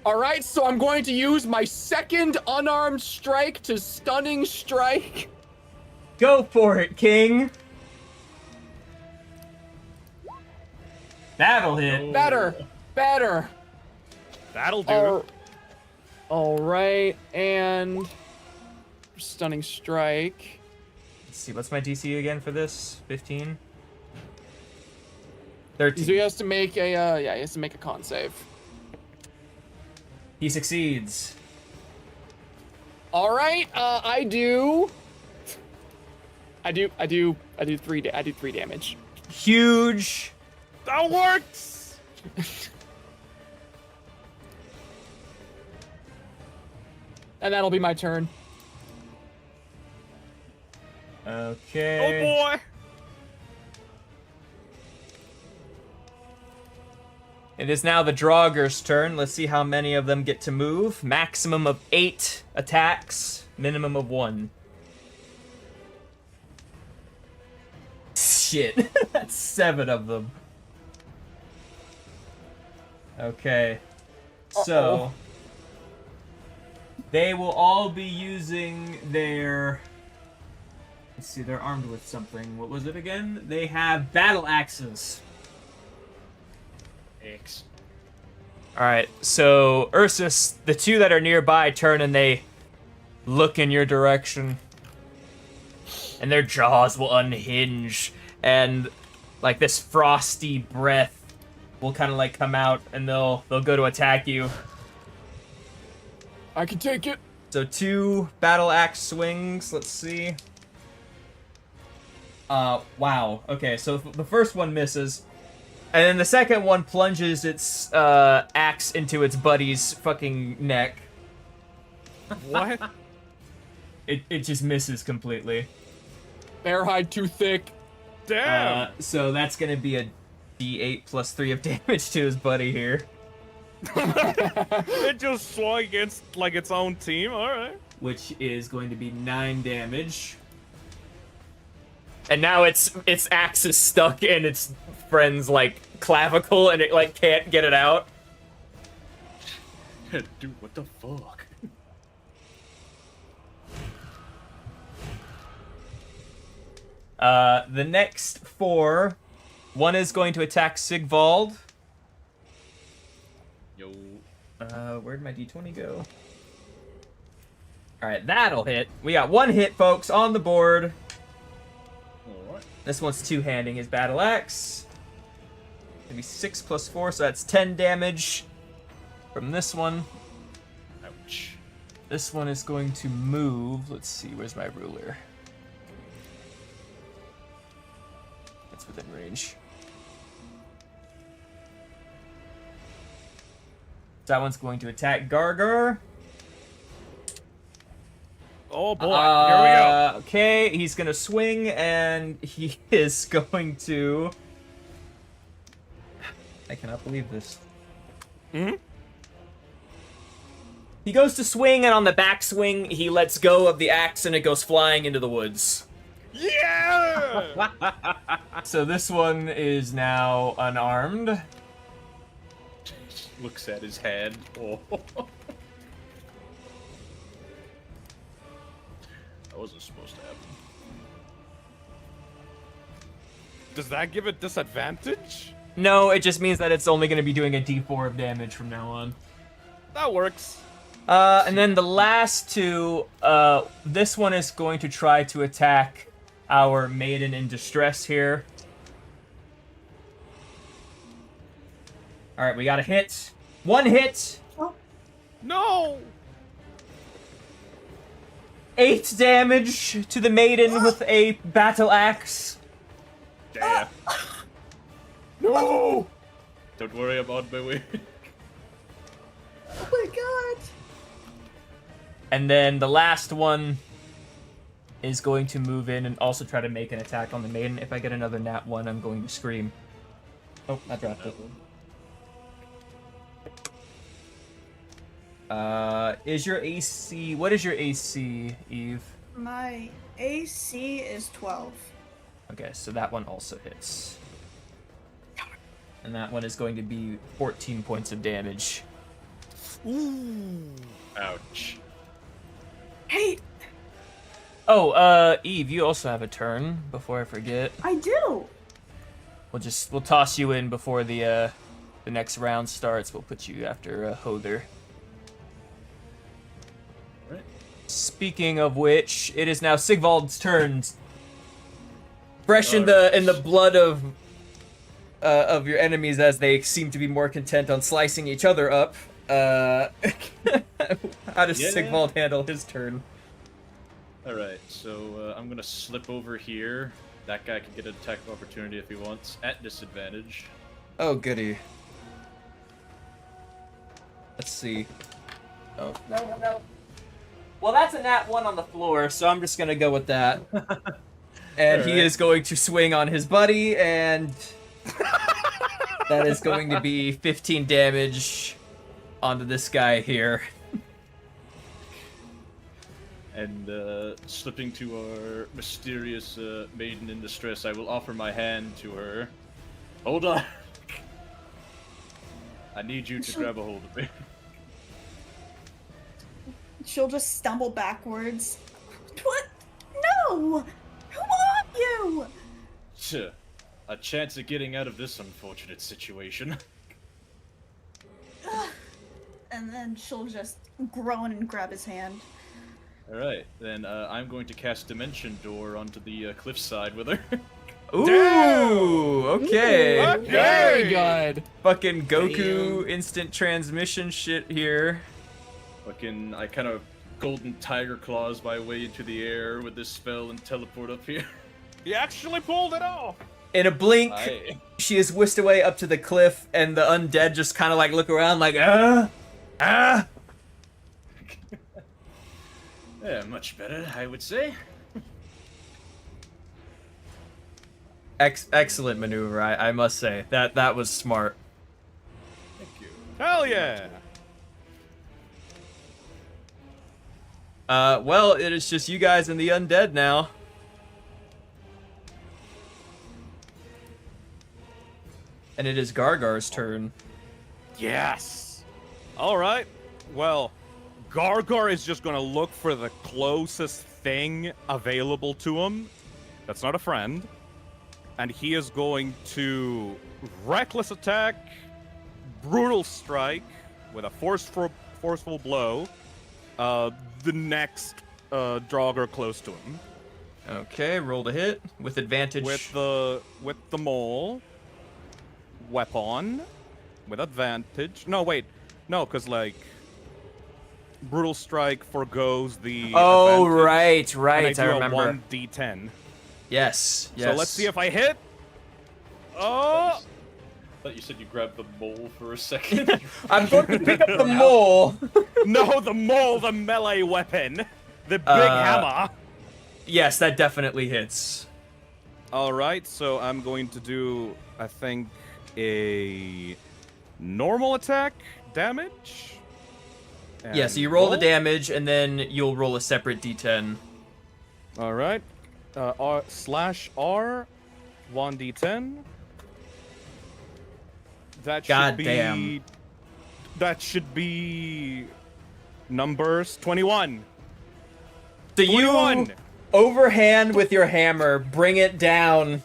All right, so I'm going to use my second unarmed strike to stunning strike. Go for it, King. That'll hit. Better. That'll do. All right, and stunning strike. Let's see, what's my DC again for this? 15? 13. So he has to make a he has to make a con save. He succeeds. All right, I do 3 damage. Huge. That works! And that'll be my turn. Okay. Oh boy! It is now the Draugr's turn. Let's see how many of them get to move. Maximum of 8 attacks, minimum of 1. Shit, that's 7 of them. Okay, so they will all be using their. Let's see, they're armed with something. What was it again? They have battle axes. X. Alright, so Ursus, the 2 that are nearby turn and they look in your direction. And their jaws will unhinge. And like this frosty breath will kind of like come out and they'll go to attack you. I can take it. So 2 battle axe swings, let's see. Wow. Okay, so the first one misses. And then the second one plunges its axe into its buddy's fucking neck. What? It just misses completely. Bear hide too thick. Damn! So that's gonna be a D8 plus 3 of damage to his buddy here. It just swung against like its own team. All right. Which is going to be 9 damage. And now its axe is stuck in its friend's like clavicle, and it like can't get it out. Dude, what the fuck? The next 4, one is going to attack Sigvald. Yo. Where'd my d20 go? Alright, that'll hit. We got 1 hit, folks, on the board. Alright. This one's two-handing his battle axe. Gonna be 6 plus 4, so that's 10 damage from this one. Ouch. This one is going to move. Let's see, where's my ruler? It's within range. That one's going to attack Gargar. Oh boy, here we go. Okay, he's gonna swing, and he is going to... I cannot believe this. Hmm? He goes to swing, and on the backswing, he lets go of the axe, and it goes flying into the woods. Yeah! So this one is now unarmed. Looks at his hand. Oh. That wasn't supposed to happen. Does that give it disadvantage? No, it just means that it's only going to be doing a d4 of damage from now on. That works. And then the last 2, this one is going to try to attack our maiden in distress here. Alright, we got a hit. 1 hit! No! 8 damage to the maiden with a battle axe. Damn. No! Don't worry, I'm on my way. Oh my god! And then the last one is going to move in and also try to make an attack on the maiden. If I get another nat 1, I'm going to scream. Oh, I dropped it. Is your AC... What is your AC, Eve? My AC is 12. Okay, so that one also hits. And that one is going to be 14 points of damage. Ouch. Hey, Oh, Eve, you also have a turn, before I forget. I do! We'll toss you in before the next round starts. We'll put you after Hother. Right. Speaking of which, it is now Sigvald's turn. Fresh in the blood of your enemies, as they seem to be more content on slicing each other up. How does Sigvald handle his turn? Alright, so I'm gonna slip over here. That guy can get an attack of opportunity if he wants, at disadvantage. Oh, goody. Let's see. Oh, no. Well, that's a nat 1 on the floor, so I'm just gonna go with that. And he is going to swing on his buddy, and that is going to be 15 damage onto this guy here. And slipping to our mysterious maiden in distress, I will offer my hand to her. Hold on. I need you to grab a hold of me. She'll just stumble backwards. What? No! Who are you? A chance of getting out of this unfortunate situation. And then she'll just groan and grab his hand. Alright, then I'm going to cast Dimension Door onto the cliffside with her. Ooh, okay. Okay. Very good. Fucking Goku instant transmission shit here. Fucking, I kind of golden tiger claws my way into the air with this spell and teleport up here. He actually pulled it off. In a blink, Aye. she is whisked away up to the cliff, and the undead just kind of like look around like, ah. Yeah, much better, I would say. Excellent maneuver, I must say. That was smart. Thank you. Hell yeah! Well, it is just you guys and the undead now. And it is Gargar's turn. Yes! Alright, well, Gargar is just gonna look for the closest thing available to him. That's not a friend. And he is going to reckless attack, brutal strike with a forceful blow. The next Draugr close to him. Okay, roll to hit with advantage. With the mole weapon with advantage. No, wait. No, because like brutal strike forgoes the Oh, advantage, right. and I do remember. a 1d10. Yes. So let's see if I hit. Oh! I thought you said you grabbed the mole for a second. I'm going to pick up the mole. No, the mole, the melee weapon. The big hammer. Yes, that definitely hits. Alright, so I'm going to do, I think, a normal attack damage. Yeah, so you roll the damage, and then you'll roll a separate d10. Alright. R/R, 1d10. That should be... Goddamn. That should be... Numbers 21. So 21. you overhand with your hammer, bring it down,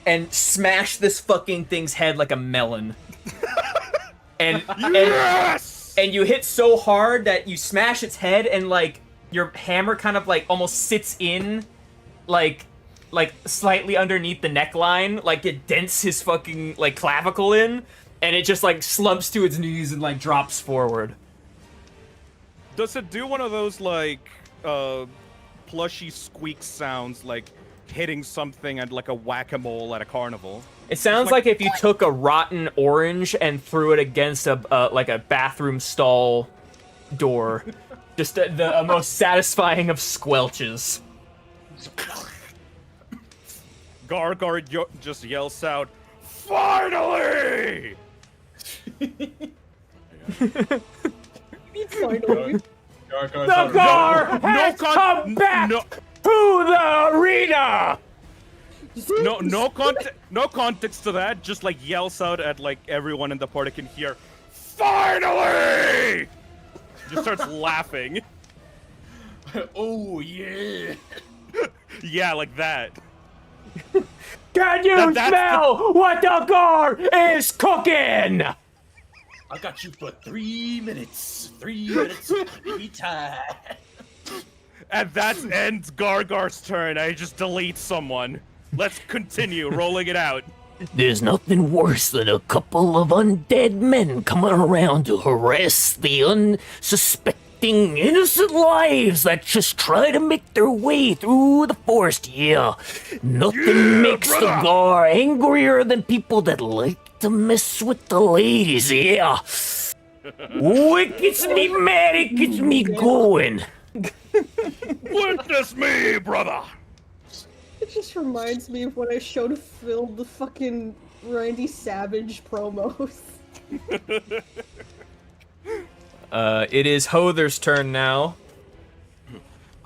and smash this fucking thing's head like a melon. Yes! And you hit so hard that you smash its head, and like your hammer kind of like almost sits in, like slightly underneath the neckline, like it dents his fucking like clavicle in, and it just like slumps to its knees and like drops forward. Does it do one of those like plushy squeak sounds like hitting something at like a whack-a-mole at a carnival? It sounds like if you took a rotten orange and threw it against a like a bathroom stall door. Just the most satisfying of squelches. Gargar just yells out, "Finally!" Finally. The Gar has come back to the arena! No context to that. Just like yells out at like everyone in the party can hear. Finally! Just starts laughing. Oh yeah. Yeah, like that. Can you smell what the Gar is cooking? I got you for 3 minutes. 3 minutes of time. And that ends Gargar's turn. I just delete someone. Let's continue rolling it out. There's nothing worse than a couple of undead men coming around to harass the unsuspecting innocent lives that just try to make their way through the forest. Yeah, nothing makes the Gar angrier than people that like to mess with the ladies. Yeah. It gets me mad, it gets me going. Witness me, brother. It just reminds me of when I showed Phil the fucking Randy Savage promos. It is Hother's turn now.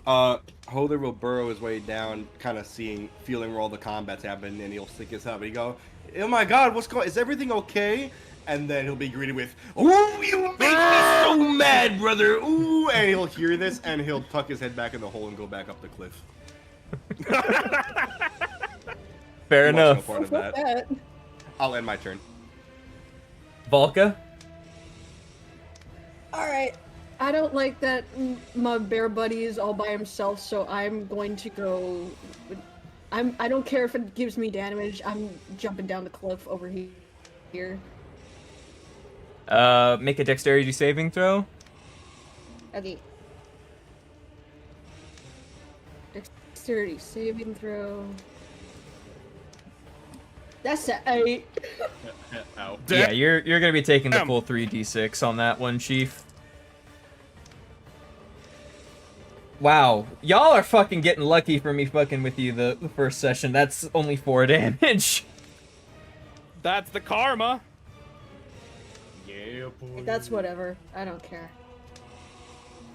Hother will burrow his way down, kind of feeling where all the combat's happening, and he'll stick his up and he go, "Oh my god, what's going? Is everything okay?" And then he'll be greeted with, "Ooh, you make me so mad, brother! Ooh!" And he'll hear this, and he'll tuck his head back in the hole and go back up the cliff. Fair enough. No part of that. I'll end my turn. Volka? Alright. I don't like that my bear buddy is all by himself, so I'm going to go... I don't care if it gives me damage, I'm jumping down the cliff over here. Make a dexterity saving throw. Okay. Dexterity saving throw. That's an 8. Ow. Yeah, you're gonna be taking the full 3d6 on that one, Chief. Wow, y'all are fucking getting lucky for me fucking with you the first session. That's only 4 damage. That's the karma. Yeah, boy. That's whatever. I don't care.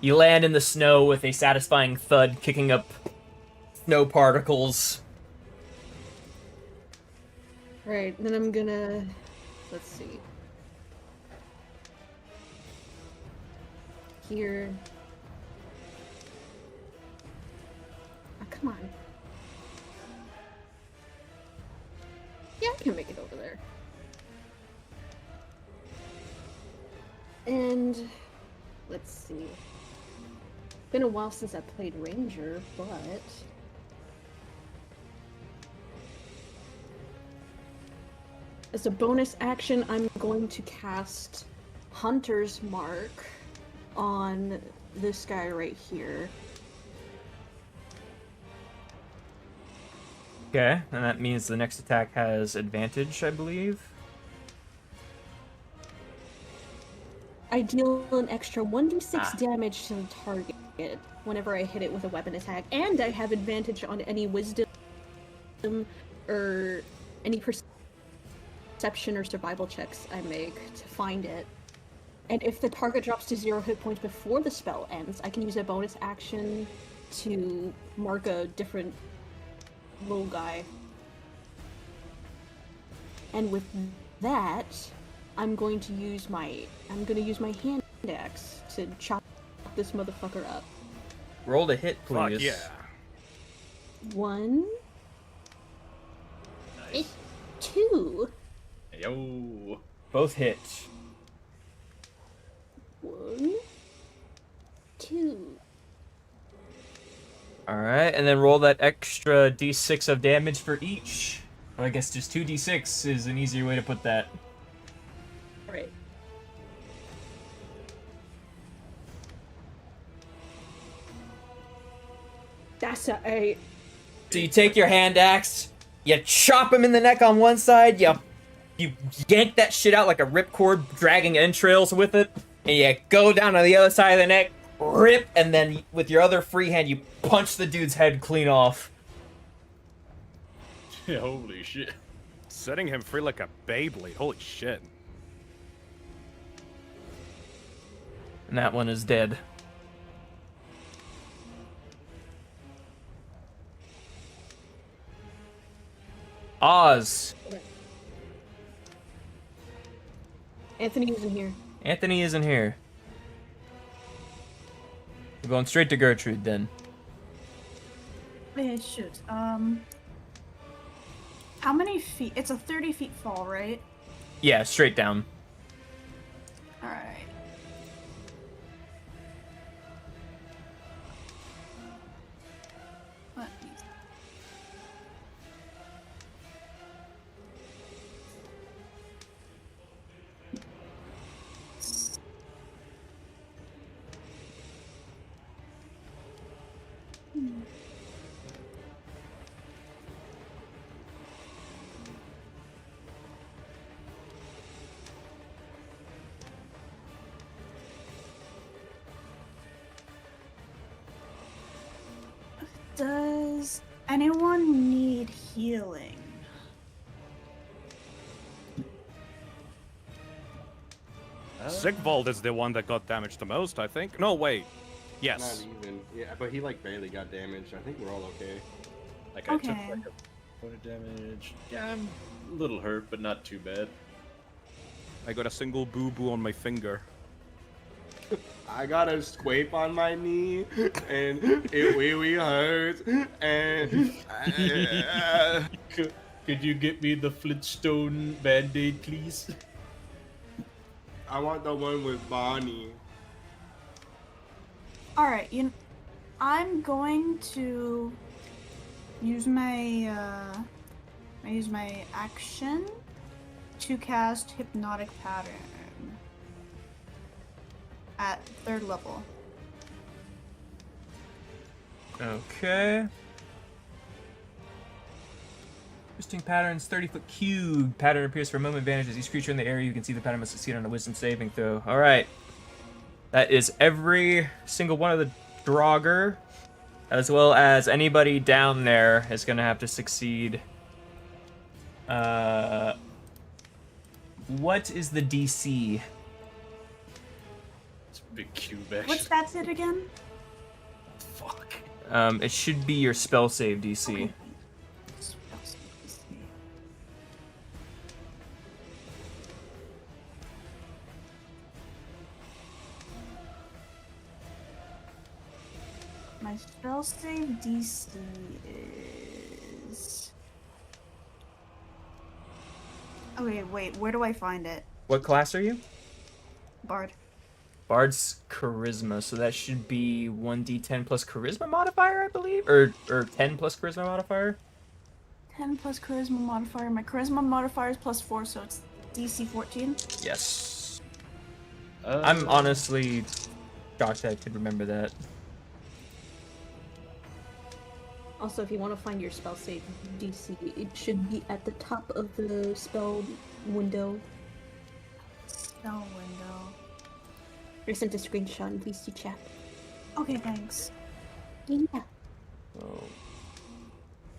You land in the snow with a satisfying thud, kicking up snow particles. Right, then I'm gonna... Let's see. Here... Oh, come on. Yeah, I can make it over there. And... Let's see. Been a while since I played Ranger, but... As a bonus action, I'm going to cast Hunter's Mark on this guy right here. Okay, and that means the next attack has advantage, I believe. I deal an extra 1d6 damage to the target whenever I hit it with a weapon attack, and I have advantage on any wisdom or any perception or survival checks I make to find it. And if the target drops to 0 hit points before the spell ends, I can use a bonus action to mark a different little guy. And with that, I'm going to use my hand axe to chop this motherfucker up. Roll to hit, please. Fuck yeah. 1, Nice. 2, Yo. Both hit. 1, 2. Alright, and then roll that extra d6 of damage for each. Well, I guess just 2d6 is an easier way to put that. Alright. That's a 8. So you take your hand axe, you chop him in the neck on one side, you yank that shit out like a ripcord, dragging entrails with it, and you go down on the other side of the neck, rip, and then with your other free hand, you punch the dude's head clean off. Holy shit. Setting him free like a Beyblade. Holy shit. And that one is dead. Oz. Anthony isn't here. Anthony isn't here. We're going straight to Gertrude then. Wait, shoot. How many feet? It's a 30 feet fall, right? Yeah, straight down. Alright. Let me... Does anyone need healing? Sigvald is the one that got damaged the most, I think. No, wait. Yes. Not even. Yeah, but he like barely got damaged. I think we're all okay. Like I took Okay. like a point of damage. Yeah, I'm a little hurt, but not too bad. I got a single boo-boo on my finger. I got a scrape on my knee, and it really hurts. And Could you get me the Flintstone band-aid, please? I want the one with Bonnie. Alright, I'm going to use my action to cast Hypnotic Pattern at 3rd level. Okay. Interesting patterns, 30-foot cube. Pattern appears for a moment, vanishes. Each creature in the area you can see the pattern must succeed on a wisdom saving throw. Alright. That is every single one of the Draugr. as well as anybody down there is going to have to succeed. What is the DC? It's a big cube, actually. What's that it again? Fuck. It should be your spell save DC. Okay. My spell save DC is... Okay, wait, where do I find it? What class are you? Bard. Bard's charisma, so that should be 1d10 plus charisma modifier, I believe? Or 10 plus charisma modifier? 10 plus charisma modifier. My charisma modifier is +4, so it's DC 14. Yes. I'm honestly shocked I could remember that. Also, if you want to find your spell save DC, it should be at the top of the spell window. Spell window. I sent a screenshot in VC chat. Okay, thanks. Yeah. So,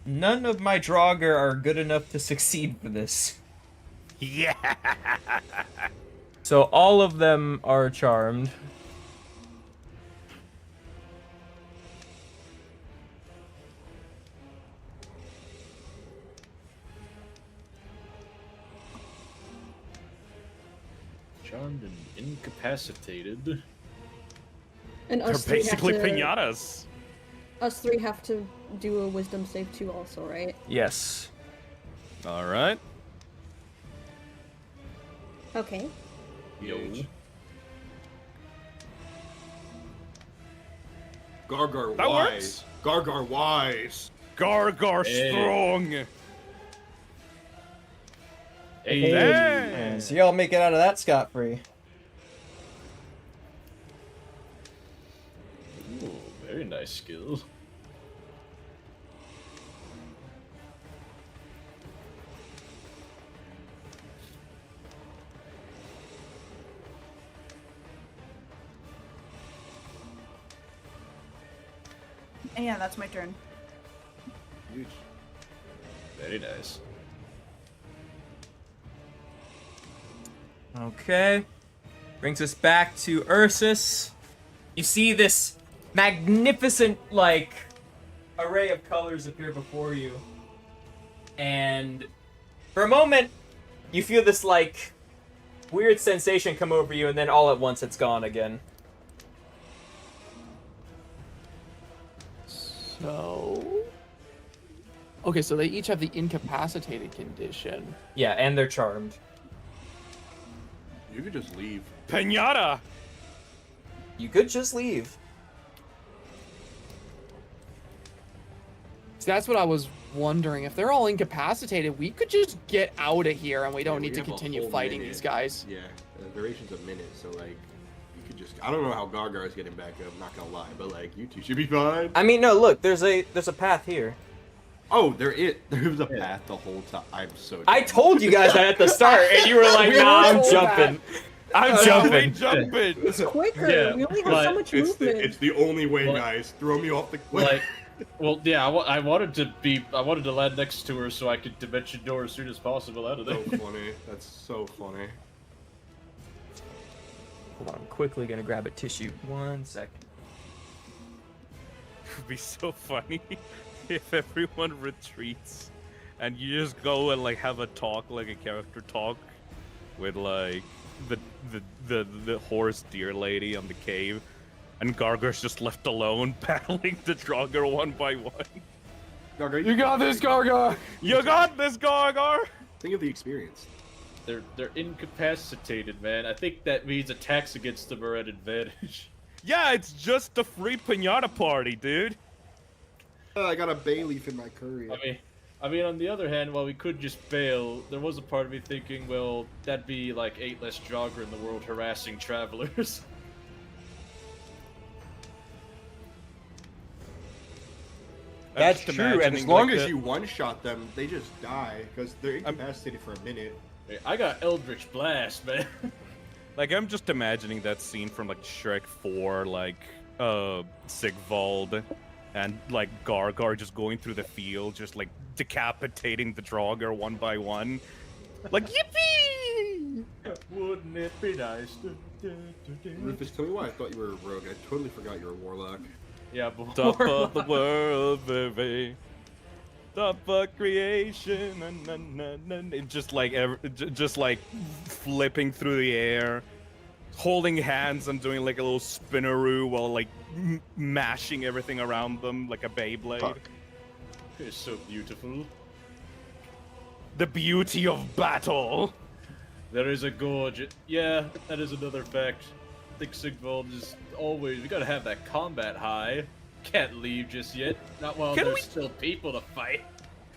none of my Draugr are good enough to succeed for this. Yeah. So all of them are charmed. Charmed and incapacitated. And They're us three basically have to, pinatas. Us three have to do a wisdom save too, also, right? Yes. All right. Okay. Yo. Gargar That wise. works. Gargar wise. Gargar Hey. strong. Hey. Dang. So y'all make it out of that scot-free. Ooh, very nice skill. And yeah, that's my turn. Huge. Very nice. Okay. Brings us back to Ursus. You see this magnificent, like, array of colors appear before you. And for a moment, you feel this, like, weird sensation come over you, and then all at once it's gone again. So... Okay, so they each have the incapacitated condition. Yeah, and they're charmed. You could just leave. Pinata. You could just leave. So that's what I was wondering. If they're all incapacitated, we could just get out of here and we don't Yeah, need to have a continue whole fighting minute. these guys. Yeah, the duration's a minute, so like, you could just. I don't know how Gargar is getting back up. Not gonna lie, but like, you two should be fine. I mean, no, look, there's a path here. Oh, there was a path the whole time. I'm so. I dumb. told you guys that at the start, and you were like, We nah, were I'm told jumping. I'm We jumping. jumping. It's quicker. Yeah, we only have but so much It's movement. the only way, Well, guys. Throw me off the cliff. Like, well, yeah, I wanted to land next to her so I could dimension door as soon as possible out of there. so funny. That's so funny. Hold on, I'm quickly gonna grab a tissue. 1 second. It would be so funny if everyone retreats and you just go and like have a talk, like a character talk, with like the horse deer lady on the cave, and Gargar's just left alone battling the Draugr one by one. Gargar, You got this, Gargar! You got this, Gargar! Think of the experience. They're incapacitated, man. I think that means attacks against them are at advantage. Yeah, it's just a free pinata party, dude. I got a bay leaf in my curry. I mean, on the other hand, while we could just bail, there was a part of me thinking, well, that'd be like 8 less Draugr in the world harassing travelers. That's just true, and as imagining, long like, as the- you one-shot them, they just die, because they're incapacitated for a minute. Hey, I got Eldritch Blast, man. Like, I'm just imagining that scene from like Shrek 4, like Sigvald and like Gargar just going through the field, just like decapitating the Draugr one by one. Like, yippee! Wouldn't it be nice? Rufus, tell me why I thought you were a rogue. I totally forgot you were a warlock. Yeah, but Top of the world, baby. Top of creation, and just like just like flipping through the air, holding hands and doing like a little spinneroo while like mashing everything around them like a Beyblade. Fuck. It's so beautiful. The beauty of battle. There is a gorge. Yeah, that is another fact. I think Sigvald is always. We gotta have that combat high. Can't leave just yet. Not while there's still people to fight.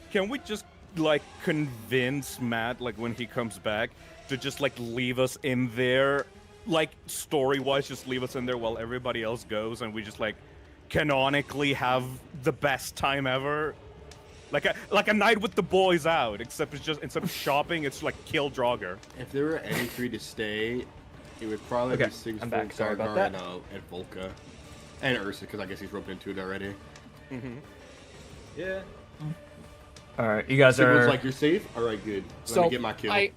Can we just like convince Matt, like when he comes back, to just like leave us in there, like story-wise, just leave us in there while everybody else goes, and we just like canonically have the best time ever. Like a night with the boys out, except it's just instead of shopping, it's like kill Draugr. If there were any three to stay, it would probably Okay, be Sigvald, I'm back. Sorry about Gargar, that. and Volka. And Ursa, because I guess he's roped into it already. Mm-hmm. Yeah. All right, you guys Sigvald's are. like, you're safe? Alright, good. Let So me get my kill. I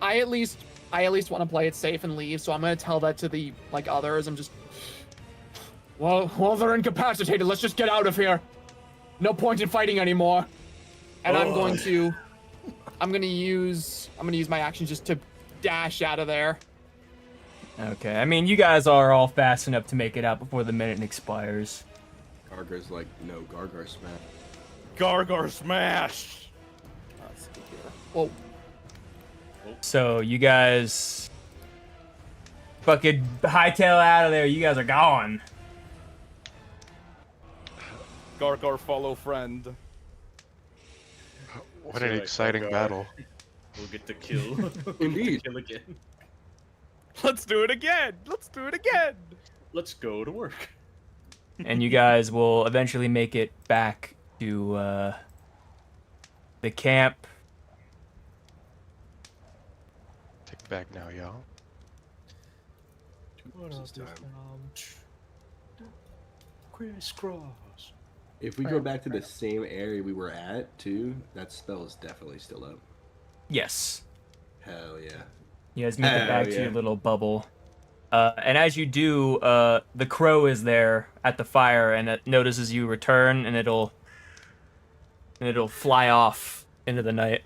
at least want to play it safe and leave. So I'm gonna tell that to the like others. I'm just. Well, they're incapacitated. Let's just get out of here. No point in fighting anymore. And I'm going to use my action just to dash out of there. Okay, I mean, you guys are all fast enough to make it out before the minute expires. Gargar's like, no, Gargar smash. Gargar smash. Let's see here. Whoa. So you guys fucking hightail out of there. You guys are gone. Gargar follow friend. What an exciting battle. We'll get to kill. Indeed. Kill again. Let's do it again. Let's do it again. Let's go to work. And you guys will eventually make it back to the camp. Take it back now, y'all. Crisscross. If we go back to the same area we were at, too, that spell is definitely still up. Yes. Hell yeah. You guys make it back to yeah. your little bubble. And as you do, the crow is there at the fire, and it notices you return, and it'll fly off into the night.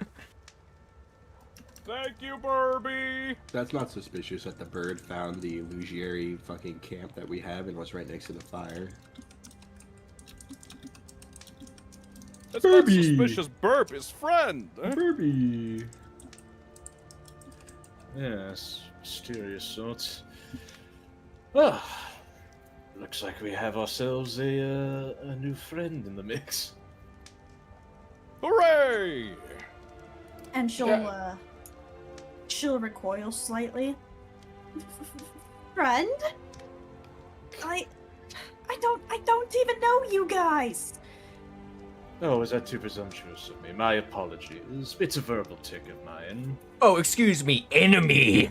Thank you, Burby. That's not suspicious that the bird found the illusionary fucking camp that we have and was right next to the fire. That's not suspicious. Burp is friend. Burby. Yes, mysterious sorts. Ah, looks like we have ourselves a new friend in the mix. Hooray! And she'll recoil slightly. Friend? I don't even know you guys. Oh, is that too presumptuous of me? My apologies. It's a verbal tick of mine. Oh, excuse me, enemy.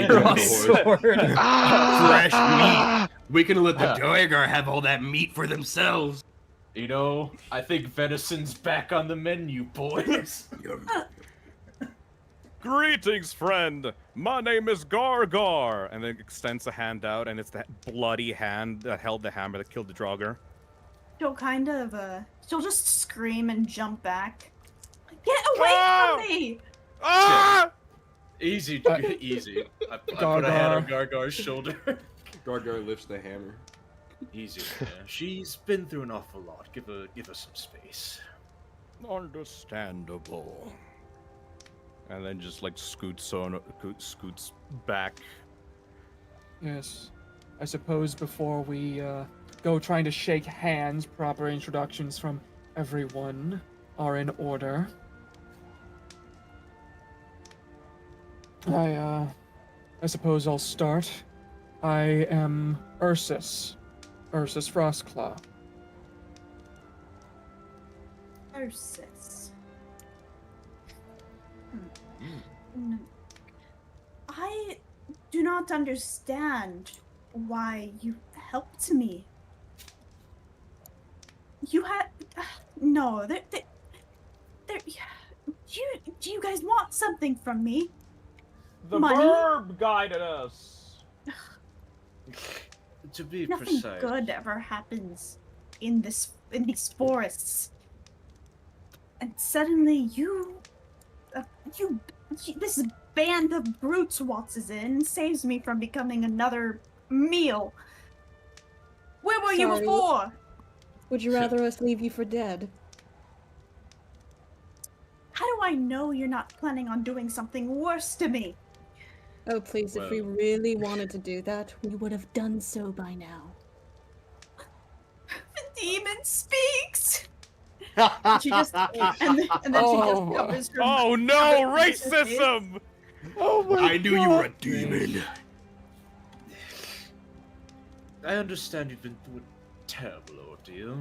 Crossword. Fresh meat. We can let the Draugr have all that meat for themselves. You know, I think venison's back on the menu, boys. Greetings, friend. My name is Gargar. And then extends a hand out, and it's that bloody hand that held the hammer that killed the Draugr. She'll just scream and jump back. Get away from me! Ah! Easy, easy. I put a hand on Gargar's shoulder. Gargar lifts the hammer. Easy. Yeah. She's been through an awful lot. Give her some space. Understandable. And then just like scoots back. Yes. I suppose before we go trying to shake hands, proper introductions from everyone are in order. I suppose I'll start. I am Ursus Frostclaw. Ursus. I do not understand why you helped me. You had no. Do you guys want something from me? The Money? verb guided us. To be Nothing precise, good ever happens in these forests. And suddenly this band of brutes waltzes in and saves me from becoming another meal. Where were you Sorry. before? Would you rather us leave you for dead? How do I know you're not planning on doing something worse to me? Oh, please, if we really wanted to do that, we would have done so by now. The demon speaks! And she just, and then she just covers her Oh mouth- no, covers her face. racism! Oh my I knew you were a demon. I understand you've been through a terrible ordeal.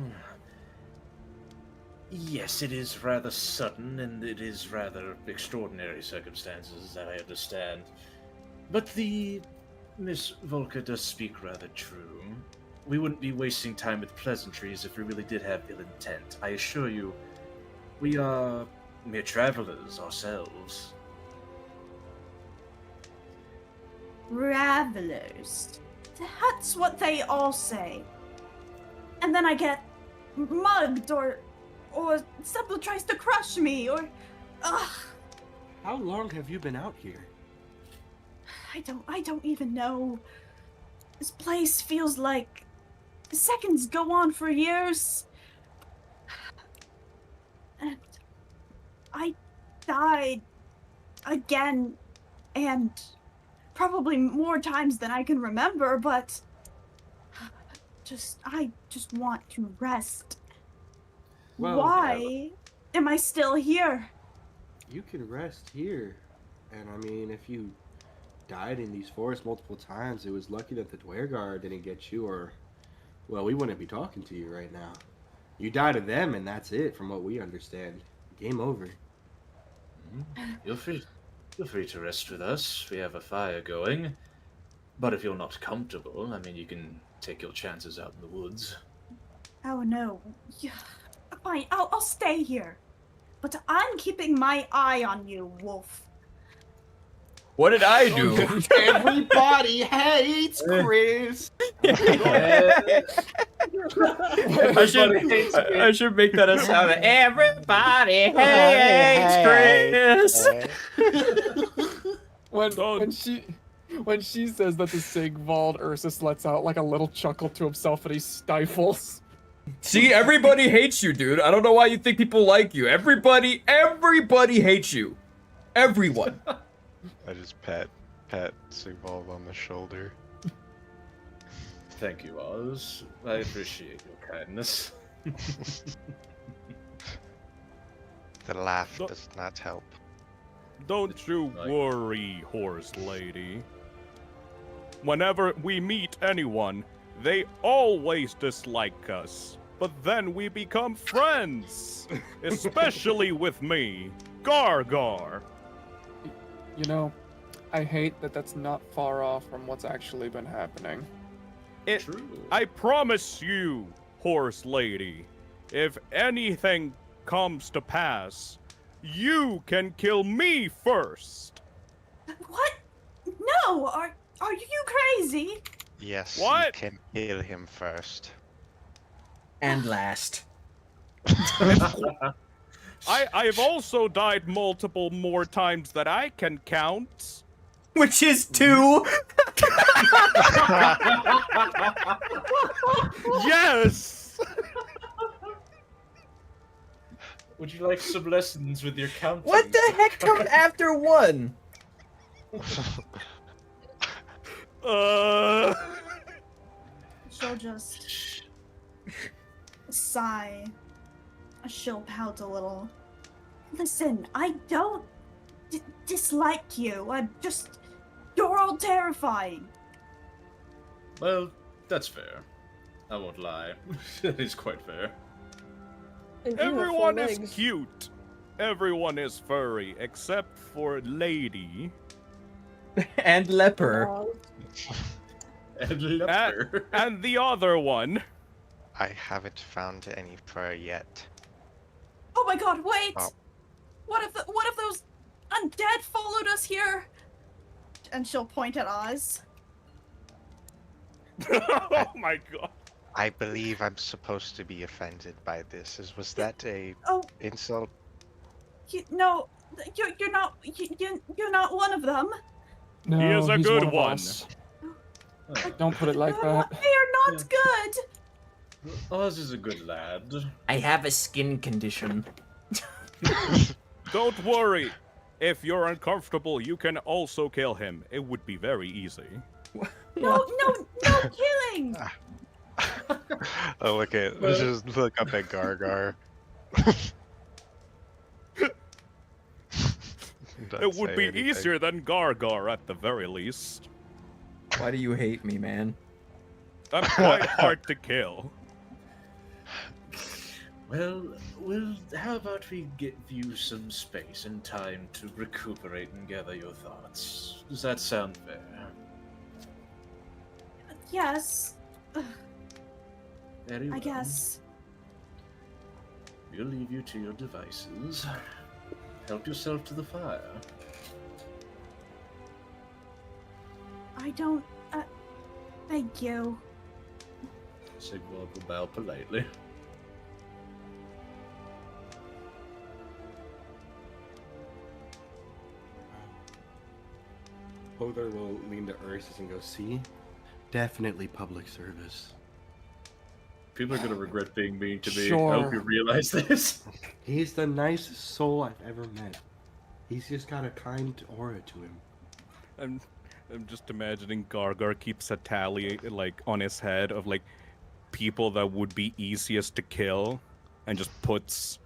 Yes, it is rather sudden, and it is rather extraordinary circumstances, that I understand. But the Miss Volka does speak rather true. We wouldn't be wasting time with pleasantries if we really did have ill intent. I assure you, we are mere travelers ourselves. Travelers. That's what they all say. And then I get mugged, or someone tries to crush me, or How long have you been out here? I don't even know. This place feels like the seconds go on for years. And I died again, and probably more times than I can remember, but I just want to rest. Well, Why am I still here? You can rest here. And I mean, if you died in these forests multiple times, it was lucky that the Dwergar didn't get you, or, well, we wouldn't be talking to you right now. You died to them, and that's it, from what we understand. Game over. Feel free to rest with us. We have a fire going. But if you're not comfortable, I mean, you can take your chances out in the woods. Oh no. Yeah. Fine, I'll stay here. But I'm keeping my eye on you, Wolf. What did I do? Everybody hates Chris. I should make that a sound. Everybody hates Chris. When she says that, the Sigvald Ursus lets out like a little chuckle to himself and he stifles. See, everybody hates you, dude. I don't know why you think people like you. Everybody hates you. Everyone. I just pat Sigvald on the shoulder. Thank you, Oz. I appreciate your kindness. The laugh does not help. Don't you worry, horse lady. Whenever we meet anyone, they always dislike us. But then we become friends. Especially with me, Gargar. You know, I hate that that's not far off from what's actually been happening. True. I promise you, horse lady, if anything comes to pass, you can kill me first. What? No! Are you crazy? Yes, What? you can kill him first. And last. I've also died multiple more times that I can count. Which is 2. Yes! Would you like some lessons with your counting? What the heck comes after 1? She'll just sigh. She'll pout a little. Listen, I don't dislike you. You're all terrifying. Well, that's fair. I won't lie. That is quite fair. And you have 4 Everyone is legs. cute. Everyone is furry, except for Lady. And leper. Aw. And leper. And the other one. I haven't found any fur yet. Oh my god, wait! Oh. What if those undead followed us here? And she'll point at Oz. Oh my god. I believe I'm supposed to be offended by this. Was that a Oh, insult? no, you're not. You're not one of them. No, He is a he's good one. Of one. us. Don't put it like They that. are not good. Oz is a good lad. I have a skin condition. Don't worry. If you're uncomfortable, you can also kill him. It would be very easy. No killing. Oh, look at just look up at Gargar. It would be easier than Gargar at the very least. Why do you hate me, man? I'm quite hard to kill. Well, how about we give you some space and time to recuperate and gather your thoughts? Does that sound fair? Yes, Very well. I guess. We'll leave you to your devices. Help yourself to the fire. I don't. Thank you. Sigvald will bow politely. Hodor will lean to Ursus and go, see? Definitely public service. People are gonna regret being mean to me. Sure. I hope you realize this. He's the nicest soul I've ever met. He's just got a kind aura to him. I'm just imagining Gargar keeps a tally like on his head of like people that would be easiest to kill, and just puts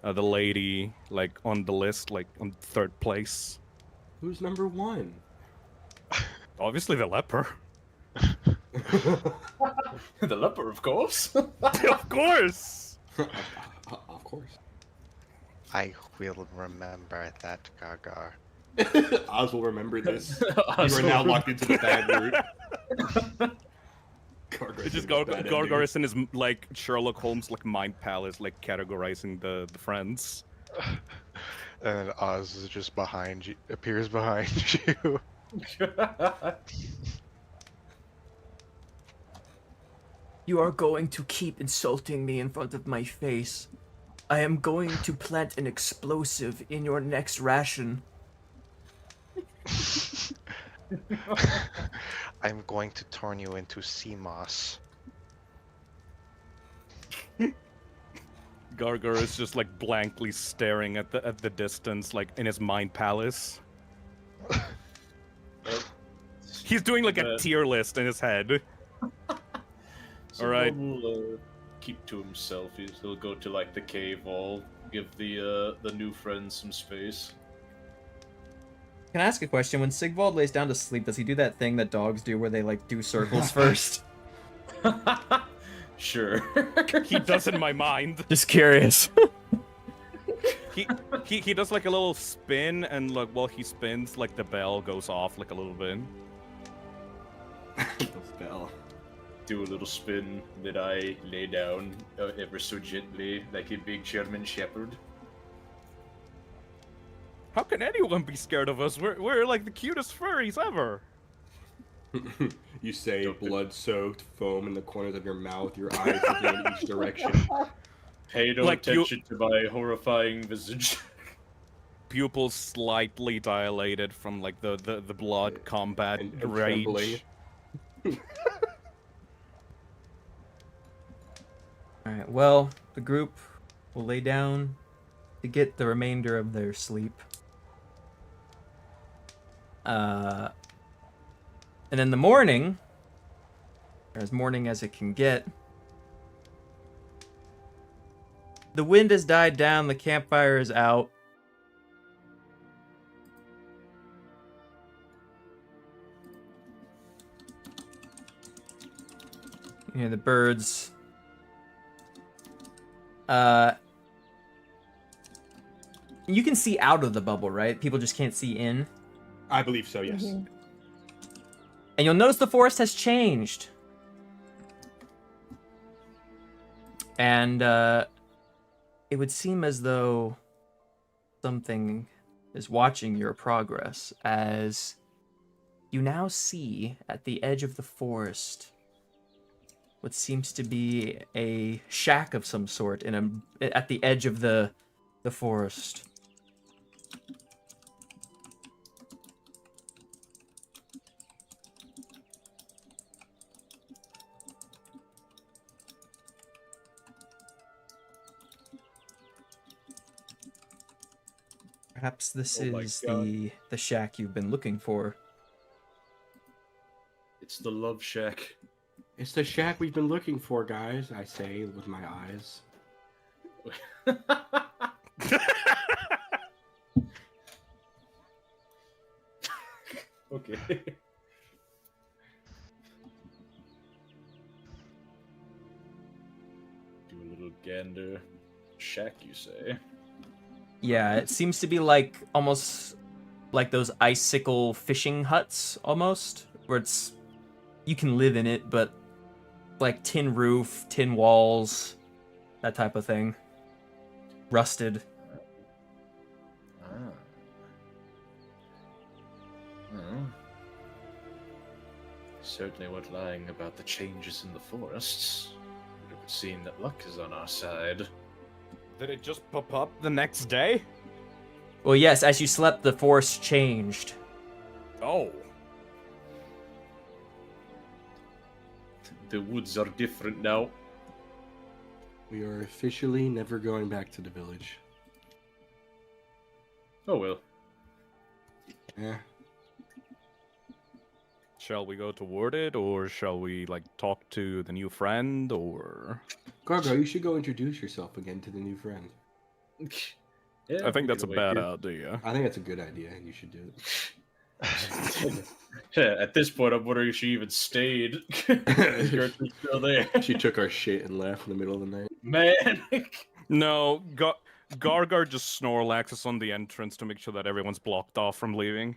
the lady like on the list, like on third place. Who's number one? Obviously the leper. The leper, of course. Of course. Of course. I will remember that, Gargar. Oz will remember this. Oz You are will now remember. locked into the bad route. It's just Gargar is in his like Sherlock Holmes like mind palace, like categorizing the friends. And then Oz is just behind you, appears behind you. You are going to keep insulting me in front of my face. I am going to plant an explosive in your next ration. I'm going to turn you into sea moss. Gargar is just like blankly staring at the distance, like in his mind palace. He's doing like a tier list in his head. So All right. Will keep to himself. He'll go to like the cave wall, give the new friend some space. Can I ask a question? When Sigvald lays down to sleep, does he do that thing that dogs do where they like do circles first? Sure. He does in my mind. Just curious. He does like a little spin, and like while he spins, like the bell goes off like a little bit. The spell. Do a little spin, then I lay down ever so gently, like a big German shepherd. How can anyone be scared of us? We're like the cutest furries ever. You say blood-soaked foam in the corners of your mouth, your eyes looking in each direction. Pay no Like attention to my horrifying visage. Pupils slightly dilated from like the blood combat And rage. trembling. Alright, well, the group will lay down to get the remainder of their sleep. And in the morning, or as morning as it can get, the wind has died down, the campfire is out. You hear the birds. You can see out of the bubble, right? People just can't see in. I believe so, yes. Mhm. And you'll notice the forest has changed. And it would seem as though something is watching your progress, as you now see at the edge of the forest what seems to be a shack of some sort at the edge of the forest. Perhaps this Oh my is God. the shack you've been looking for. It's the love shack. It's the shack we've been looking for, guys, I say with my eyes. Okay. Do a little gander. Shack, you say? Yeah, it seems to be like almost like those icicle fishing huts, almost, where it's you can live in it, but like tin roof, tin walls, that type of thing. Rusted. Ah. Well, certainly weren't lying about the changes in the forests. It would seem that luck is on our side. Did it just pop up the next day? Well, yes, as you slept, the forest changed. Oh. The woods are different now. We are officially never going back to the village. Oh well. Yeah. Shall we go toward it, or shall we, like, talk to the new friend, or... Gargo, you should go introduce yourself again to the new friend. Yeah, I think we that's a could bad wait idea. I think that's a good idea, and you should do it. here. At this point, I'm wondering if she even stayed. Is Gertrude still there? She took our shit and left in the middle of the night. Man. No, Gargar just Snorlaxes on the entrance to make sure that everyone's blocked off from leaving.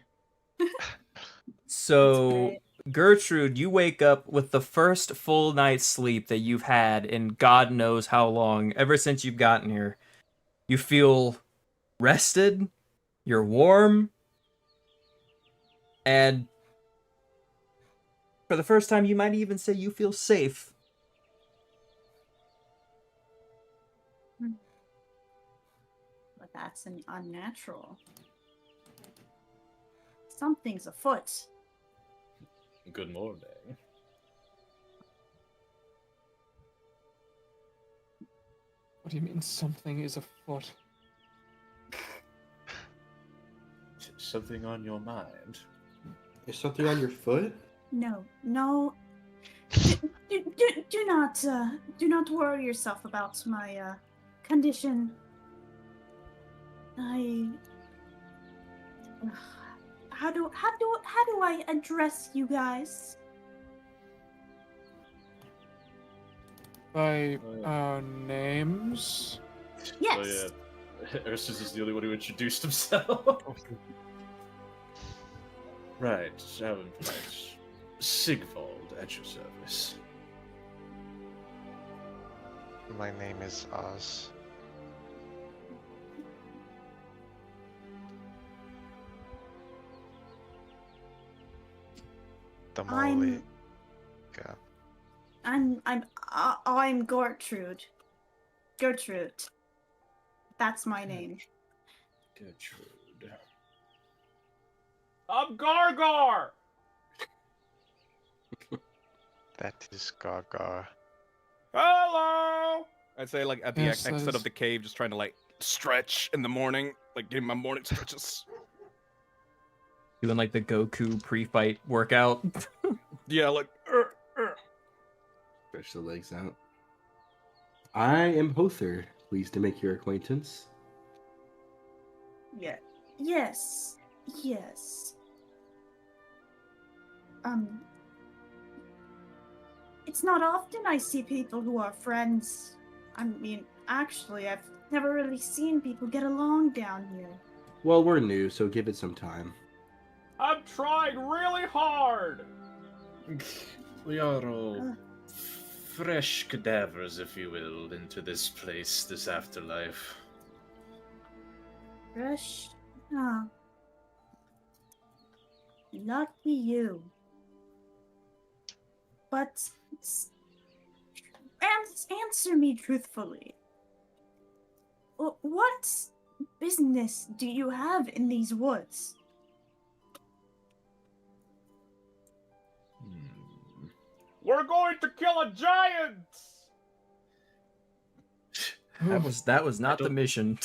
So, Gertrude, you wake up with the first full night's sleep that you've had in God knows how long, ever since you've gotten here. You feel rested, you're warm, and for the first time, you might even say you feel safe. But that's an unnatural. Something's afoot. Good morning. What do you mean something is afoot? Something on your mind? Is something on your foot? No. Do not worry yourself about my condition. How do I address you guys? By names? Yes. Oh, yeah. Ursus is the only one who introduced himself. Right, Tavern. Sigvald at your service. My name is Oz. The Molly. I'm Gertrude. Gertrude. That's my name. Gertrude. I'm Gargar! That is Gargar. Hello! I'd say, like, at the Yes, that exit is- of the cave, just trying to, like, stretch in the morning. Like, getting my morning stretches. Doing like the Goku pre-fight workout. Yeah, like... Stretch the legs out. I am Hother. Pleased to make your acquaintance. Yeah. Yes. It's not often I see people who are friends. I mean, actually, I've never really seen people get along down here. Well, we're new, so give it some time. I'm trying really hard! We are all fresh cadavers, if you will, into this place, this afterlife. Fresh. Ah. Lucky you. But answer me truthfully. What business do you have in these woods? We're going to kill a giant! That was not the mission.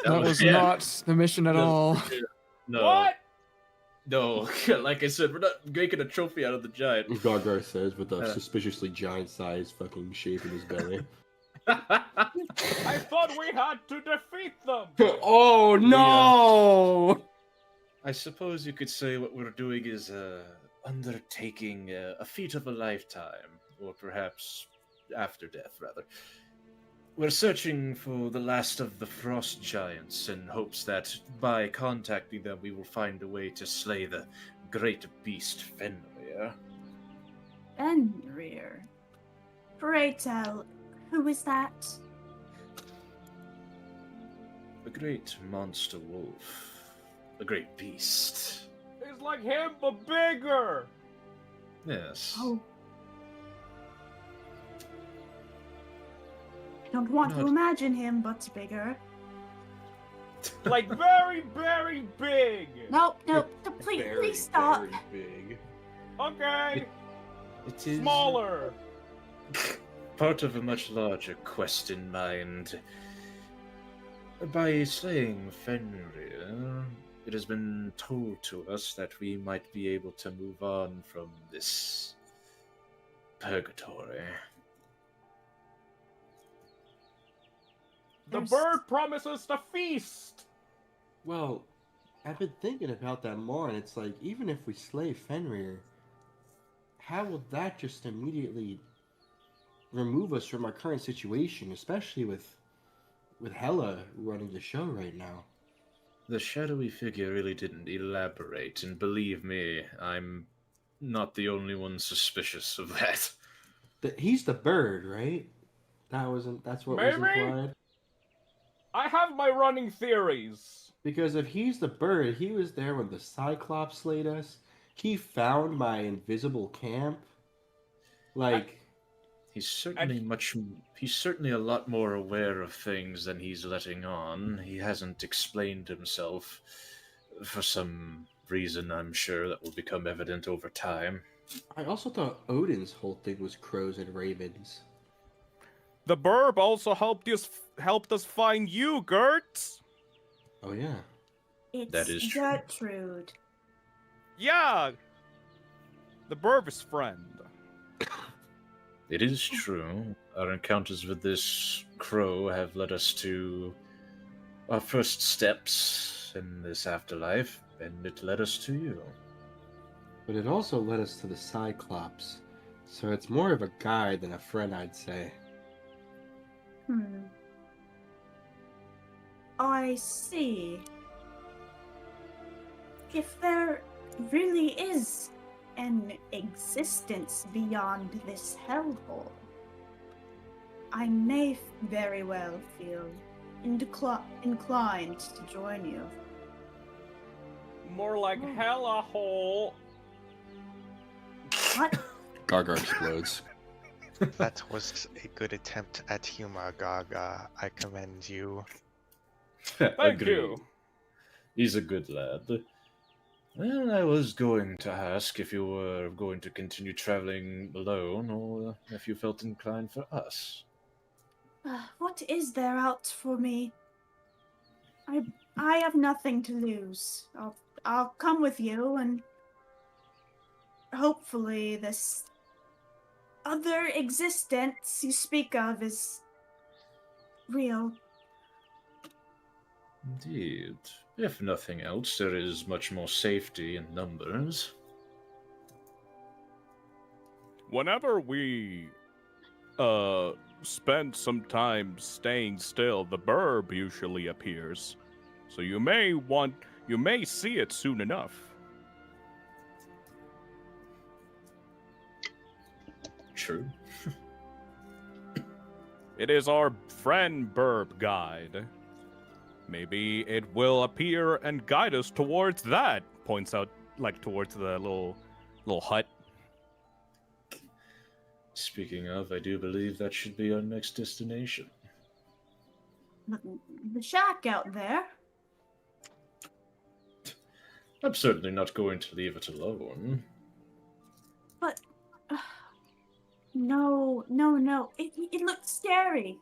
That was not the mission at all. No. What? No, like I said, we're not making a trophy out of the giant. Gargar says with a suspiciously giant-sized fucking shape in his belly. I thought we had to defeat them! Oh no! I suppose you could say what we're doing is undertaking a feat of a lifetime, or perhaps after death, rather. We're searching for the last of the frost giants in hopes that by contacting them we will find a way to slay the great beast Fenrir. Fenrir? Pray tell, who is that? A great monster wolf. A great beast. He's like him, but bigger! Yes. Oh. Don't want to imagine him, but bigger. Like very, very big! Nope, please stop. Very big. Okay! It is Smaller! part of a much larger quest in mind. By slaying Fenrir, it has been told to us that we might be able to move on from this purgatory. The bird promises to feast! Well, I've been thinking about that more, and it's like, even if we slay Fenrir, how will that just immediately remove us from our current situation, especially with Hela running the show right now? The shadowy figure really didn't elaborate, and believe me, I'm not the only one suspicious of that. He's the bird, right? That's what was Maybe? implied? I have my running theories. Because if he's the bird, he was there when the Cyclops slayed us. He found my invisible camp. Like, He's certainly a lot more aware of things than he's letting on. He hasn't explained himself for some reason, I'm sure, that will become evident over time. I also thought Odin's whole thing was crows and ravens. The burb also helped us find you, Gert. Oh yeah. It's That is true. Gertrude. Yeah, the burb's friend. It is true. Our encounters with this crow have led us to our first steps in this afterlife, and it led us to you. But it also led us to the Cyclops. So it's more of a guide than a friend, I'd say. I see. If there really is an existence beyond this hellhole, I may very well feel inclined to join you. More like hella hole. What? Gargar explodes. That was a good attempt at humor, Gaga. I commend you. Thank you. He's a good lad. Well, I was going to ask if you were going to continue traveling alone, or if you felt inclined for us. What is there out for me? I have nothing to lose. I'll come with you, and hopefully this other existence you speak of is real. Indeed. If nothing else, there is much more safety in numbers. Whenever we spend some time staying still, the burb usually appears. So you may see it soon enough. True. It is our friend Burb Guide. Maybe it will appear and guide us towards that. Points out, like, towards the little hut. Speaking of, I do believe that should be our next destination. The shack out there. I'm certainly not going to leave it alone. But no. It looks scary.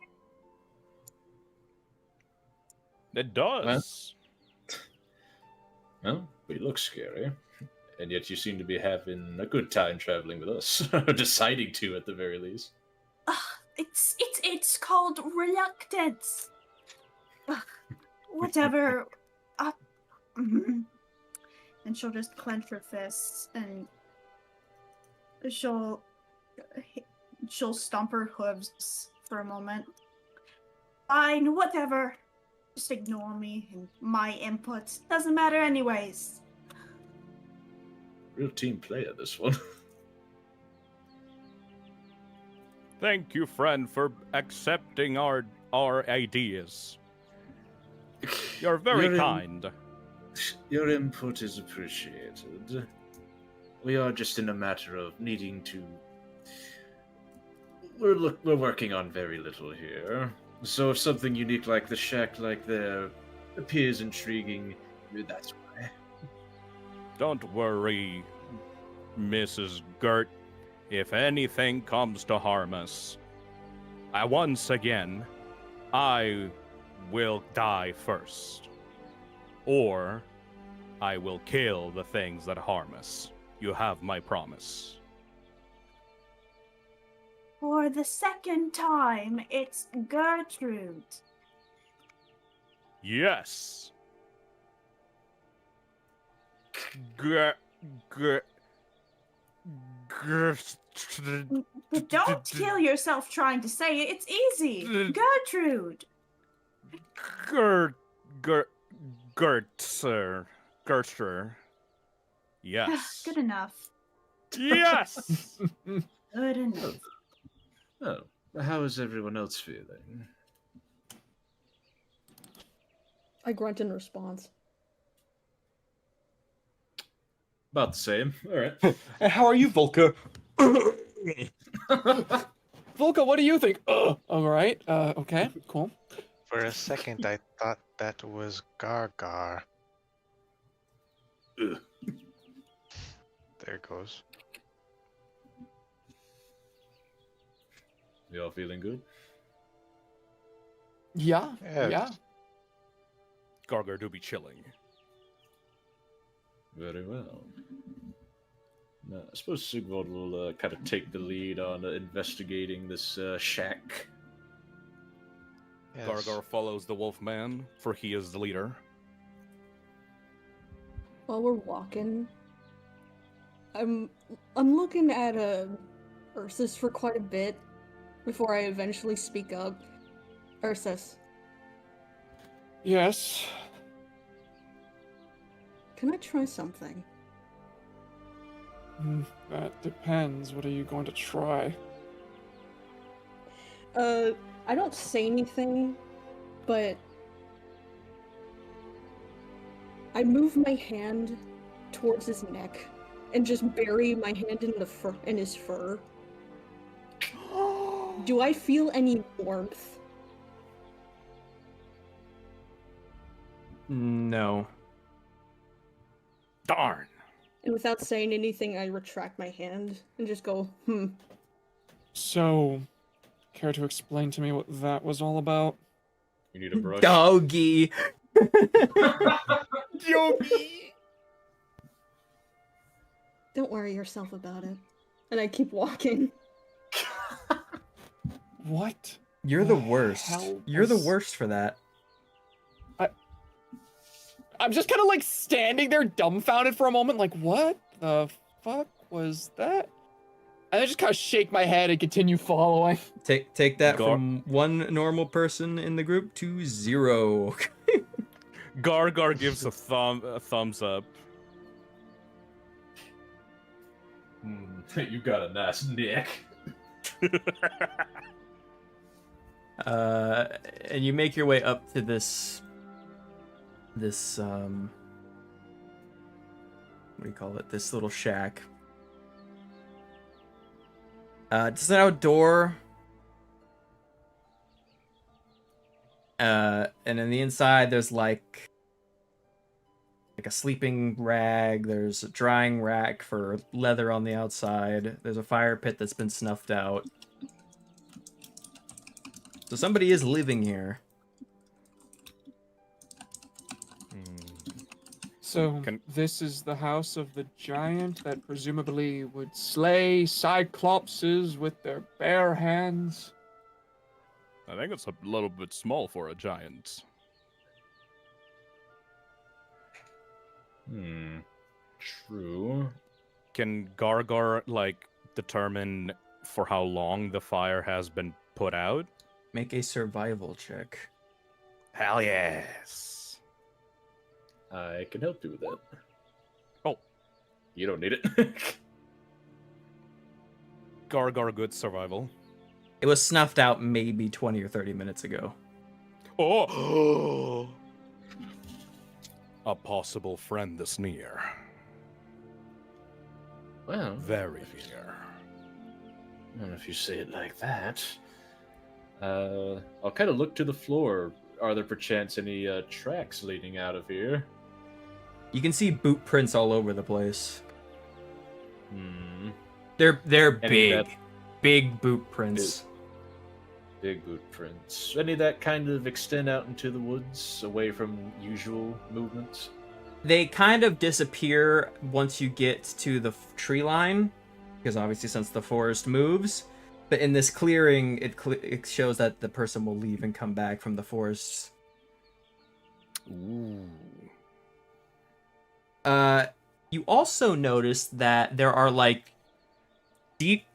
It does. Well, we look scary. And yet you seem to be having a good time traveling with us. Deciding to, at the very least. It's called reluctance. Whatever. And she'll just clench her fists and she'll stomp her hooves for a moment. Fine, whatever. Just ignore me and my input. Doesn't matter anyways. Real team player, this one. Thank you, friend, for accepting our ideas. You're very kind. Your input is appreciated. We are just in a matter of needing to... We're working on very little here. So if something unique like the shack like there appears intriguing, that's why. Don't worry, Mrs. Gert. If anything comes to harm us, once again, I will die first. Or I will kill the things that harm us. You have my promise. For the second time, it's Gertrude. Yes. But don't kill yourself trying to say it. It's easy. Gertrude. Gertrude. Yes. Good enough. Yes. Good enough. Oh, how is everyone else feeling? I grunt in response. About the same. All right. And how are you, Volker? Volka, what do you think? All right. Okay. Cool. For a second, I thought that was Gargar. Ugh. There it goes. You all feeling good? Yeah. Yeah. Yeah. Gargar do be chilling. Very well. Now, I suppose Sigvald will kind of take the lead on investigating this shack. Yes. Gargar follows the Wolfman, for he is the leader. While we're walking, I'm looking at Ursus for quite a bit before I eventually speak up. Ursus, Yes. can I try something? That depends. What are you going to try? I don't say anything, but I move my hand towards his neck and just bury my hand in his fur. Do I feel any warmth? No. Darn. And without saying anything, I retract my hand and just go, So, care to explain to me what that was all about? You need a brush. Doggy. Doggy. Don't worry yourself about it. And I keep walking. What? You're the worst. hell You're the was- worst for that. I'm just kind of like standing there dumbfounded for a moment, like, what the fuck was that? And I just kind of shake my head and continue following. Take that Gar- from one normal person in the group to 0. Gargar gives a thumbs up. You got a nice neck. And you make your way up to this what do you call it? This little shack. It's an outdoor. And in the inside, there's like a sleeping rag. There's a drying rack for leather on the outside. There's a fire pit that's been snuffed out. So somebody is living here. So this is the house of the giant that presumably would slay cyclopses with their bare hands. I think it's a little bit small for a giant. True. Can Gargar, like, determine for how long the fire has been put out? Make a survival check. Hell yes. I can help you with that. Oh. You don't need it. Gargar good survival. It was snuffed out maybe 20 or 30 minutes ago. Oh! A possible friend this near. Well, very near. Well, if you say it like that. I'll kind of look to the floor. Are there perchance any tracks leading out of here? You can see boot prints all over the place. They're big boot prints. Big boot prints. Any that kind of extend out into the woods, away from usual movements? They kind of disappear once you get to the tree line, because obviously since the forest moves. But in this clearing, it shows that the person will leave and come back from the forests. Ooh. You also notice that there are like deep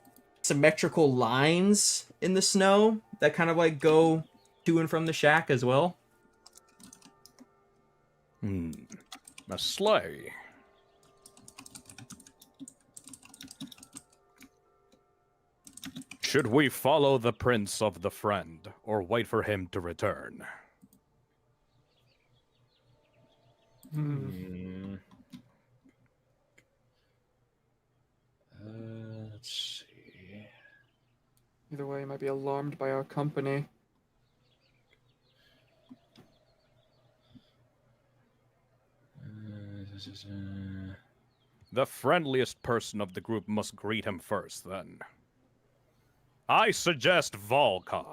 symmetrical lines in the snow that kind of like go to and from the shack as well. A sleigh. Should we follow the prince of the friend, or wait for him to return? Let's see. Either way, he might be alarmed by our company. The friendliest person of the group must greet him first, then. I suggest Volka.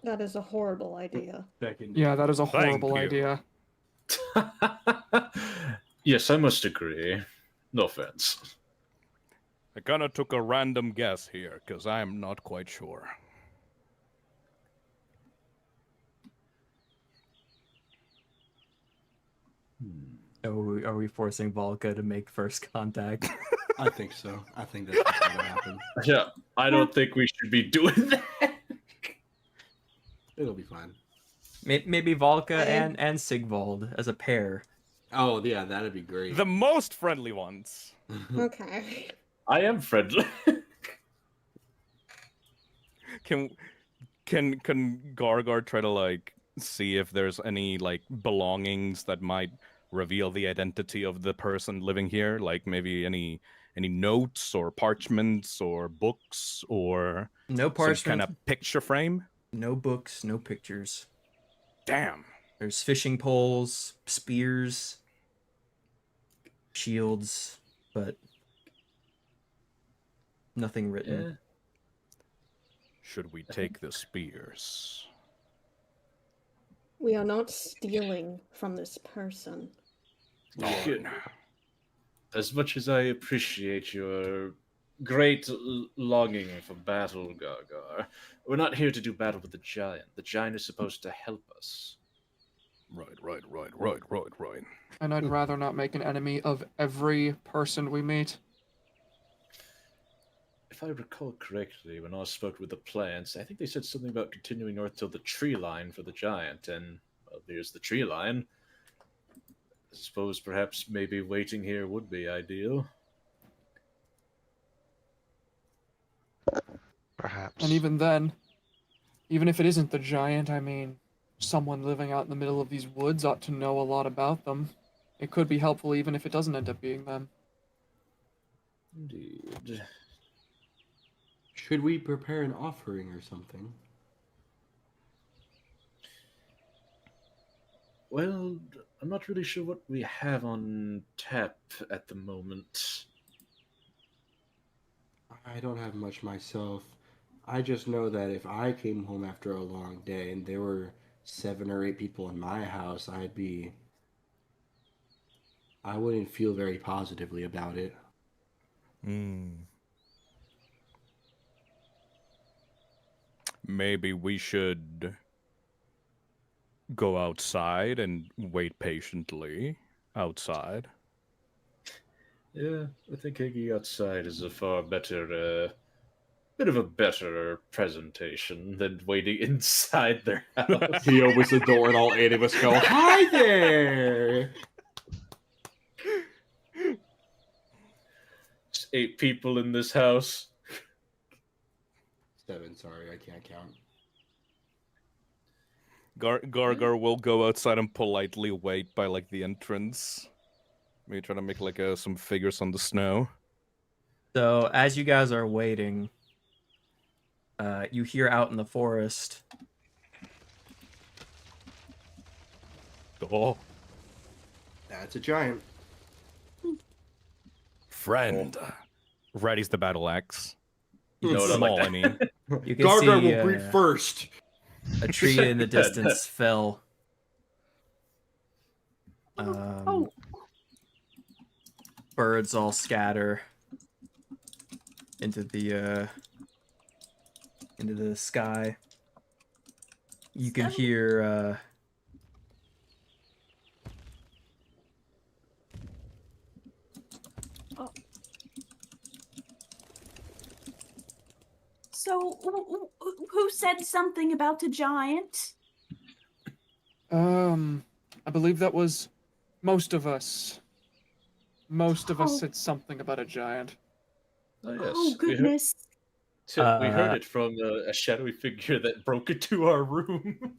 That is a horrible idea. Yeah, that is a horrible idea. Yes, I must agree. No offense. I kinda took a random guess here, because I'm not quite sure. Are we forcing Volka to make first contact? I think so. I think that's what's gonna happen. Yeah, I don't think we should be doing that. It'll be fine. Maybe Volka and Sigvald as a pair. Oh yeah, that'd be great. The most friendly ones. Okay. I am friendly. Can Gargar try to like see if there's any like belongings that might reveal the identity of the person living here? Like maybe any notes or parchments or books or No parchment. some kind of picture frame? No books, no pictures. Damn. There's fishing poles, spears, shields, but nothing written. Yeah. Should we take the spears? We are not stealing from this person. As much as I appreciate your great longing for battle, Gargar, we're not here to do battle with the giant. The giant is supposed to help us. Right. And I'd rather not make an enemy of every person we meet. If I recall correctly, when I spoke with the plants, I think they said something about continuing north till the tree line for the giant, and, well, there's the tree line. I suppose perhaps maybe waiting here would be ideal. Perhaps. And even then, Even if it isn't the giant, I mean, someone living out in the middle of these woods ought to know a lot about them. It could be helpful even if it doesn't end up being them. Indeed. Should we prepare an offering or something? Well, I'm not really sure what we have on tap at the moment. I don't have much myself. I just know that if I came home after a long day and there were 7 or 8 people in my house, I wouldn't feel very positively about it. Maybe we should go outside and wait patiently outside. Yeah, I think hanging outside is a far better, bit of a better presentation than waiting inside their house. He opens the door and all 8 of us go, "Hi there!" Just 8 people in this house. 7, sorry, I can't count. Gargar will go outside and politely wait by like the entrance. Maybe try to make like some figures on the snow. So as you guys are waiting, you hear out in the forest. Oh, That's a giant. friend. Ready's the battle axe. You know what I Small, like I mean. You can Gargar see will greet first. a tree in the distance fell. Birds all scatter into the sky. You can hear So, who said something about a giant? I believe that was most of us. Most of us Oh. said something about a giant. Oh, yes. Oh, goodness. We heard it from a shadowy figure that broke into our room.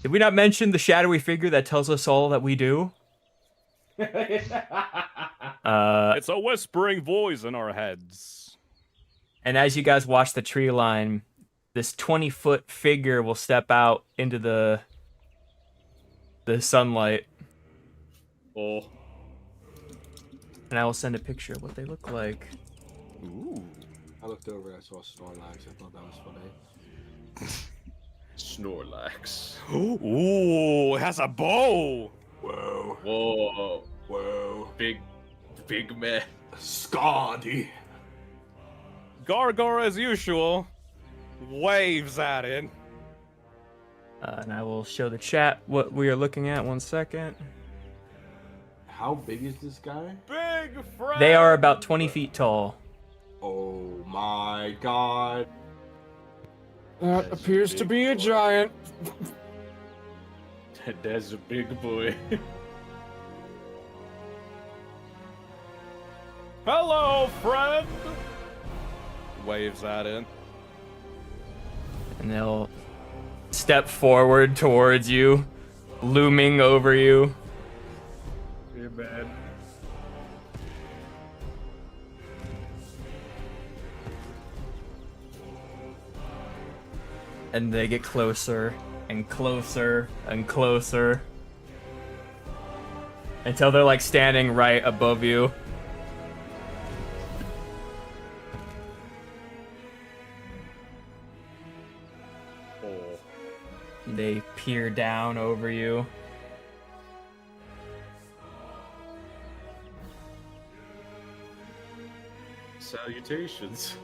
Did we not mention the shadowy figure that tells us all that we do? It's a whispering voice in our heads. And as you guys watch the tree line, this 20-foot figure will step out into the sunlight. Oh. And I will send a picture of what they look like. Ooh. I looked over and I saw Snorlax. I thought that was funny. Snorlax. Ooh, it has a bow. Whoa. Whoa. Whoa. Big man. Scotty. Gargar, as usual, waves at it. And I will show the chat what we are looking at. 1 second. How big is this guy? Big friend. They are about 20 feet tall. Oh my god. That That's appears to big be a boy. giant. That's a big boy. Hello, friend. Waves at it. And they'll step forward towards you, looming over you. Hey, man. And they get closer and closer and closer until they're like standing right above you. Oh. They peer down over you. Salutations.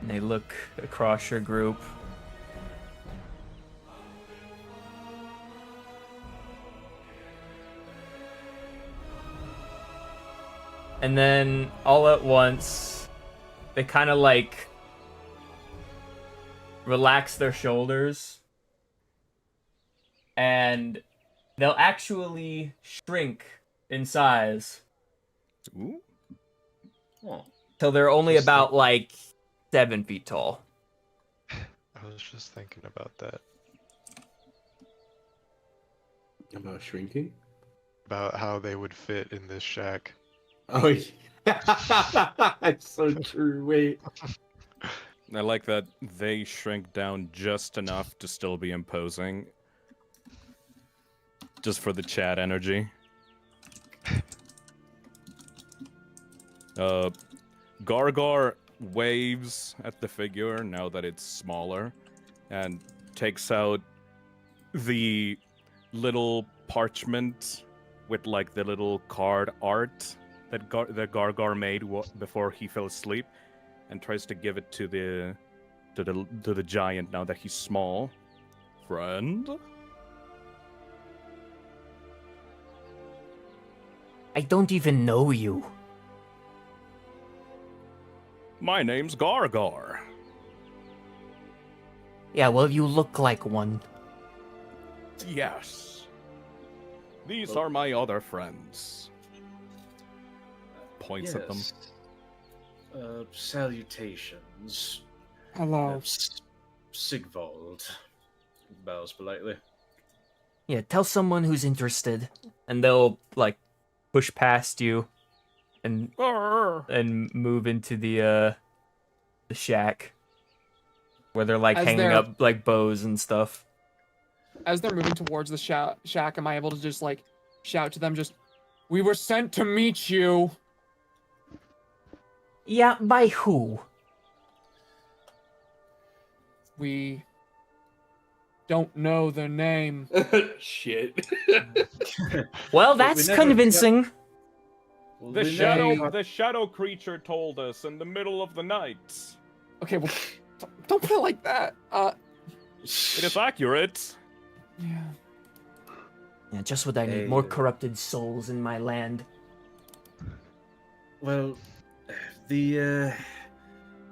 And they look across your group. And then all at once, they kind of like relax their shoulders. And they'll actually shrink in size. Ooh. Oh. till they're only Just about like 7 feet tall. I was just thinking about that. About shrinking? About how they would fit in this shack. Oh, yeah. It's so true. Wait. I like that they shrink down just enough to still be imposing. Just for the chat energy. Gargar waves at the figure now that it's smaller and takes out the little parchment with like the little card art that Gargar made before he fell asleep, and tries to give it to the giant now that he's small. Friend? I don't even know you. My name's Gargar. Yeah, well, you look like one. Yes. These are my other friends. Points at them. Salutations. Hello. Sigvald. Bows politely. Yeah, tell someone who's interested. And they'll like push past you and Arr. move into the shack where they're like As hanging they're- up like bows and stuff. As they're moving towards the shack, am I able to just like shout to them, just, "We were sent to meet you"? Yeah, by who? We don't know their name. Shit. Well, we that's never convincing. Well, The we shadow, never- the shadow creature told us in the middle of the night. Okay, well, don't put it like that. It is accurate. Yeah. Yeah, just what I need. Hey, More corrupted souls in my land. Well, the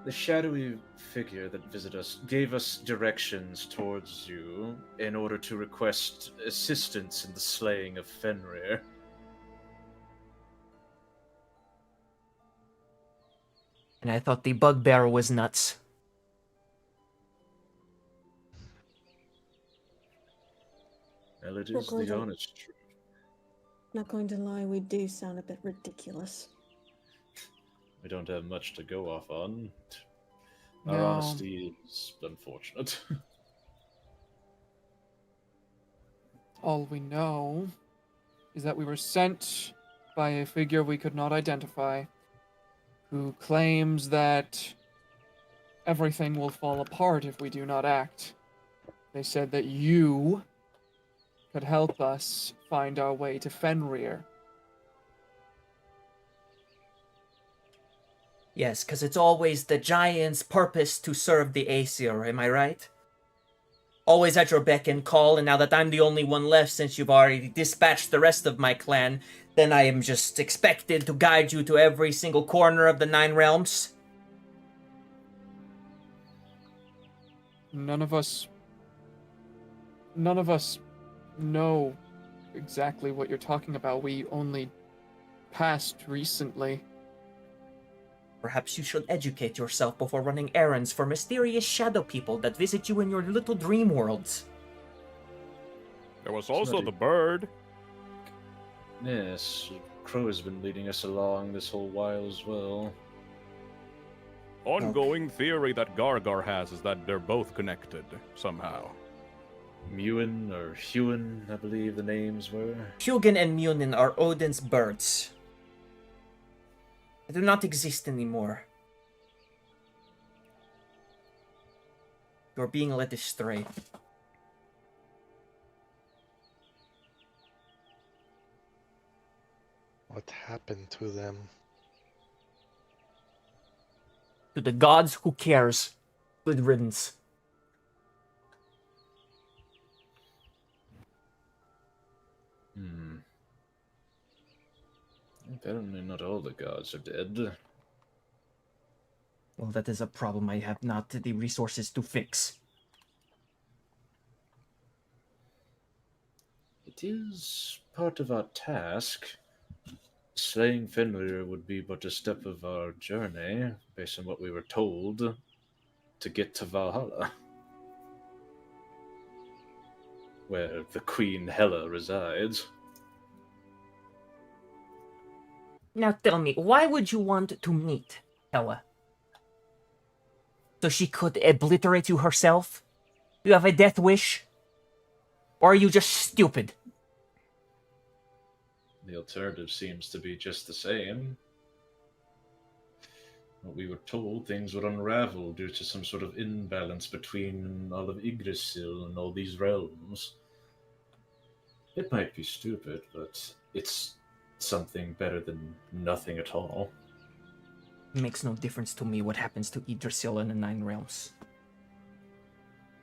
shadowy figure that visited us gave us directions towards you in order to request assistance in the slaying of Fenrir. And I thought the bugbear was nuts. Well, it We're is going the to- honest truth. Not going to lie, we do sound a bit ridiculous. We don't have much to go off on. Our No. honesty is unfortunate. All we know is that we were sent by a figure we could not identify, who claims that everything will fall apart if we do not act. They said that you could help us find our way to Fenrir. Yes, because it's always the giant's purpose to serve the Aesir, am I right? Always at your beck and call, and now that I'm the only one left since you've already dispatched the rest of my clan, then I am just expected to guide you to every single corner of the 9 realms? None of us know exactly what you're talking about. We only passed recently. Perhaps you should educate yourself before running errands for mysterious shadow people that visit you in your little dream worlds. There was also Sorry. the bird. Yes, Crow has been leading us along this whole while as well. Ongoing theory that Gargar has is that they're both connected somehow. Muin or Huin, I believe the names were. Hugin and Munin are Odin's birds. They do not exist anymore. You're being led astray. What happened to them? To the gods, who cares? Good riddance. Apparently not all the gods are dead. Well, that is a problem I have not the resources to fix. It is part of our task Slaying Fenrir would be but a step of our journey, based on what we were told, to get to Valhalla, where the Queen Hela resides. Now tell me, why would you want to meet Hela? So she could obliterate you herself? Do you have a death wish? Or are you just stupid? The alternative seems to be just the same. What we were told, things would unravel due to some sort of imbalance between all of Yggdrasil and all these realms. It might be stupid, but it's something better than nothing at all. It makes no difference to me what happens to Yggdrasil and the Nine Realms.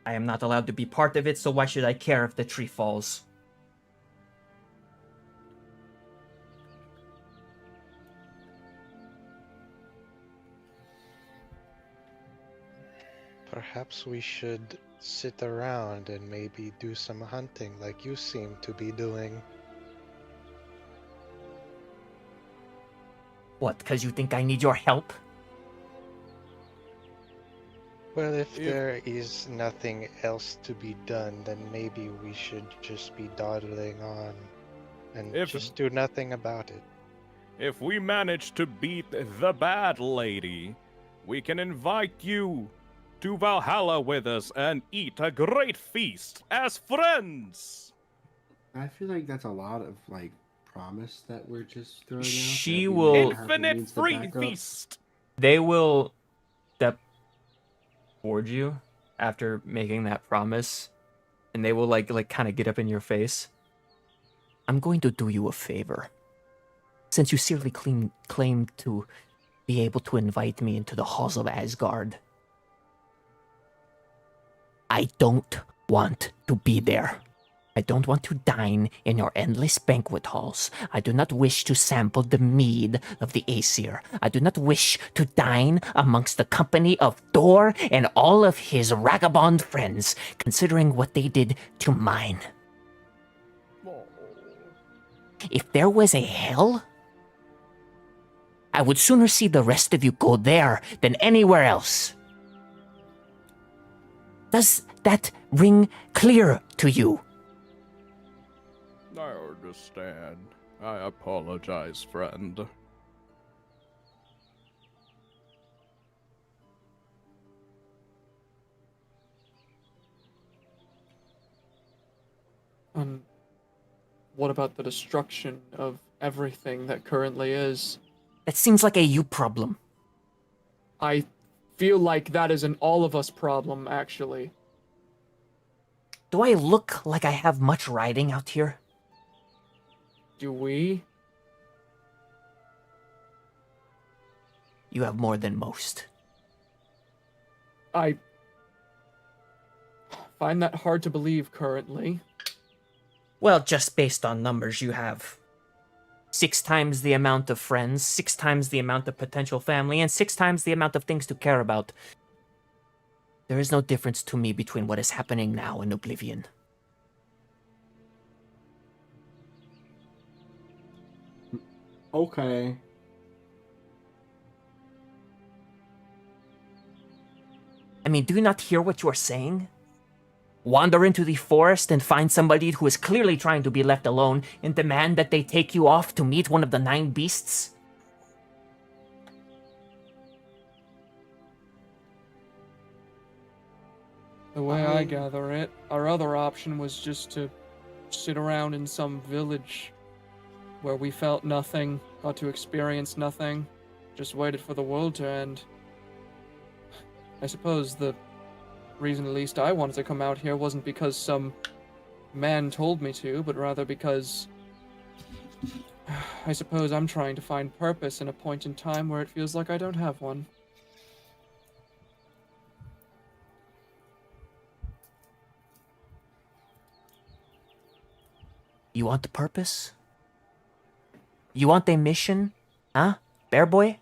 I am not allowed to be part of it, so why should I care if the tree falls? Perhaps we should sit around and maybe do some hunting like you seem to be doing. What, because you think I need your help? Well, if there is nothing else to be done, then maybe we should just be dawdling on and just do nothing about it. If we manage to beat the bad lady, we can invite you to Valhalla with us and eat a great feast as friends. I feel like that's a lot of like promise that we're just throwing out. She will infinite free feast. They will step towards you after making that promise, and they will like kind of get up in your face. I'm going to do you a favor. Since you seriously claim to be able to invite me into the halls of Asgard, I don't want to be there. I don't want to dine in your endless banquet halls. I do not wish to sample the mead of the Aesir. I do not wish to dine amongst the company of Thor and all of his vagabond friends, considering what they did to mine. If there was a hell, I would sooner see the rest of you go there than anywhere else. Does that ring clear to you? I understand. I apologize, friend. What about the destruction of everything that currently is? That seems like a you problem. I feel like that is an all of us problem, actually. Do I look like I have much riding out here? Do we? You have more than most. I find that hard to believe currently. Well, just based on numbers, you have 6 times the amount of friends, 6 times the amount of potential family, and 6 times the amount of things to care about. There is no difference to me between what is happening now and Oblivion. Okay. I mean, do you not hear what you are saying? Wander into the forest and find somebody who is clearly trying to be left alone and demand that they take you off to meet one of the 9 beasts? The way I gather it, our other option was just to sit around in some village where we felt nothing, got to experience nothing, just waited for the world to end. I suppose the reason at least I wanted to come out here wasn't because some man told me to, but rather because I suppose I'm trying to find purpose in a point in time where it feels like I don't have one. You want the purpose? You want a mission? Huh, bear boy?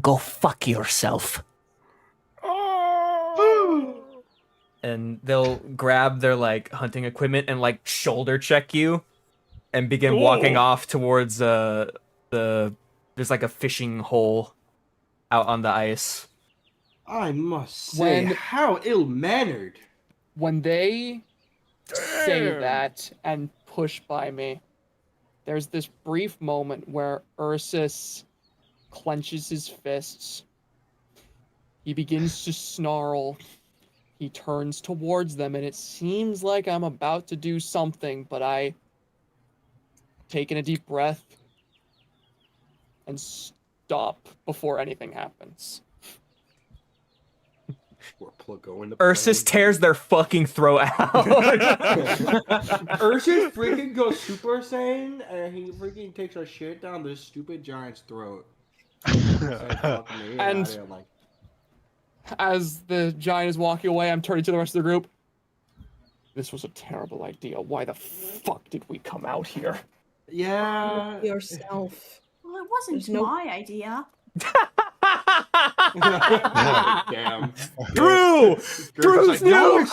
Go fuck yourself. And they'll grab their like hunting equipment and like shoulder check you. and begin walking Ooh. off towards there's like a fishing hole out on the ice. I must say, how ill-mannered. When they say Damn. that and push by me, there's this brief moment where Ursus clenches his fists. He begins to snarl. He turns towards them, and it seems like I'm about to do something, but I take in a deep breath and stop before anything happens. Ursus tears their fucking throat out. Ursus freaking goes Super Saiyan, and he freaking takes a shit down this stupid giant's throat. And as the giant is walking away, I'm turning to the rest of the group. This was a terrible idea. Why the fuck did we come out here? Yeah. Yourself. Well, it wasn't There's no- my idea. Damn. Drew! Drew's new!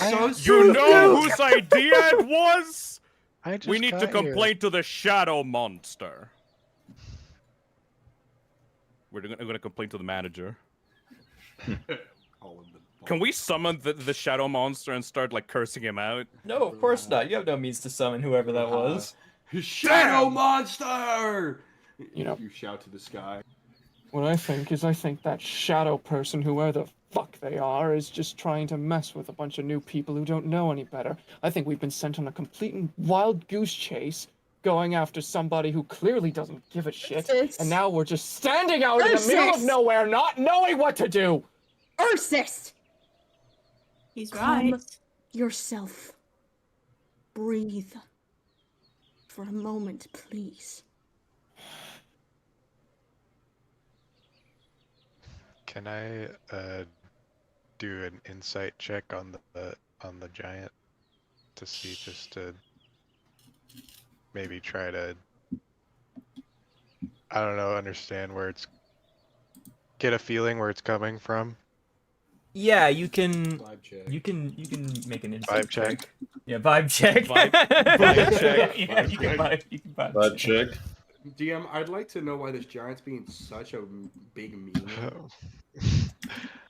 You know whose idea it was? I just We need to got here. complain to the shadow monster. We're gonna complain to the manager. Can we summon the shadow monster and start like cursing him out? No, of course not. You have no means to summon whoever that was. Shadow monster! You know, You shout to the sky. what I think that shadow person, whoever the fuck they are, is just trying to mess with a bunch of new people who don't know any better. I think we've been sent on a complete and wild goose chase, going after somebody who clearly doesn't give a shit, Ursus. and now we're just standing out in the middle of Ursus. nowhere, not knowing what to do. Ursus! He's Calm right. yourself. Breathe. For a moment, please. Can I do an insight check on the giant to see, just to maybe try to, I don't know, understand where it's, get a feeling where it's coming from? Yeah, you can Vibe check. you can make an insight Vibe check. Yeah, vibe check. Vibe check. Yeah, you can vibe check. DM, I'd like to know why this giant's being such a big meanie.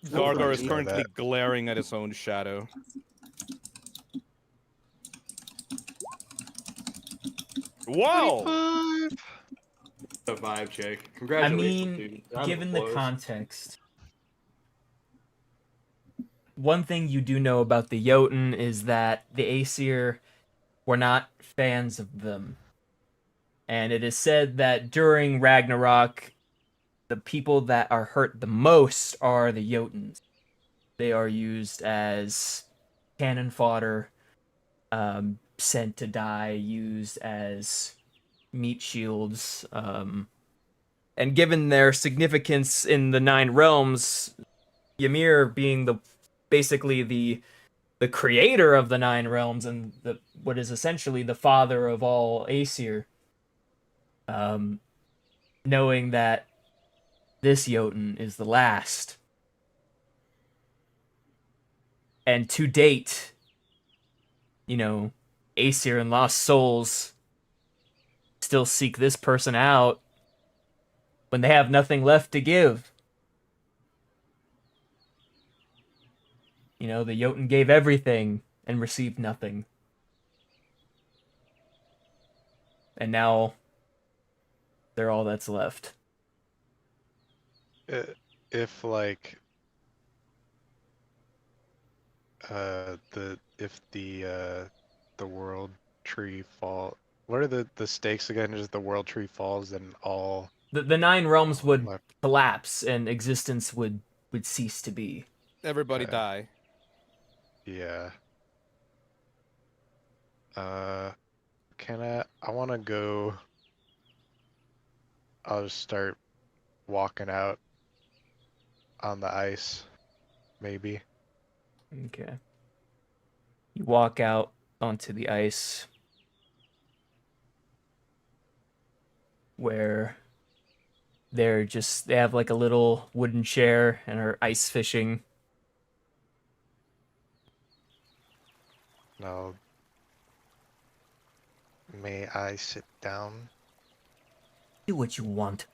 Gargar is Yeah, currently that. glaring at his own shadow. Wow! The vibe check. I Congratulations, mean, dude. Round of given the applause. context, one thing you do know about the Jotun is that the Aesir were not fans of them. And it is said that during Ragnarok, the people that are hurt the most are the Jotuns. They are used as cannon fodder, sent to die, used as meat shields. And given their significance in the Nine Realms, Ymir being basically the creator of the Nine Realms and what is essentially the father of all Aesir, knowing that this Jotun is the last. And to date, Aesir and Lost Souls still seek this person out when they have nothing left to give. The Jotun gave everything and received nothing. And now they're all that's left. If like if the world tree fall, what are the stakes again? Is the world tree falls, then all The Nine Realms would left. collapse and existence would cease to be. Everybody Okay. die. Yeah. I want to go. I'll just start walking out on the ice, maybe. Okay. You walk out onto the ice where they have like a little wooden chair and are ice fishing. No. May I sit down? Do what you want.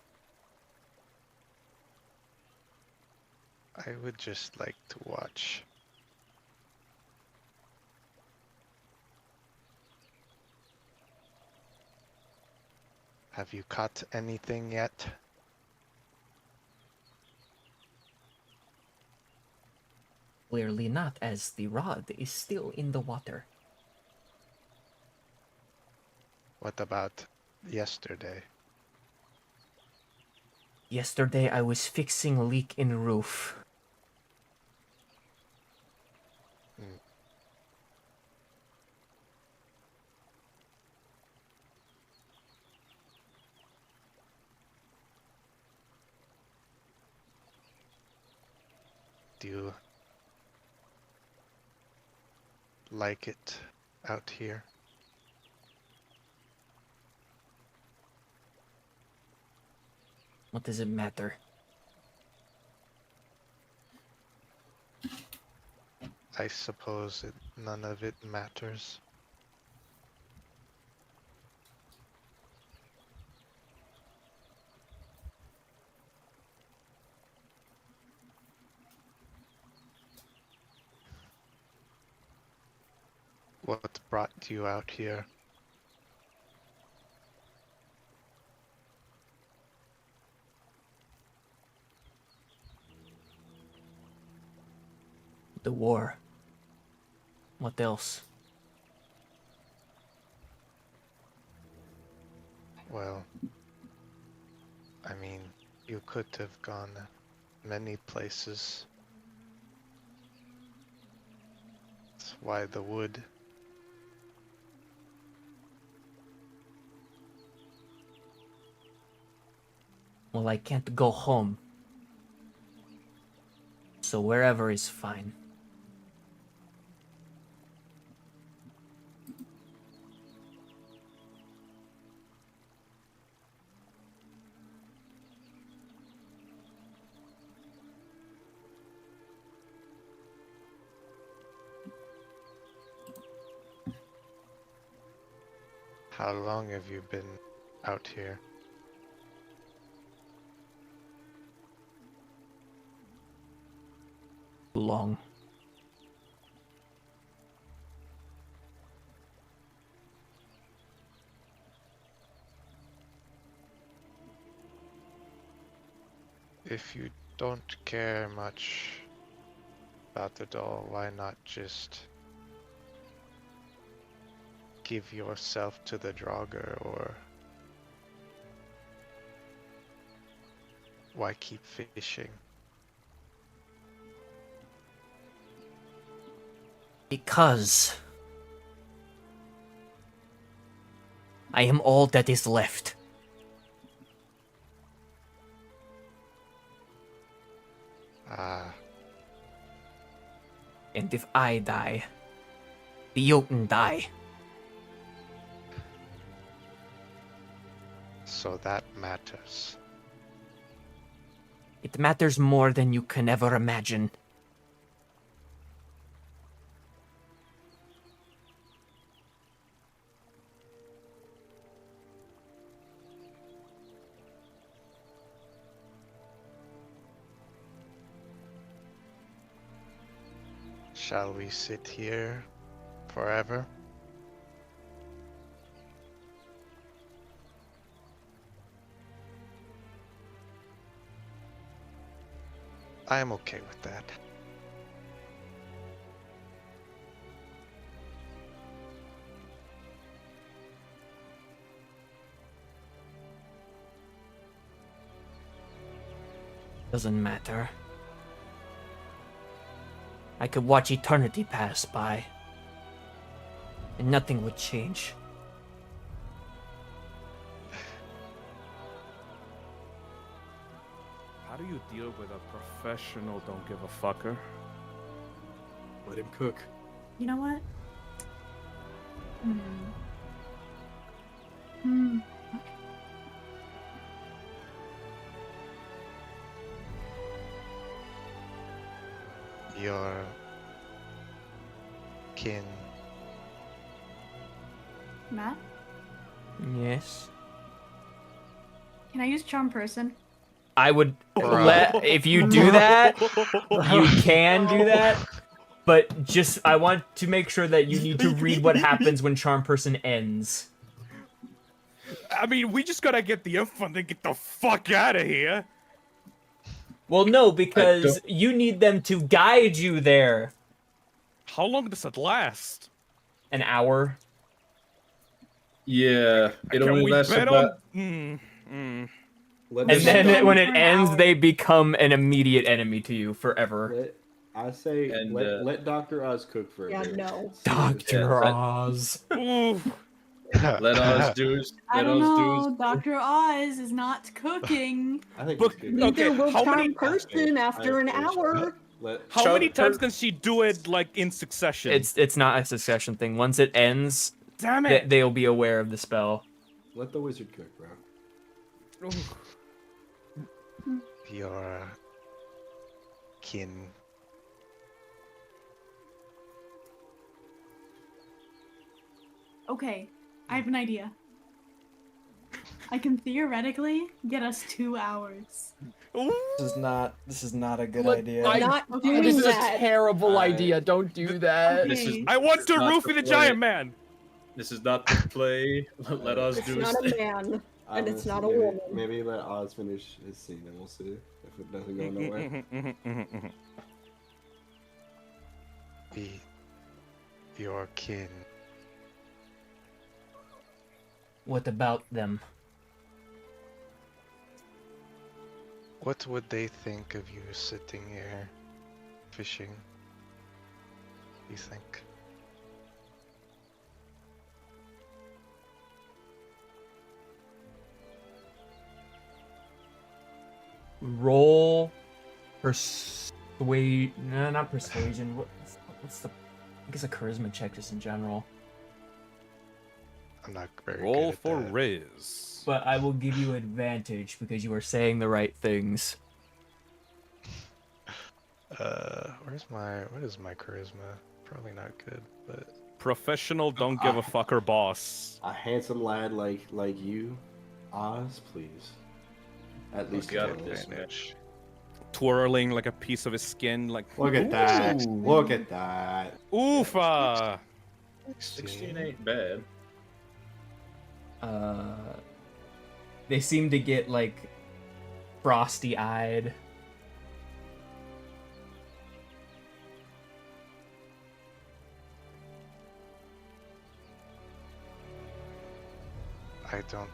I would just like to watch. Have you caught anything yet? Clearly not, as the rod is still in the water. What about yesterday? Yesterday I was fixing a leak in roof. Hmm. Do you like it out here? What does it matter? I suppose none of it matters. What brought you out here? The war. What else? Well, I mean, you could have gone many places. That's why the wood. Well, I can't go home. So wherever is fine. How long have you been out here? Too long. If you don't care much about the doll, why not just give yourself to the Draugr, or why keep fishing? Because I am all that is left. Ah, And if I die, the Jotun die. so that matters. It matters more than you can ever imagine. Shall we sit here forever? I am okay with that. Doesn't matter. I could watch eternity pass by, and nothing would change. How do you deal with a professional don't give a fucker? Let him cook. You know what? Hmm. Your kin. Matt? Yes. Can I use charm person? I would Bruh. if you do that, you can do that. But just I want to make sure that you need to read what happens when charm person ends. I mean, we just gotta get the info and then get the fuck out of here. Well, no, because you need them to guide you there. How long does it last? An hour. Yeah, it Can only we lasts bet about. on? Let And me then Stand when for it an ends, hour. they become an immediate enemy to you forever. I say And, let Dr. Oz cook for a Yeah, bit. no. See what this Dr. does. Oz. Oof. let us do. I Let don't us know. do. Dr. Oz is not cooking. I think But- it's good. Neither Okay, will how charm many- person after an hour. How many times can she do it, like, in succession? It's not a succession thing. Once it ends, Damn it! they'll be aware of the spell. Let the wizard cook, bro. Your kin. Okay, I have an idea. I can theoretically get us 2 hours. This is not a good Look, idea. I- Not Okay. doing This is a that. terrible idea. Don't do that. This is. I want to not roofie the the giant play. man! This is not the play. Let us It's do. not a man, and it's not a woman. Maybe let Oz finish his scene, and we'll see if it doesn't go nowhere. Be your kin. What about them? What would they think of you sitting here fishing? You think? Roll persuade. No, not persuasion. What's the? I guess a charisma check just in general. I'm not very Roll good at for that. Riz. But I will give you advantage because you are saying the right things. What is my charisma? Probably not good, but Professional, don't give a fucker boss. A handsome lad like you, Oz, please. At least got a little. this, man. Twirling like a piece of his skin, like. Look at that! Ooh. Look at that! Oofa! 16 ain't bad. They seem to get like frosty-eyed. I don't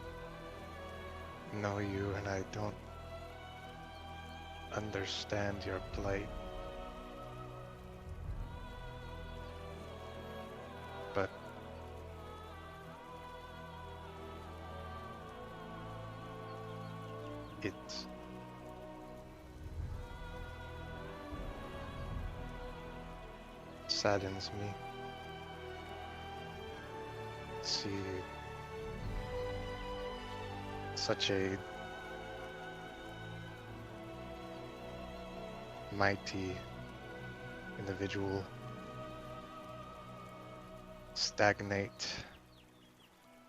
know you and I don't understand your plight. But it saddens me to see such a mighty individual stagnate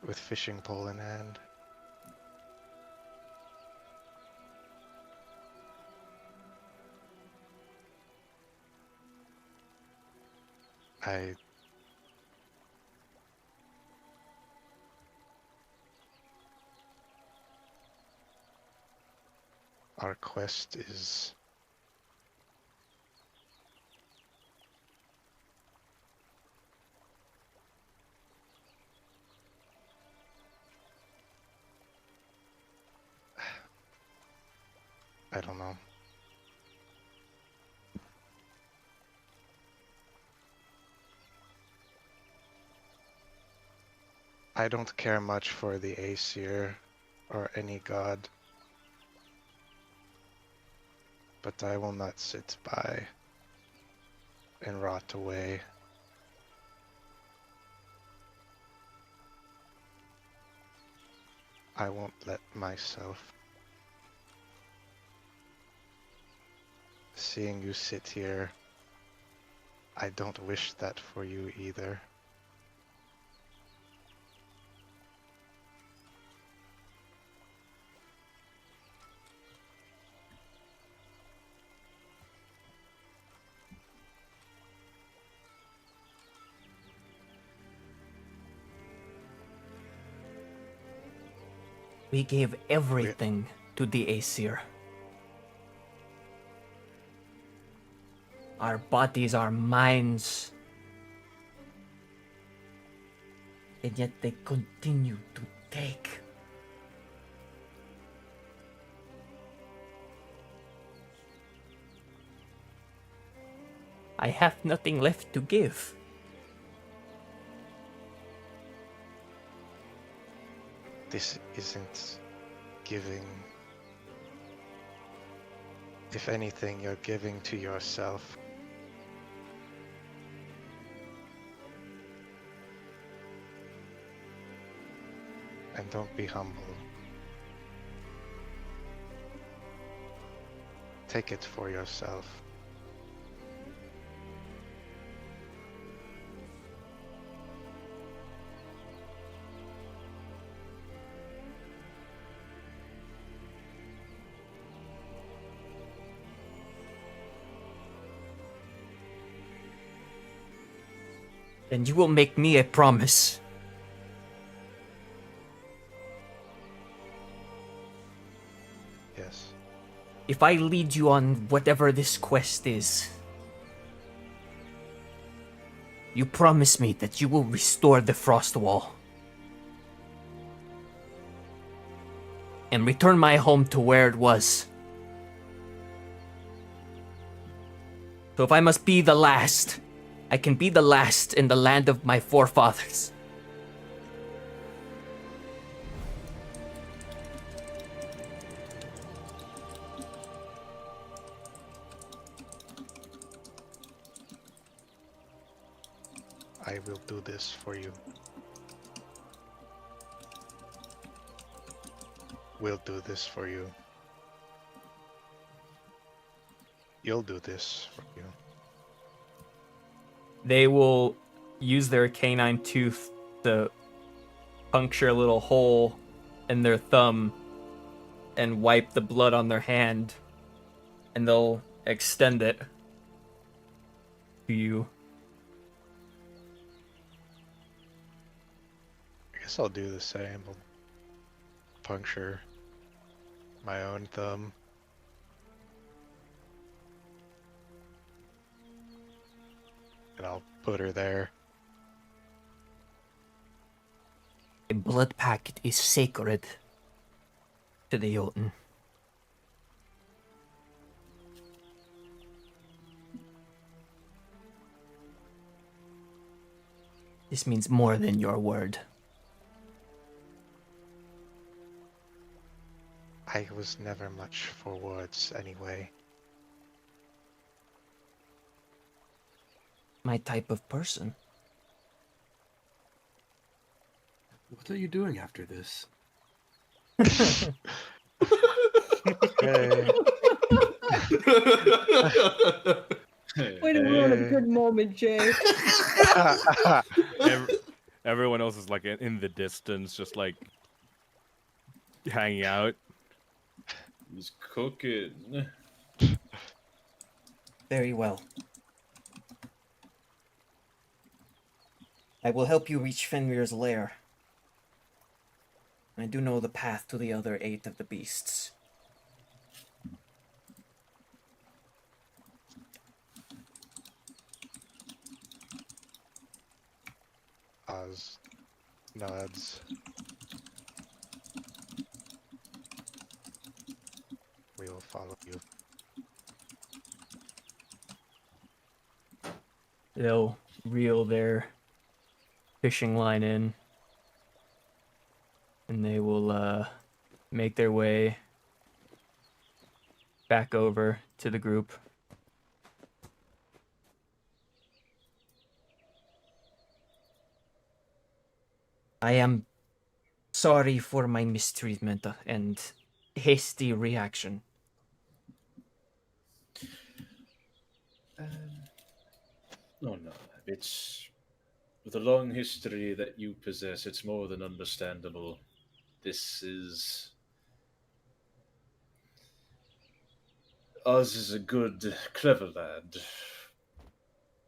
with fishing pole in hand. Our quest is I don't know. I don't care much for the Aesir or any god, but I will not sit by and rot away. I won't let myself. Seeing you sit here, I don't wish that for you either. We gave everything to the Aesir. Our bodies, our minds. And yet they continue to take. I have nothing left to give. This isn't giving. If anything, you're giving to yourself. And don't be humble. Take it for yourself. Then you will make me a promise. Yes. If I lead you on whatever this quest is, you promise me that you will restore the frost wall and return my home to where it was. So if I must be the last, I can be the last in the land of my forefathers. I will do this for you. We'll do this for you. You'll do this for you. They will use their canine tooth to puncture a little hole in their thumb and wipe the blood on their hand, and they'll extend it to you. I guess I'll do the same. I'll puncture my own thumb. And I'll put her there. A blood pact is sacred to the Jotun. This means more than your word. I was never much for words anyway. My type of person. What are you doing after this? Okay. Way to ruin a good moment, Jay. Everyone else is like in the distance, just like hanging out. He's cooking. Very well. I will help you reach Fenrir's lair. I do know the path to the other 8 of the beasts. Oz nods. We will follow you. They'll reel their fishing line in, and they will make their way back over to the group. I am sorry for my mistreatment and hasty reaction. No, it's with a long history that you possess, it's more than understandable. This is Oz is a good, clever lad,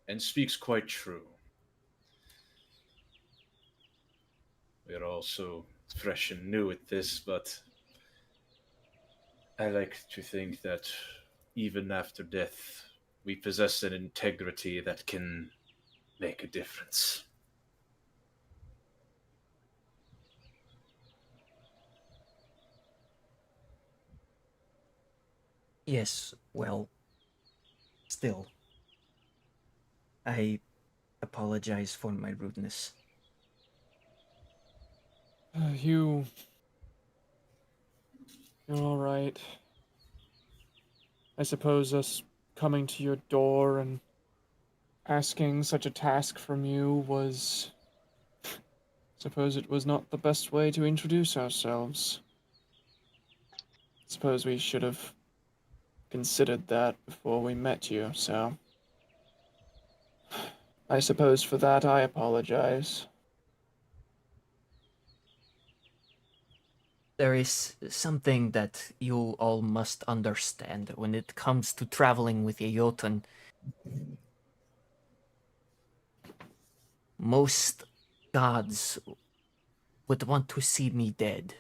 and speaks quite true. We are also fresh and new at this, but I like to think that even after death, we possess an integrity that can make a difference. Yes, well, still. I apologize for my rudeness. You're all right. I suppose us coming to your door and asking such a task from you was... Suppose it was not the best way to introduce ourselves. Suppose we should have considered that before we met you, so... I suppose for that I apologize. There is something that you all must understand when it comes to traveling with a Jotun. Most gods would want to see me dead.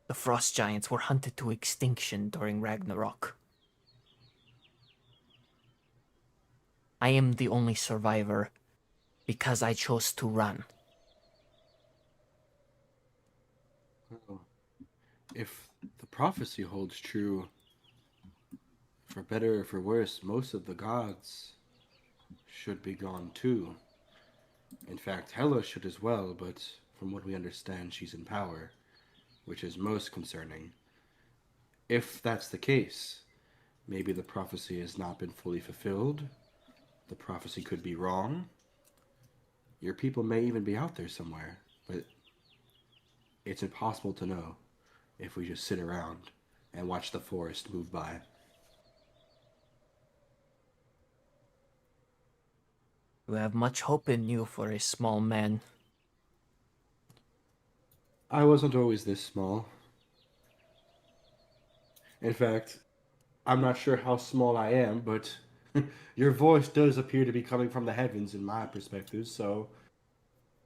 The frost giants were hunted to extinction during Ragnarok. I am the only survivor because I chose to run. Well, if the prophecy holds true, for better or for worse, most of the gods should be gone too. In fact, Hela should as well, but from what we understand, she's in power, which is most concerning. If that's the case, maybe the prophecy has not been fully fulfilled. The prophecy could be wrong. Your people may even be out there somewhere, but it's impossible to know if we just sit around and watch the forest move by. You have much hope in you for a small man. I wasn't always this small. In fact, I'm not sure how small I am, but your voice does appear to be coming from the heavens in my perspective, so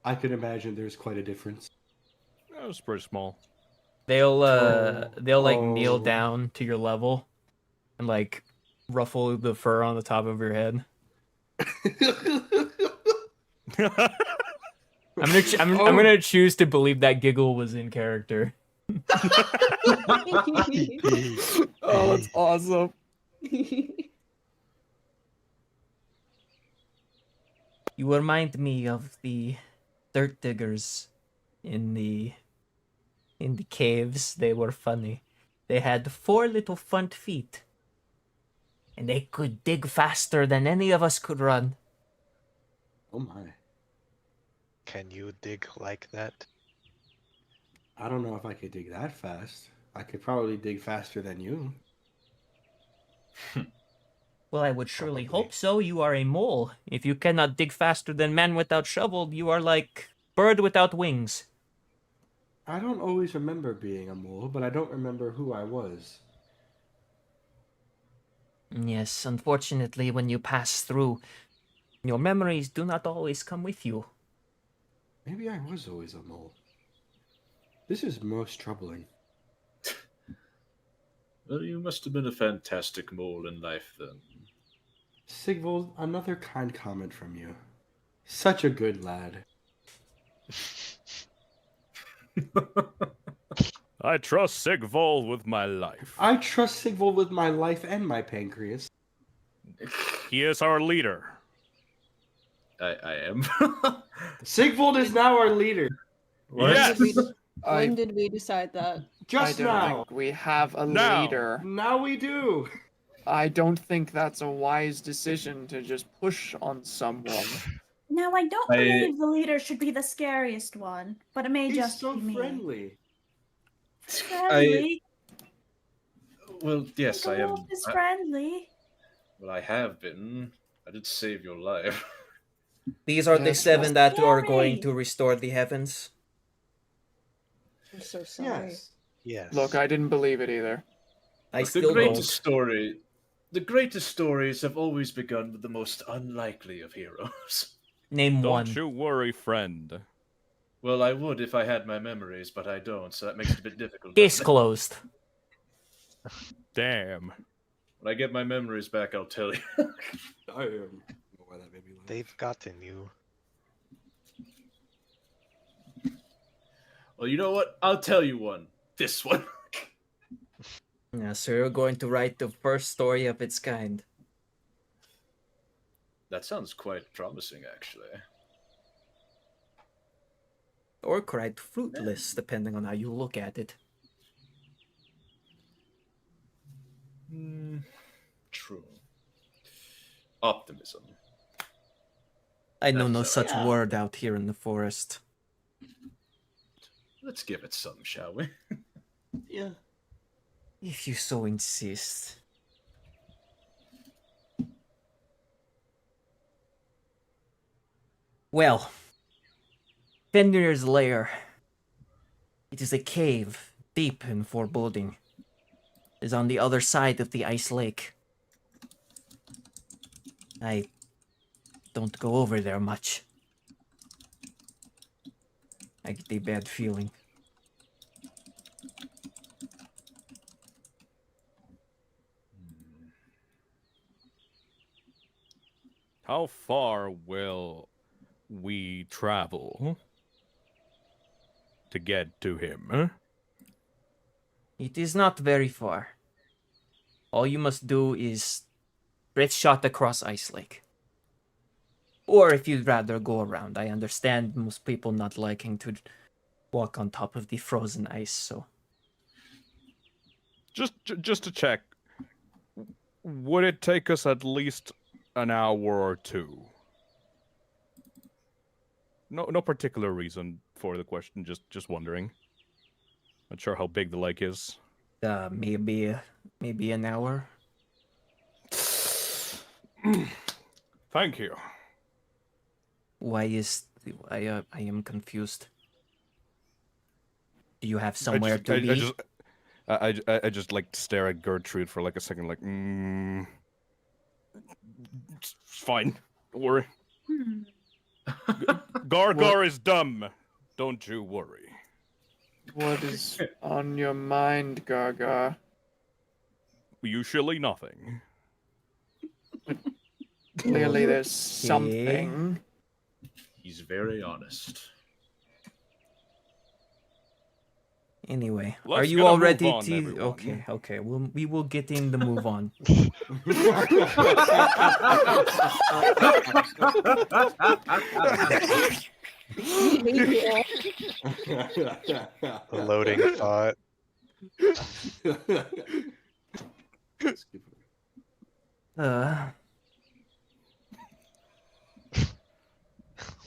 I can imagine there's quite a difference. That was pretty small. They'll like kneel Oh. down to your level and like ruffle the fur on the top of your head. I'm gonna choose to believe that giggle was in character. Oh, that's awesome. You remind me of the dirt diggers in the caves. They were funny. They had 4 little front feet. And they could dig faster than any of us could run. Oh my. Can you dig like that? I don't know if I could dig that fast. I could probably dig faster than you. Well, I would surely Probably. hope so. You are a mole. If you cannot dig faster than man without shovel, you are like bird without wings. I don't always remember being a mole, but I don't remember who I was. Yes, unfortunately, when you pass through, your memories do not always come with you. Maybe I was always a mole. This is most troubling. Well, you must have been a fantastic mole in life then. Sigvald, another kind comment from you. Such a good lad. I trust Sigvald with my life. I trust Sigvald with my life and my pancreas. He is our leader. I am. Sigvald is now our leader. Yes! When did we decide that? Just I don't now. think we have a Now. leader. Now we do. I don't think that's a wise decision to just push on someone. Now, I don't believe the leader should be the scariest one, but it may He's just so be me. friendly. Friendly? Well, yes, The I am. wolf is friendly. Well, I have been. I did save your life. These are the That's 7 that are scary. going to restore the heavens. I'm so sorry. Yes. Yes. Look, I didn't believe it either. I The still greatest don't. story. The greatest stories have always begun with the most unlikely of heroes. Name Don't one. you worry, friend. Well, I would if I had my memories, but I don't, so that makes it a bit difficult. Case doesn't it? closed. Damn. When I get my memories back, I'll tell you. I don't know why that made me laugh. They've gotten you. Well, you know what? I'll tell you one. This one. Yeah, so you're going to write the first story of its kind. That sounds quite promising, actually. Or quite fruitless, depending on how you look at it. True. Optimism. I know That's no all such right. word out here in the forest. Let's give it some, shall we? Yeah. If you so insist. Well, Fenrir's lair. It is a cave, deep and foreboding. It is on the other side of the ice lake. I don't go over there much. I get a bad feeling. How far will we travel to get to him? Huh? It is not very far. All you must do is red shot across Ice Lake. Or if you'd rather go around, I understand most people not liking to walk on top of the frozen ice, so... Just to check, would it take us at least an hour or two? No particular reason for the question, just wondering. Not sure how big the lake is. Maybe an hour. Thank you. I am confused. Do you have somewhere to be? I just like stare at Gertrude for like a second, like, it's fine. Don't worry. Gargar is dumb. Don't you worry. What is on your mind, Gargar? Usually nothing. Clearly there's something. He's very honest. Anyway, Let's are get you a all move ready on, to... everyone. Okay. We will get in the move on. Loading thought.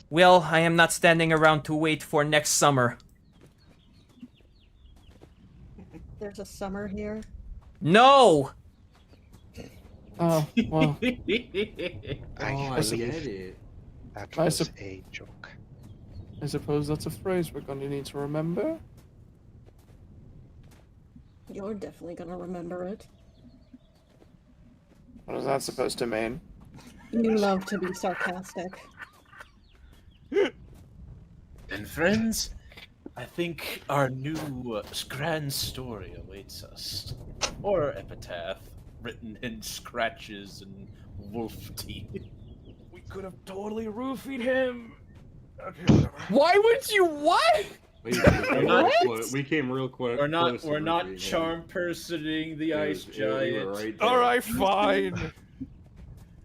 Well, I am not standing around to wait for next summer. There's a summer here. No! Oh, well. I get it. That I was sup- a joke. I suppose that's a phrase we're going to need to remember. You're definitely gonna remember it. What is that supposed to mean? You love to be sarcastic. And friends, I think our new grand story awaits us. Or epitaph, written in scratches and wolf teeth. We could have totally roofied him. Okay, whatever. Why would you what? We came real close. We're not close to repeating charm personing the ice we giant. were right there. All right, fine.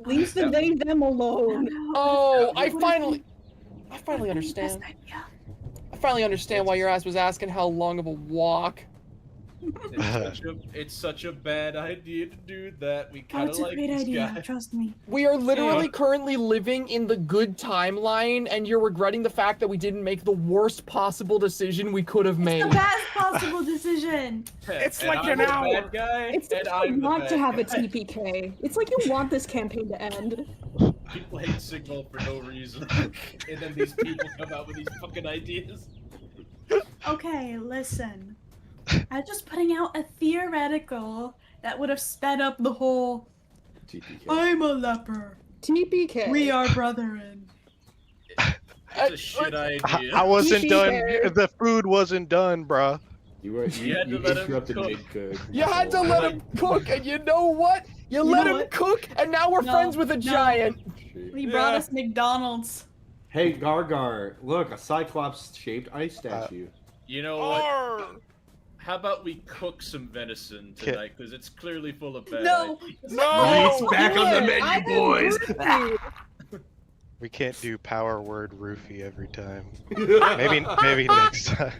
Leave them alone. Oh, I finally understand. I finally understand why your ass was asking how long of a walk. It's such a bad idea to do that. We kind of It's a like great this idea, guy. trust me. We are literally Yeah. currently living in the good timeline, and you're regretting the fact that we didn't make the worst possible decision we could have made. The best possible decision. It's And like I'm an the hour. bad guy, It's and like I'm you the want to bad have a guy. TPK. It's like you want this campaign to end. People hate Signal for no reason, and then these people come out with these fucking ideas. Okay, listen. I'm just putting out a theoretical that would have sped up the whole TPK. I'm a leper. TPK. We are brethren. That's a shit idea. I wasn't She done. cared. The food wasn't done, bruh. You had to let him interrupted cook. mid-cook. You had to let him cook, and you know what? You let know him what? cook, and now we're No, friends with a no. giant. He brought us McDonald's. Hey, Gargar, look, a Cyclops-shaped ice statue. You know what? How about we cook some venison tonight? Because it's clearly full of bad No. ideas. Meat's back on the menu, I boys. agree. We can't do power word roofie every time. Maybe next time.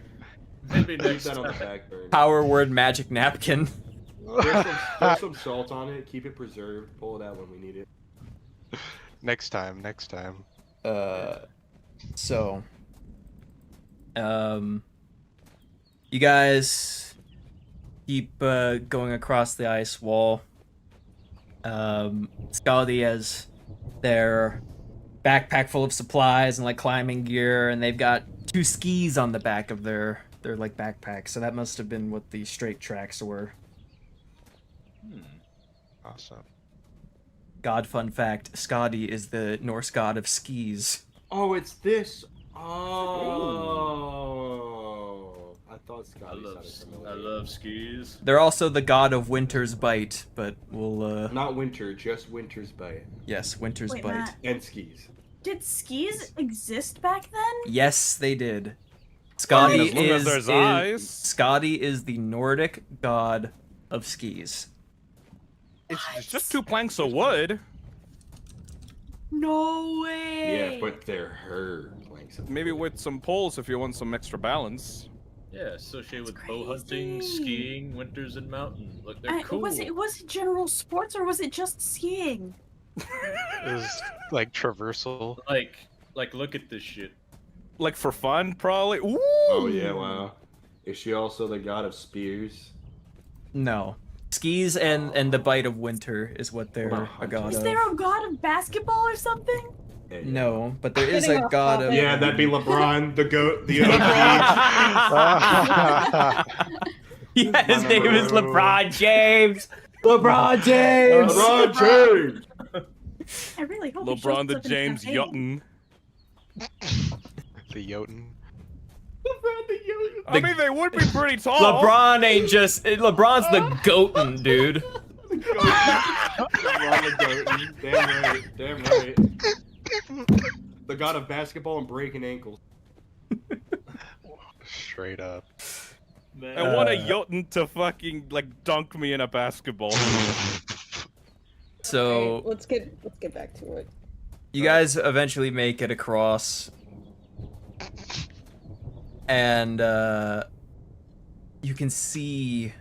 Maybe Keep next that on the time. back burner. Power word magic napkin. Throw some salt on it, keep it preserved, pull it out when we need it. Next time. You guys keep going across the ice wall. Scaldi has their backpack full of supplies and like climbing gear, and they've got 2 skis on the back of their like backpack. So that must have been what the straight tracks were. Awesome. God fun fact, Skadi is the Norse god of skis. Oh, it's this. Oh, I thought Scotty sounded familiar. I love skis. They're also the god of winter's bite, but we'll Not winter, just winter's bite. yes, winter's Wait, bite. Matt. And skis. Did skis exist back then? Yes, they did. As Skadi long as there's eyes. Skadi is the Nordic god of skis. It's just 2 planks of wood. No way. Yeah, but they're her planks. Maybe with some poles if you want some extra balance. Yeah, associated with bow hunting, skiing, winters, and mountain. Look, they're cool. Was it general sports or was it just skiing? It was like traversal. Like, look at this shit. Like for fun, probably. Ooh! Oh yeah, wow. Is she also the god of spears? No. Skis and the bite of winter is what they're a god Is of. there a god of basketball or something? No, but there is Getting a off god of. topic. Yeah, that'd be LeBron, the goat, the OG. Yeah, his name is LeBron James. LeBron James. LeBron James. I really hope he shows LeBron the up in James campaign. Yutton. The Jotun. I mean, they would be pretty tall. LeBron ain't just. LeBron's the goatin, dude. LeBron the goat. Damn right. Damn right. The god of basketball and breaking ankles. Straight up. I want a Jotun to fucking like dunk me in a basketball. So Alright, let's get back to it. you guys eventually make it across, and you can see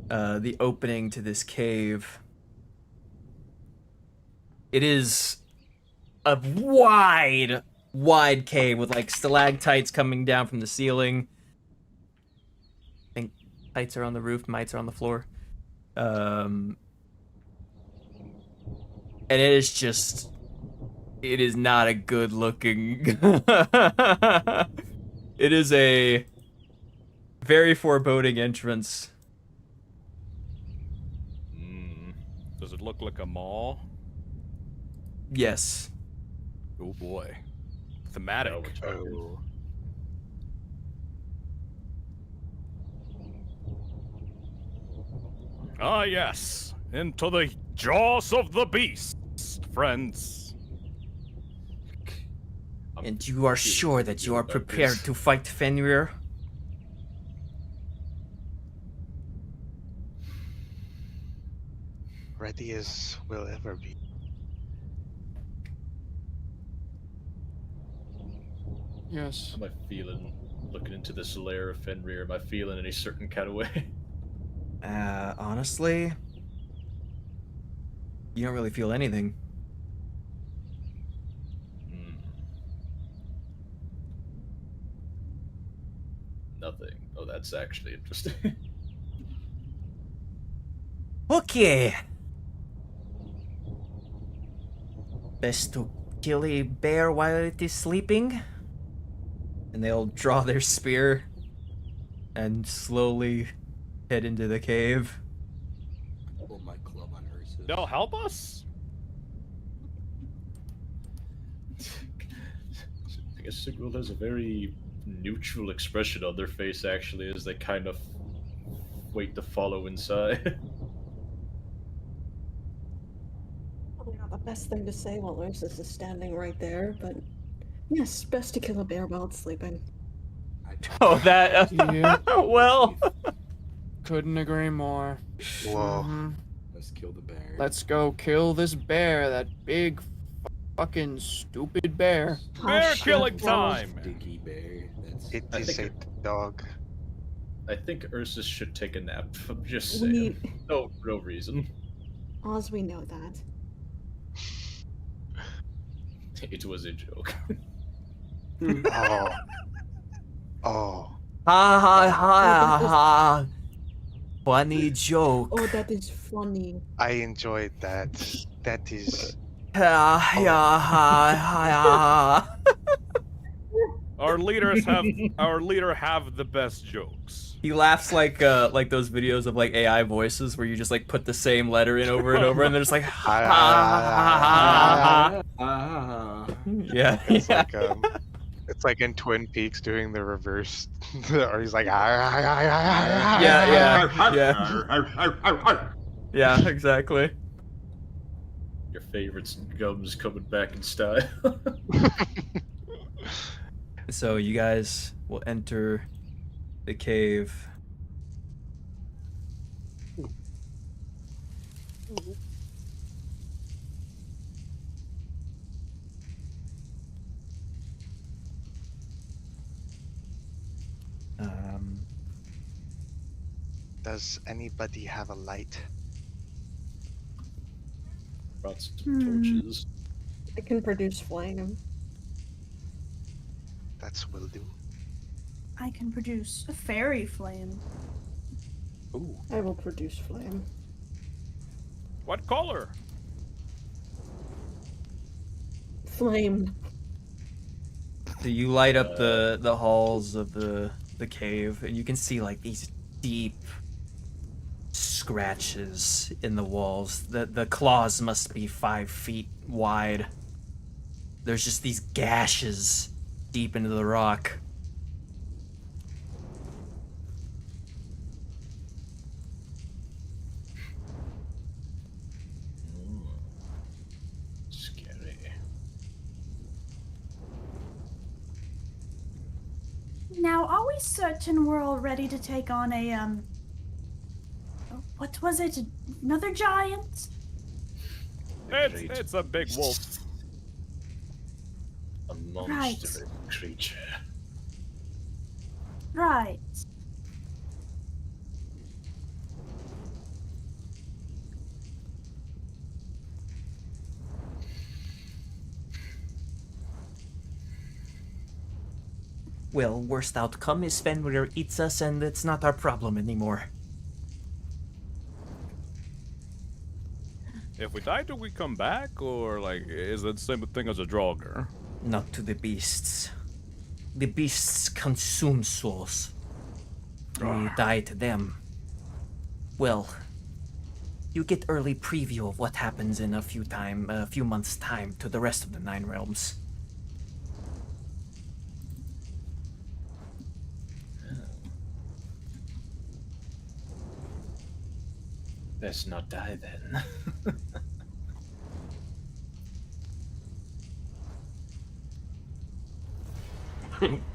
the opening to this cave. It is a wide cave with like stalactites coming down from the ceiling. I think tights are on the roof, mites are on the floor. And it is just, it is not a good looking. It is a very foreboding entrance. Does it look like a mall? Yes. Oh boy. Thematic. Oh. Ah yes. Into the jaws of the beast, friends. And you are sure that you are prepared to fight Fenrir? Ready as we'll ever be. Yes. Am I feeling, looking into this lair of Fenrir, am I feeling any certain kind of way? Honestly, you don't really feel anything. Nothing. Oh, that's actually interesting. Okay. Best to kill a bear while it is sleeping. And they'll draw their spear and slowly head into the cave. Pull my club on Ursus. They'll help us? guess Sigil has a very neutral expression on their face, actually, as they kind of wait to follow inside. Probably not the best thing to say while Rufus is standing right there, but yes, best to kill a bear while it's sleeping. Oh, that. Yeah. Well. Couldn't agree more. Whoa. Mhm. Let's kill the bear. Let's go kill this bear, that big fucking stupid bear. Bear killing time! Stinky bear. That's... It I is a think- dog. I think Ursus should take a nap. I'm just We, saying. No reason. Oz, we know that. It was a joke. Oh. Oh. Ha ha ha ha. Funny joke. Oh, that is funny. I enjoyed that. That is. Ha ha ha ha. Our leader have the best jokes. He laughs like those videos of like AI voices where you just like put the same letter in over and over, and they're just like ha ha ha ha. Yeah. It's like in Twin Peaks doing the reverse, or he's like, Yeah, yeah, exactly. Your favorites gums coming back in style. So you guys will enter the cave. Does anybody have a light? Brought some torches. I can produce flame. That's will do. I can produce a fairy flame. Ooh. I will produce flame. What color? Flame. So you light up the halls of the cave, and you can see like these deep scratches in the walls. The claws must be 5 feet wide. There's just these gashes deep into the rock. Scary. Now, are we certain we're all ready to take on a, what was it? Another giant? It's a big wolf. A monster creature. Right. Well, worst outcome is Fenrir eats us and it's not our problem anymore. If we die, do we come back, or like, is it the same thing as a Draugr? Not to the beasts. The beasts consume souls. When you die to them, well, you get early preview of what happens in a few months' time to the rest of the 9 realms. Best not die then.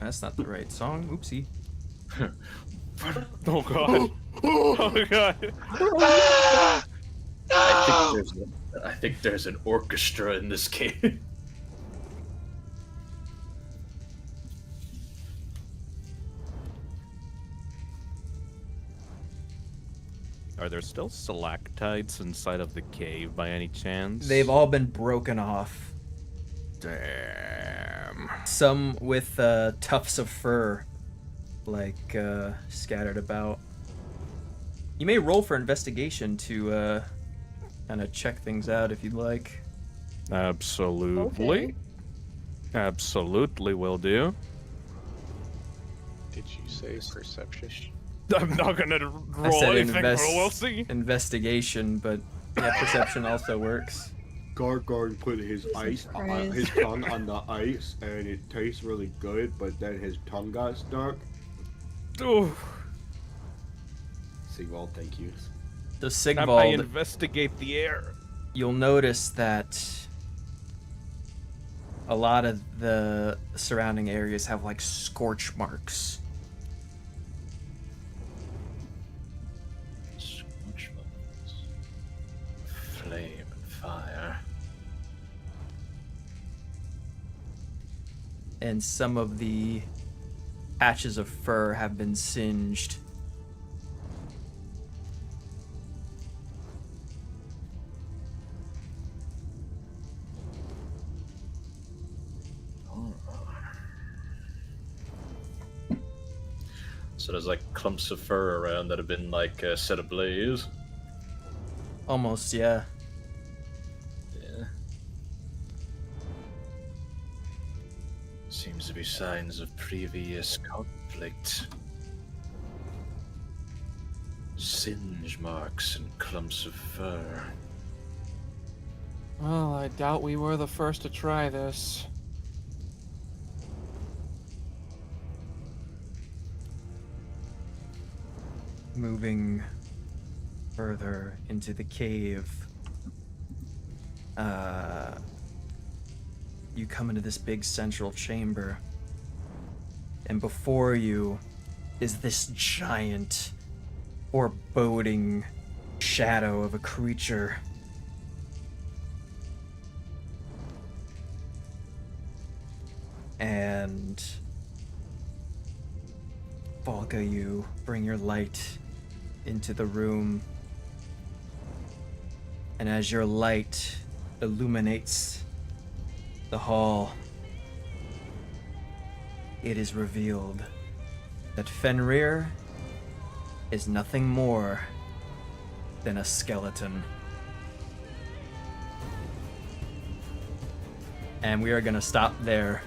That's not the right song. Oopsie. Oh god. Oh god. I think there's an orchestra in this cave. Are there still stalactites inside of the cave by any chance? They've all been broken off. Damn. Some with tufts of fur, like scattered about. You may roll for investigation to kind of check things out if you'd like. Absolutely. Okay. Absolutely will do. Did you say perception? I'm not gonna I roll said anything, but we'll see. investigation, but yeah, perception also works. Gargarn put his Jesus Christ. his tongue on the ice, and it tastes really good, but then his tongue got stuck. Ooh. Sigvald, thank you. So I Sigvald, investigate the air. you'll notice that a lot of the surrounding areas have like scorch marks. Scorch marks. Flame and fire. And some of the patches of fur have been singed. So there's like clumps of fur around that have been like set ablaze. Almost, yeah. Yeah. Seems to be signs of previous conflict. Singe marks and clumps of fur. Well, I doubt we were the first to try this. Moving further into the cave, you come into this big central chamber, and before you is this giant, foreboding shadow of a creature. And Volga, you bring your light into the room, and as your light illuminates the hall, it is revealed that Fenrir is nothing more than a skeleton. And we are going to stop there